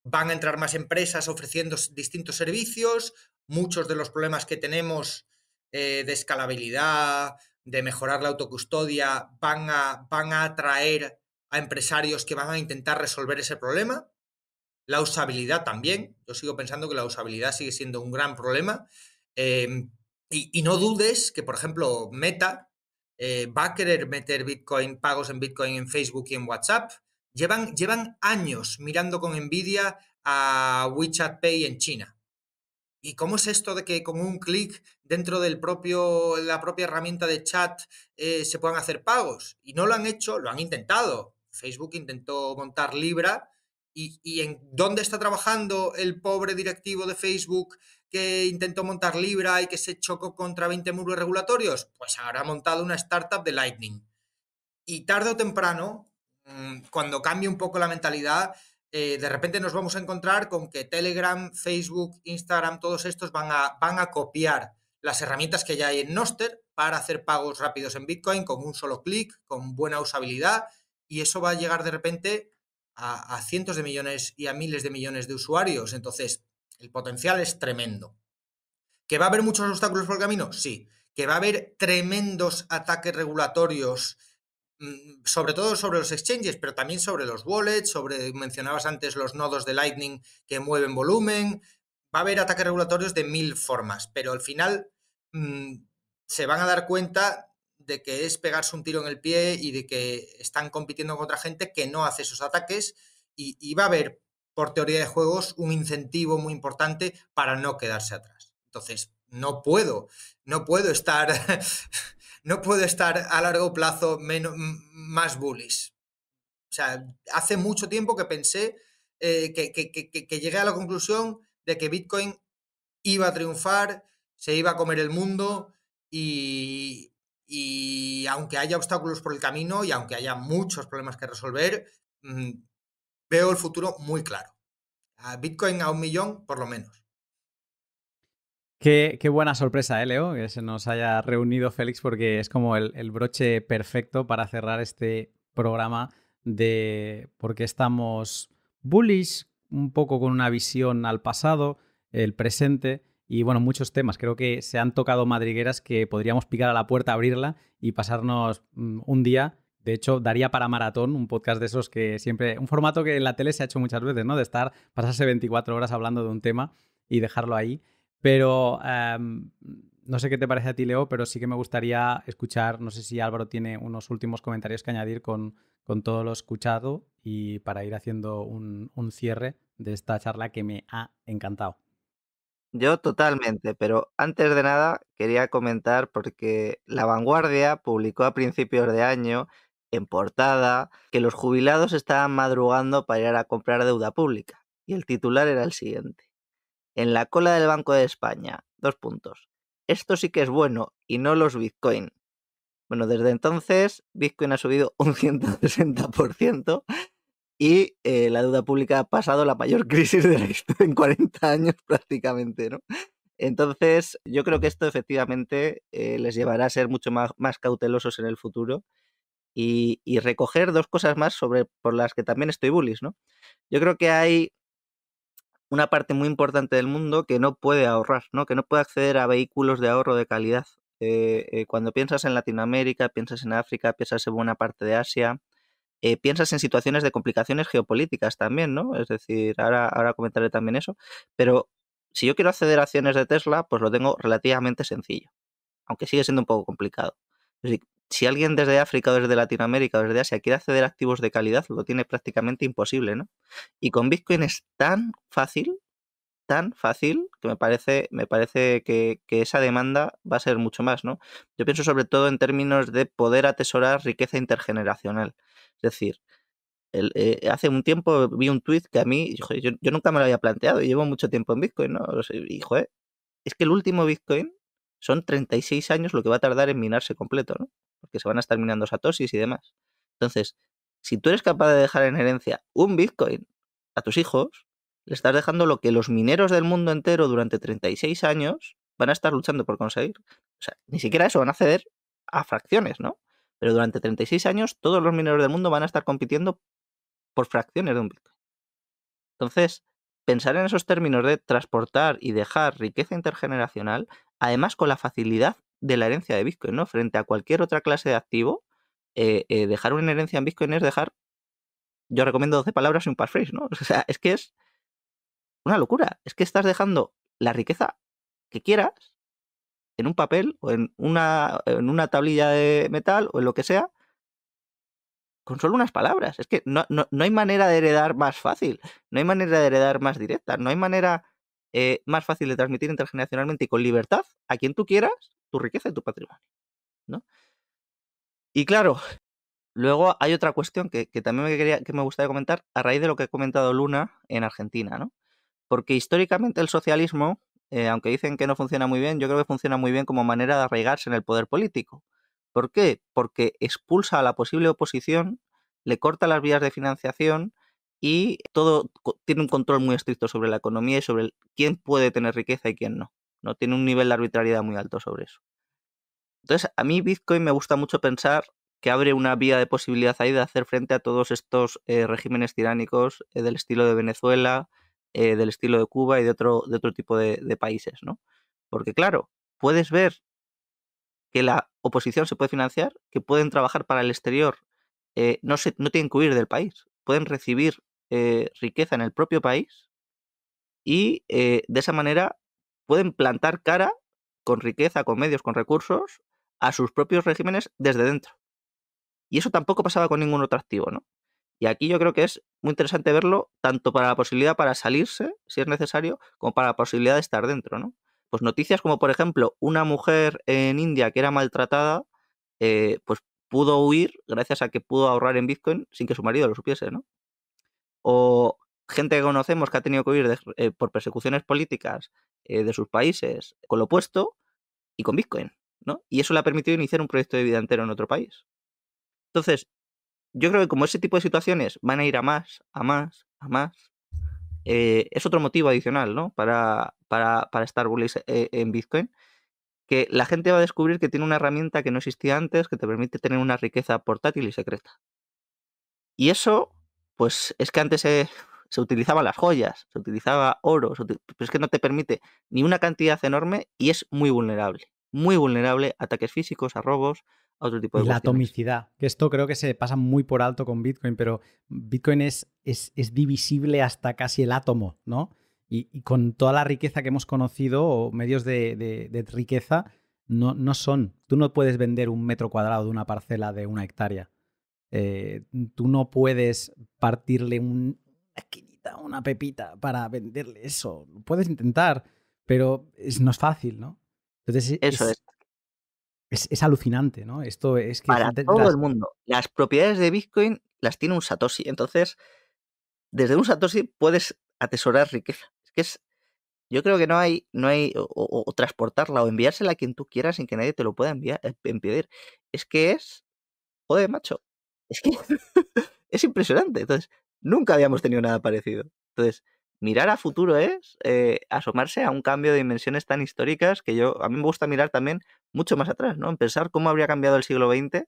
van a entrar más empresas ofreciendo distintos servicios, muchos de los problemas que tenemos de escalabilidad, de mejorar la autocustodia, van a atraer a empresarios que van a intentar resolver ese problema. La usabilidad también. Yo sigo pensando que la usabilidad sigue siendo un gran problema. Y no dudes que, por ejemplo, Meta va a querer meter Bitcoin, pagos en Bitcoin en Facebook y en WhatsApp. Llevan años mirando con envidia a WeChat Pay en China. ¿Y cómo es esto de que con un clic dentro la propia herramienta de chat se puedan hacer pagos? Y no lo han hecho, lo han intentado. Facebook intentó montar Libra. ¿Y en dónde está trabajando el pobre directivo de Facebook que intentó montar Libra y que se chocó contra 20 muros regulatorios? Pues ahora ha montado una startup de Lightning. Y tarde o temprano, cuando cambie un poco la mentalidad, de repente nos vamos a encontrar con que Telegram, Facebook, Instagram, todos estos van a copiar las herramientas que ya hay en Nostr para hacer pagos rápidos en Bitcoin con un solo clic, con buena usabilidad, y eso va a llegar de repente a cientos de millones y a miles de millones de usuarios. Entonces, el potencial es tremendo. ¿Que va a haber muchos obstáculos por el camino? Sí. ¿Que va a haber tremendos ataques regulatorios, sobre todo sobre los exchanges, pero también sobre los wallets, mencionabas antes los nodos de Lightning que mueven volumen? Va a haber ataques regulatorios de 1000 formas, pero al final se van a dar cuenta de que es pegarse un tiro en el pie y de que están compitiendo con otra gente que no hace esos ataques, y va a haber, por teoría de juegos, un incentivo muy importante para no quedarse atrás. Entonces, no puedo estar no puedo estar a largo plazo más bullish. O sea, hace mucho tiempo que pensé que llegué a la conclusión de que Bitcoin iba a triunfar, se iba a comer el mundo, y aunque haya obstáculos por el camino y aunque haya muchos problemas que resolver, veo el futuro muy claro. A Bitcoin a 1 millón, por lo menos. Qué buena sorpresa, Leo, que se nos haya reunido Félix, porque es como el broche perfecto para cerrar este programa de por qué estamos bullish, un poco con una visión al pasado, el presente y, bueno, muchos temas. Creo que se han tocado madrigueras que podríamos picar a la puerta, abrirla y pasarnos un día. De hecho, daría para maratón, un podcast de esos que siempre... Un formato que en la tele se ha hecho muchas veces, ¿no? De pasarse 24 horas hablando de un tema y dejarlo ahí. Pero no sé qué te parece a ti, Leo, pero sí que me gustaría escuchar, no sé si Álvaro tiene unos últimos comentarios que añadir con todo lo escuchado y para ir haciendo un cierre de esta charla que me ha encantado. Yo totalmente, pero antes de nada quería comentar porque La Vanguardia publicó a principios de año en portada que los jubilados estaban madrugando para ir a comprar deuda pública, y el titular era el siguiente: en la cola del Banco de España, 2 puntos. Esto sí que es bueno y no los Bitcoin. Bueno, desde entonces Bitcoin ha subido un 160% y la deuda pública ha pasado la mayor crisis de la historia en 40 años prácticamente, ¿no? Entonces, yo creo que esto efectivamente les llevará a ser mucho más cautelosos en el futuro y recoger 2 cosas más por las que también estoy bullish, ¿no? Yo creo que hay una parte muy importante del mundo que no puede ahorrar, ¿no? Que no puede acceder a vehículos de ahorro de calidad. Cuando piensas en Latinoamérica, piensas en África, piensas en buena parte de Asia, piensas en situaciones de complicaciones geopolíticas también, ¿no? Es decir, ahora comentaré también eso, pero si yo quiero acceder a acciones de Tesla, pues lo tengo relativamente sencillo, aunque sigue siendo un poco complicado. Es decir, si alguien desde África o desde Latinoamérica o desde Asia quiere acceder a activos de calidad, lo tiene prácticamente imposible, ¿no? Y con Bitcoin es tan fácil que me parece que esa demanda va a ser mucho más, ¿no? Yo pienso sobre todo en términos de poder atesorar riqueza intergeneracional. Es decir, hace un tiempo vi un tuit que a mí, yo nunca me lo había planteado, y llevo mucho tiempo en Bitcoin, ¿no? Y, joder, es que el último Bitcoin son 36 años lo que va a tardar en minarse completo, ¿no? Porque se van a estar minando satoshis y demás. Entonces, si tú eres capaz de dejar en herencia un Bitcoin a tus hijos, le estás dejando lo que los mineros del mundo entero durante 36 años van a estar luchando por conseguir. O sea, ni siquiera eso, van a acceder a fracciones, ¿no? Pero durante 36 años todos los mineros del mundo van a estar compitiendo por fracciones de un Bitcoin. Entonces, pensar en esos términos de transportar y dejar riqueza intergeneracional, además con la facilidad de la herencia de Bitcoin, ¿no? Frente a cualquier otra clase de activo, dejar una herencia en Bitcoin es dejar, yo recomiendo 12 palabras y un passphrase, ¿no? O sea, es que es una locura. Es que estás dejando la riqueza que quieras en un papel o en una tablilla de metal o en lo que sea, con solo unas palabras. Es que no hay manera de heredar más fácil, no hay manera de heredar más directa, no hay manera más fácil de transmitir intergeneracionalmente y con libertad a quien tú quieras tu riqueza y tu patrimonio, ¿no? Y claro, luego hay otra cuestión que también me gustaría comentar a raíz de lo que ha comentado Luna en Argentina, ¿no? Porque históricamente el socialismo, aunque dicen que no funciona muy bien, yo creo que funciona muy bien como manera de arraigarse en el poder político. ¿Por qué? Porque expulsa a la posible oposición, le corta las vías de financiación y todo tiene un control muy estricto sobre la economía y sobre quién puede tener riqueza y quién no. No tiene un nivel de arbitrariedad muy alto sobre eso. Entonces, a mí Bitcoin me gusta mucho pensar que abre una vía de posibilidad ahí de hacer frente a todos estos regímenes tiránicos del estilo de Venezuela, del estilo de Cuba y de otro tipo de países, ¿no? Porque claro, puedes ver que la oposición se puede financiar, que pueden trabajar para el exterior, no tienen que huir del país, pueden recibir riqueza en el propio país y de esa manera pueden plantar cara con riqueza, con medios, con recursos a sus propios regímenes desde dentro. Y eso tampoco pasaba con ningún otro activo, ¿no? Y aquí yo creo que es muy interesante verlo tanto para la posibilidad para salirse, si es necesario, como para la posibilidad de estar dentro, ¿no? Pues noticias como, por ejemplo, una mujer en India que era maltratada, pues pudo huir gracias a que pudo ahorrar en Bitcoin sin que su marido lo supiese, ¿no? O gente que conocemos que ha tenido que huir por persecuciones políticas de sus países con lo opuesto y con Bitcoin, ¿no? Y eso le ha permitido iniciar un proyecto de vida entero en otro país. Entonces, yo creo que como ese tipo de situaciones van a ir a más, a más, a más, es otro motivo adicional, ¿no? Para estar bullish en Bitcoin, que la gente va a descubrir que tiene una herramienta que no existía antes, que te permite tener una riqueza portátil y secreta. Y eso, pues es que antes se utilizaban las joyas, se utilizaba oro, pero es que no te permite ni una cantidad enorme y es muy vulnerable a ataques físicos, a robos, a otro tipo de Y la cuestiones. atomicidad, que esto creo que se pasa muy por alto con Bitcoin, pero Bitcoin es divisible hasta casi el átomo, ¿no? Y con toda la riqueza que hemos conocido, o medios de riqueza, no son. Tú no puedes vender un metro cuadrado de una parcela de 1 hectárea. Tú no puedes partirle una esquinita, una pepita para venderle eso. Puedes intentar, pero no es fácil, ¿no? Entonces Eso es. es alucinante, ¿no? Esto es que Para todo el mundo. Las propiedades de Bitcoin las tiene un Satoshi. Entonces, desde un Satoshi puedes atesorar riqueza. Yo creo que no hay o transportarla o enviársela a quien tú quieras sin que nadie te lo pueda impedir. Es que joder, macho, es que es impresionante. Entonces, nunca habíamos tenido nada parecido. Entonces, mirar a futuro es asomarse a un cambio de dimensiones tan históricas que a mí me gusta mirar también mucho más atrás, ¿no? En pensar cómo habría cambiado el siglo XX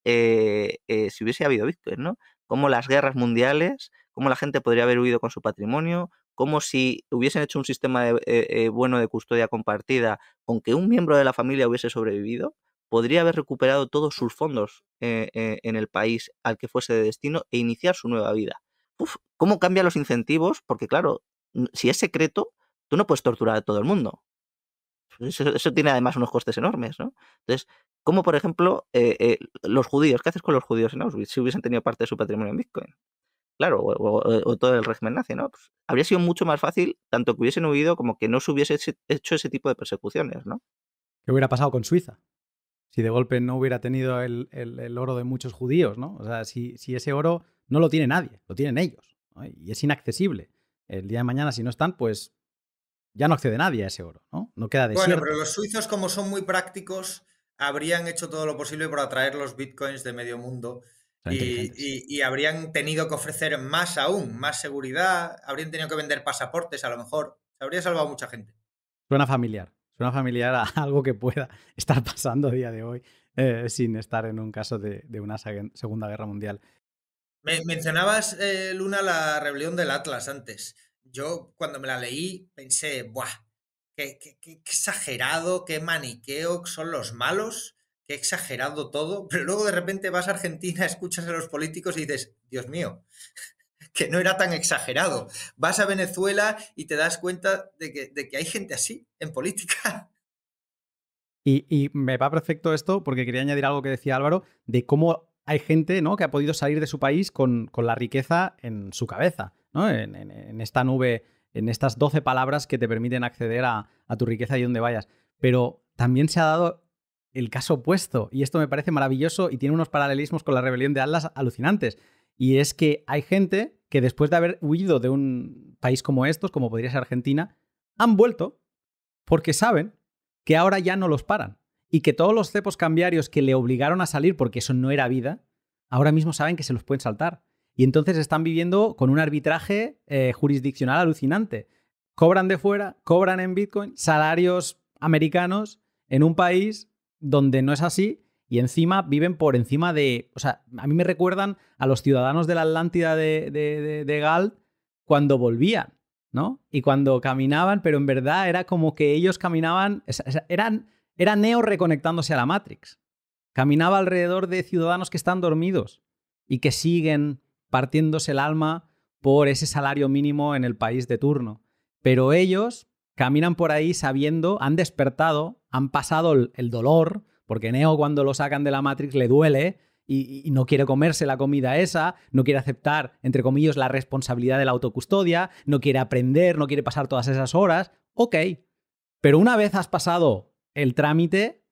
si hubiese habido Bitcoin, ¿no? Cómo las guerras mundiales, cómo la gente podría haber huido con su patrimonio, cómo si hubiesen hecho un sistema bueno de custodia compartida, con que un miembro de la familia hubiese sobrevivido, podría haber recuperado todos sus fondos en el país al que fuese de destino e iniciar su nueva vida. Uf, ¿cómo cambian los incentivos? Porque claro, si es secreto, tú no puedes torturar a todo el mundo. Eso tiene además unos costes enormes, ¿no? Entonces, como por ejemplo, los judíos, ¿qué haces con los judíos en Auschwitz si hubiesen tenido parte de su patrimonio en Bitcoin? Claro, o todo el régimen nazi, ¿no? Pues habría sido mucho más fácil tanto que hubiesen huido como que no se hubiese hecho ese tipo de persecuciones, ¿no? ¿Qué hubiera pasado con Suiza? Si de golpe no hubiera tenido el oro de muchos judíos, ¿no? O sea, si ese oro no lo tiene nadie, lo tienen ellos, ¿no? Y es inaccesible. El día de mañana, si no están, pues ya no accede nadie a ese oro, ¿no? No queda Bueno, desierto. pero los suizos, como son muy prácticos, habrían hecho todo lo posible por atraer los bitcoins de medio mundo Son inteligentes. y habrían tenido que ofrecer más aún, más seguridad, habrían tenido que vender pasaportes a lo mejor, se habría salvado mucha gente. Suena familiar a algo que pueda estar pasando a día de hoy sin estar en un caso de una Segunda Guerra Mundial. Mencionabas, Luna, la rebelión del Atlas antes. yo cuando me la leí pensé, ¡buah! Qué exagerado, qué maniqueo son los malos, qué exagerado todo. Pero luego de repente vas a Argentina, escuchas a los políticos y dices, Dios mío, que no era tan exagerado. Vas a Venezuela y te das cuenta de que hay gente así en política. Y me va perfecto esto porque quería añadir algo que decía Álvaro, de cómo hay gente, ¿no?, que ha podido salir de su país con la riqueza en su cabeza, ¿no? En esta nube, en estas 12 palabras que te permiten acceder a tu riqueza y donde vayas. Pero también se ha dado el caso opuesto, y esto me parece maravilloso y tiene unos paralelismos con la rebelión de Atlas alucinantes. Y es que hay gente que después de haber huido de un país como estos, como podría ser Argentina, han vuelto porque saben que ahora ya no los paran y que todos los cepos cambiarios que le obligaron a salir porque eso no era vida, ahora mismo saben que se los pueden saltar. Y entonces están viviendo con un arbitraje jurisdiccional alucinante. Cobran de fuera, cobran en Bitcoin, salarios americanos en un país donde no es así y encima viven por encima de... O sea, a mí me recuerdan a los ciudadanos de la Atlántida de Galt cuando volvían, ¿no? Y cuando caminaban, pero en verdad era como que ellos caminaban, era Neo reconectándose a la Matrix. Caminaba alrededor de ciudadanos que están dormidos y que siguen partiéndose el alma por ese salario mínimo en el país de turno. Pero ellos caminan por ahí sabiendo, han despertado, han pasado el dolor, porque Neo cuando lo sacan de la Matrix le duele y no quiere comerse la comida esa, no quiere aceptar, entre comillas, la responsabilidad de la autocustodia, no quiere aprender, no quiere pasar todas esas horas. Ok, pero una vez has pasado el trámite,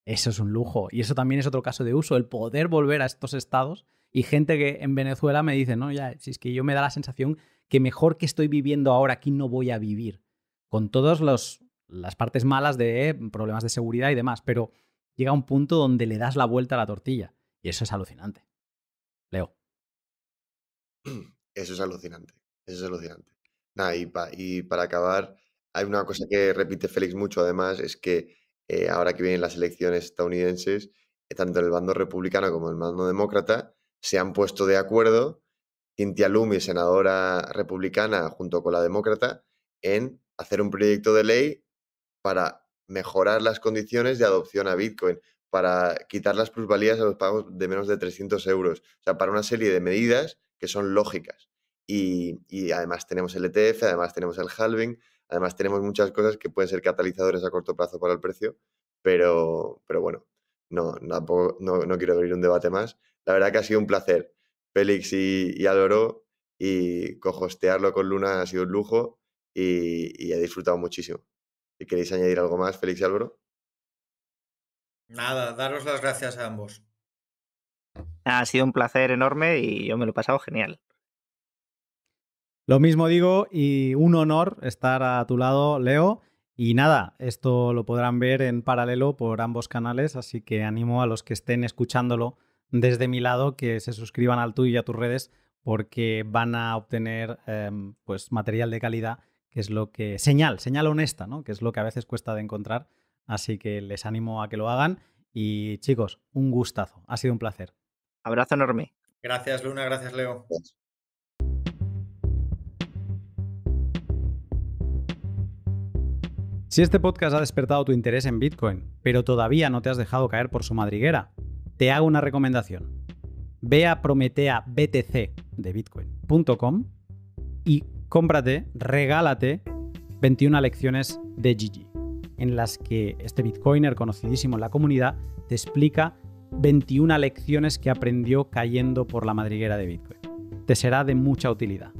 eso es un lujo. Y eso también es otro caso de uso, el poder volver a estos estados. Y gente que en Venezuela me dice, no, ya, si es que yo me da la sensación que mejor que estoy viviendo ahora aquí no voy a vivir. Con todas las partes malas de problemas de seguridad y demás, pero llega un punto donde le das la vuelta a la tortilla. Y eso es alucinante. Leo. Eso es alucinante. Eso es alucinante. Nada, y para acabar, hay una cosa que repite Félix mucho, además, es que ahora que vienen las elecciones estadounidenses, tanto el bando republicano como el bando demócrata se han puesto de acuerdo, Cynthia Lummis, senadora republicana, junto con la demócrata, en hacer un proyecto de ley para mejorar las condiciones de adopción a Bitcoin, para quitar las plusvalías a los pagos de menos de 300 euros. O sea, para una serie de medidas que son lógicas. Y además tenemos el ETF, además tenemos el halving, además tenemos muchas cosas que pueden ser catalizadores a corto plazo para el precio, pero bueno, no quiero abrir un debate más. La verdad que ha sido un placer, Félix y Álvaro, y cohostearlo con Luna ha sido un lujo y he disfrutado muchísimo. Si queréis añadir algo más, Félix y Álvaro. Nada, daros las gracias a ambos. Ha sido un placer enorme y yo me lo he pasado genial. Lo mismo digo y un honor estar a tu lado, Leo. Y nada, esto lo podrán ver en paralelo por ambos canales, así que animo a los que estén escuchándolo desde mi lado que se suscriban al tuyo y a tus redes porque van a obtener pues material de calidad, que es lo que... Señal honesta, ¿no? Que es lo que a veces cuesta de encontrar. Así que les animo a que lo hagan. Y chicos, un gustazo. Ha sido un placer. Abrazo enorme. Gracias, Luna, gracias, Leo. Gracias. Si este podcast ha despertado tu interés en Bitcoin, pero todavía no te has dejado caer por su madriguera, te hago una recomendación. Ve a prometeabtc de bitcoin.com y cómprate, regálate 21 lecciones de Gigi, en las que este bitcoiner conocidísimo en la comunidad te explica 21 lecciones que aprendió cayendo por la madriguera de Bitcoin. Te será de mucha utilidad.